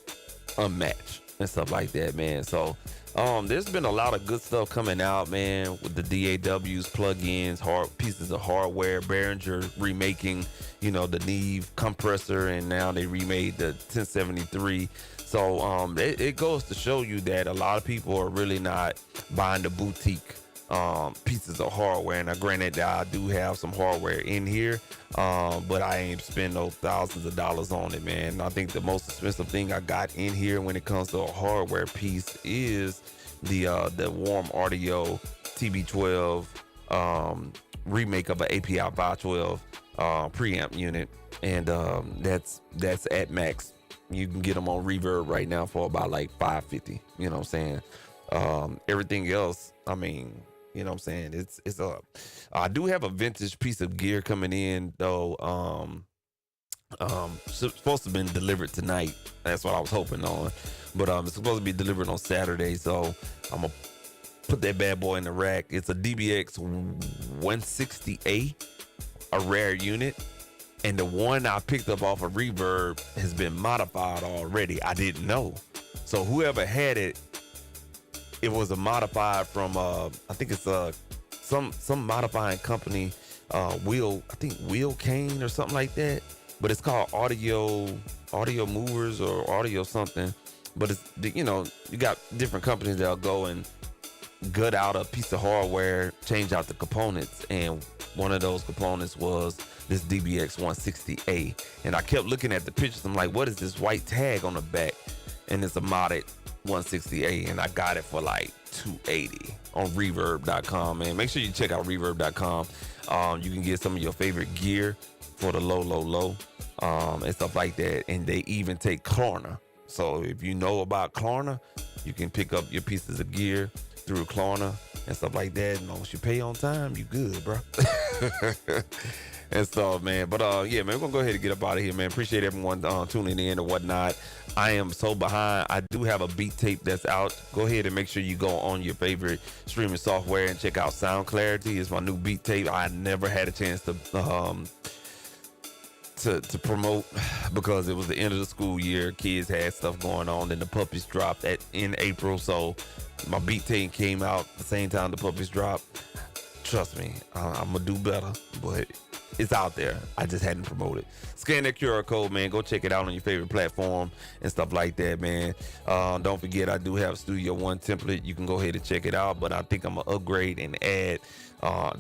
unmatched and stuff like that, man. So there's been a lot of good stuff coming out, man, with the DAWs, plugins, pieces of hardware. Behringer remaking, the Neve compressor, and now they remade the 1073. So it goes to show you that a lot of people are really not buying the boutique pieces of hardware. Now, granted, I do have some hardware in here, but I ain't spend no thousands of dollars on it, man. I think the most expensive thing I got in here when it comes to a hardware piece is the Warm Audio TB12 remake of an API 512 preamp unit, and that's at max. You can get them on Reverb right now for about like $550. You know what I'm saying? Everything else, I mean, you know what I'm saying? It's I do have a vintage piece of gear coming in though. Supposed to have been delivered tonight. That's what I was hoping on. But it's supposed to be delivered on Saturday. So I'm gonna put that bad boy in the rack. It's a DBX 160A, a rare unit. And the one I picked up off of Reverb has been modified already. I didn't know. So whoever had it, it was a modified from I think it's some modifying company, Wheel Cane or something like that. But it's called Audio Movers or Audio something. But it's, you got different companies that'll go and gut out a piece of hardware, change out the components, and one of those components was this DBX 160A. And I kept looking at the pictures. I'm like, what is this white tag on the back? And it's a modded 160A, and I got it for like $280 on reverb.com, man. Make sure you check out reverb.com. You can get some of your favorite gear for the low and stuff like that. And they even take Klarna. So if you know about Klarna, you can pick up your pieces of gear through Klarna and stuff like that. And once you pay on time, you good, bro. And stuff, man. But yeah, man, we're gonna go ahead and get up out of here, man. Appreciate everyone tuning in and whatnot. I am so behind. I do have a beat tape that's out. Go ahead and make sure you go on your favorite streaming software and check out Sound Clarity. It's my new beat tape. I never had a chance to promote because it was the end of the school year. Kids had stuff going on. Then the puppies dropped in April, so my beat tape came out the same time the puppies dropped. Trust me, I'm gonna do better, but It's out there. I just hadn't promoted. Scan that QR code, man. Go check it out on your favorite platform and stuff like that, man. Don't forget, I do have Studio One template. You can go ahead and check it out, but I think I'm going to upgrade and add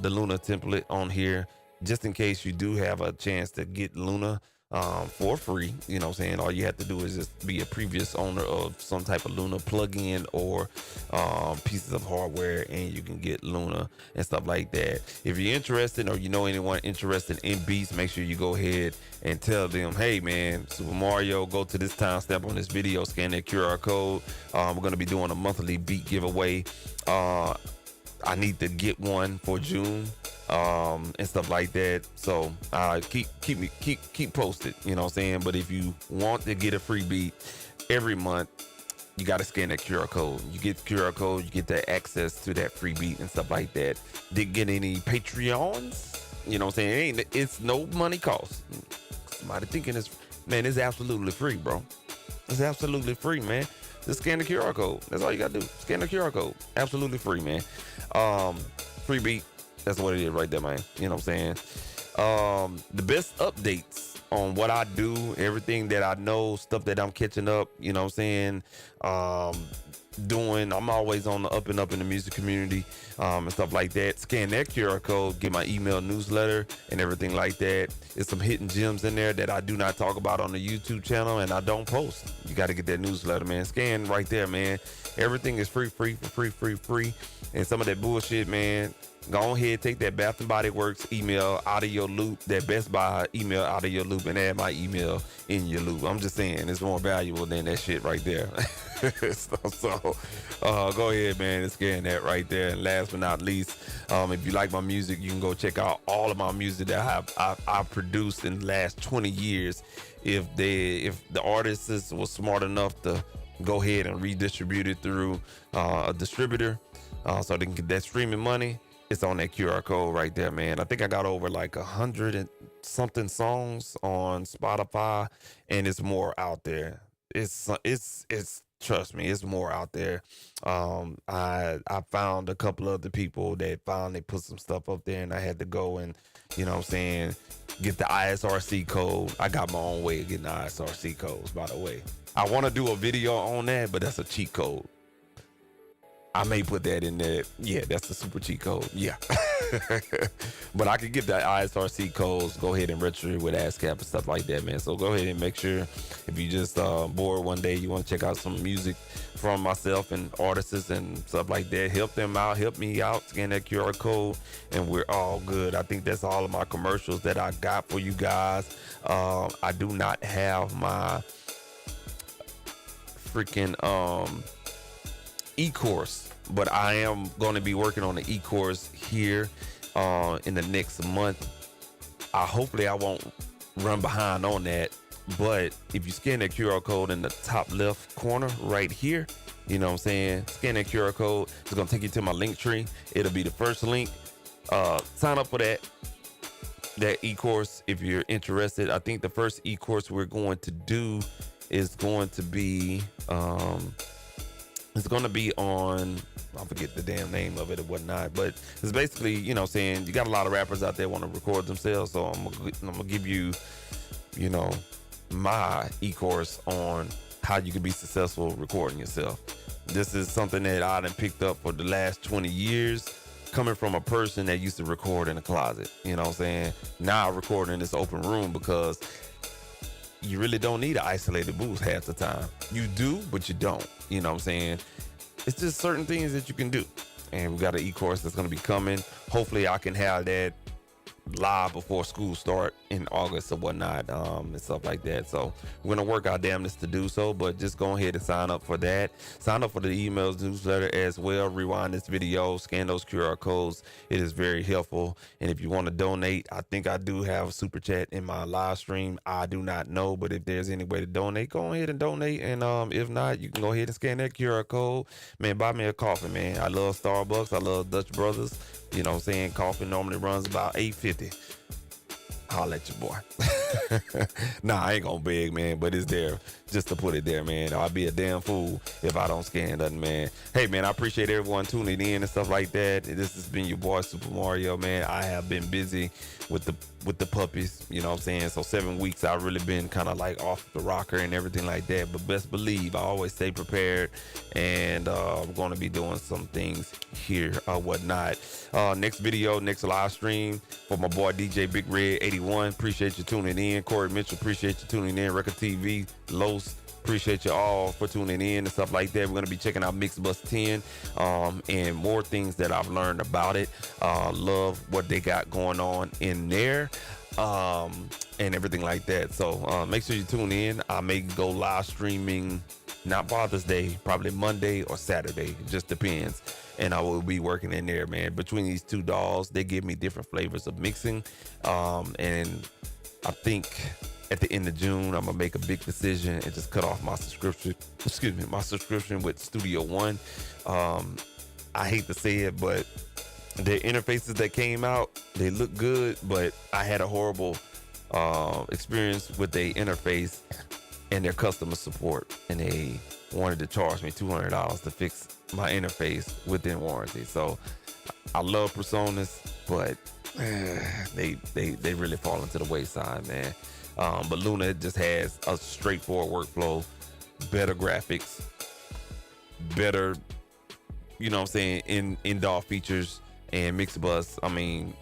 the Luna template on here just in case you do have a chance to get Luna for free. You know what I'm saying? All you have to do is just be a previous owner of some type of Luna plugin or pieces of hardware, and you can get Luna and stuff like that. If you're interested or you know anyone interested in beats, make sure you go ahead and tell them, hey man, Super Mario, go to this timestamp on this video, scan that QR code. We're going to be doing a monthly beat giveaway. I need to get one for June and stuff like that. So keep posted, you know what I'm saying? But if you want to get a free beat every month, you got to scan that QR code. You get the QR code, you get that access to that free beat and stuff like that. Didn't get any Patreons, you know what I'm saying? It's no money cost. Somebody thinking it's absolutely free, bro. It's absolutely free, man. Just scan the QR code. That's all you gotta do. Scan the QR code. Absolutely free, man. Free beat. That's what it is right there, man. You know what I'm saying? The best updates on what I do, everything that I know, stuff that I'm catching up, you know what I'm saying? I'm always on the up and up in the music community and stuff like that. Scan that QR code, get my email newsletter and everything like that. There's some hidden gems in there that I do not talk about on the YouTube channel and I don't post. You got to get that newsletter, man. Scan right there, man. Everything is free. And some of that bullshit, man, go ahead, take that Bath and Body Works email out of your loop, that Best Buy email out of your loop, and add my email in your loop. I'm just saying, it's more valuable than that shit right there. so go ahead, man, and scan that right there. And last but not least, if you like my music, you can go check out all of my music that I've produced in the last 20 years. If the artists was smart enough to go ahead and redistribute it through a distributor, so they can get that streaming money. It's on that QR code right there, man. I think I got over like 100 and something songs on Spotify, and it's more out there. It's trust me, it's more out there. I found a couple of the people that finally put some stuff up there, and I had to go and, you know what I'm saying, get the ISRC code. I got my own way of getting the ISRC codes, by the way. I want to do a video on that, but that's a cheat code. I may put that in there. Yeah, that's the super cheat code. Yeah. But I could get the ISRC codes, go ahead and register with ASCAP and stuff like that, man. So go ahead and make sure if you just bored one day, you want to check out some music from myself and artists and stuff like that, help them out, help me out, scan that QR code, and we're all good. I think that's all of my commercials that I got for you guys. I do not have my freaking e-course, but I am going to be working on the e-course here in the next month. Hopefully I won't run behind on that, but if you scan that QR code in the top left corner right here, you know what I'm saying, scan that QR code, it's going to take you to my link tree. It'll be the first link. Sign up for that e-course if you're interested. I think the first e-course we're going to do is going to be it's going to be on, I forget the damn name of it or whatnot, but it's basically, you know, saying you got a lot of rappers out there want to record themselves, so I'm gonna give you, you know, my e-course on how you can be successful recording yourself. This is something that I done picked up for the last 20 years, coming from a person that used to record in a closet, you know what I'm saying? Now I record in this open room because you really don't need an isolated booth half the time. You do, but you don't. You know what I'm saying? It's just certain things that you can do. And we got an e-course that's going to be coming. Hopefully I can have that live before school start in August or whatnot, and stuff like that. So we're going to work our damnness to do so, but just go ahead and sign up for that. Sign up for the emails newsletter as well. Rewind this video, scan those QR codes. It is very helpful. And if you want to donate, I think I do have a super chat in my live stream. I do not know, but if there's any way to donate, go ahead and donate. And if not, you can go ahead and scan that QR code. Man, buy me a coffee, man. I love Starbucks. I love Dutch Brothers. You know what I'm saying? Coffee normally runs about $8.50. Holla at your boy. Nah, I ain't gonna beg, man, but it's there just to put it there, man. I'll be a damn fool if I don't scan nothing, man. Hey, man, I appreciate everyone tuning in and stuff like that. This has been your boy Super Mario, man. I have been busy with the puppies, you know what I'm saying? So 7 weeks I've really been kind of like off the rocker and everything like that. But best believe I always stay prepared, and I'm gonna be doing some things here or whatnot. Next video, next live stream for my boy DJ Big Red 81. Appreciate you tuning in. Corey Mitchell, appreciate you tuning in. Record TV, Los, appreciate you all for tuning in and stuff like that. We're going to be checking out Mixbus 10 and more things that I've learned about it. Love what they got going on in there and everything like that. So make sure you tune in. I may go live streaming, not Father's Day, probably Monday or Saturday. It just depends. And I will be working in there, man. Between these two dolls, they give me different flavors of mixing. And I think at the end of June, I'm gonna make a big decision and just cut off my subscription. My subscription with Studio One. I hate to say it, but the interfaces that came out, they look good, but I had a horrible experience with the interface and their customer support, and they wanted to charge me $200 to fix my interface within warranty. So I love Personas, but they really fall into the wayside, man. But Luna just has a straightforward workflow, better graphics, better, you know what I'm saying, in-DAW features, and Mixbus, I mean,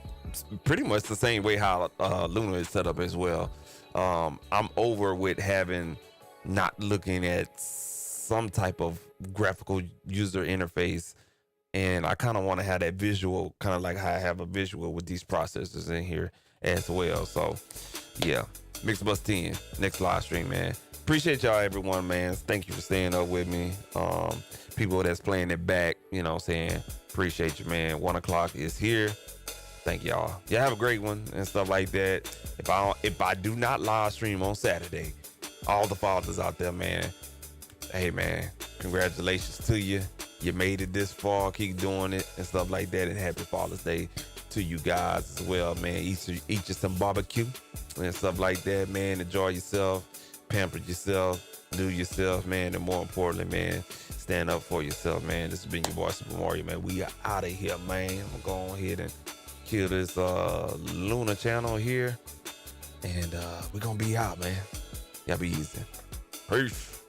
pretty much the same way how Luna is set up as well. I'm over with having not looking at some type of graphical user interface, and I kind of want to have that visual, kind of like how I have a visual with these processors in here as well. So yeah, Mixbus 10 next live stream, man. Appreciate y'all, everyone, man. Thank you for staying up with me. People that's playing it back, you know what I'm saying, appreciate you, man. 1 o'clock is here. Thank y'all. Y'all have a great one and stuff like that. If I do not live stream on Saturday, all the fathers out there, man, hey, man, congratulations to you. You made it this far. Keep doing it and stuff like that. And happy Father's Day to you guys as well, man. Eat you some barbecue and stuff like that, man. Enjoy yourself. Pamper yourself. Do yourself, man. And more importantly, man, stand up for yourself, man. This has been your boy Super Mario, man. We are out of here, man. I'm going to go ahead and kill this Luna channel here. And we're going to be out, man. Y'all be easy. Peace.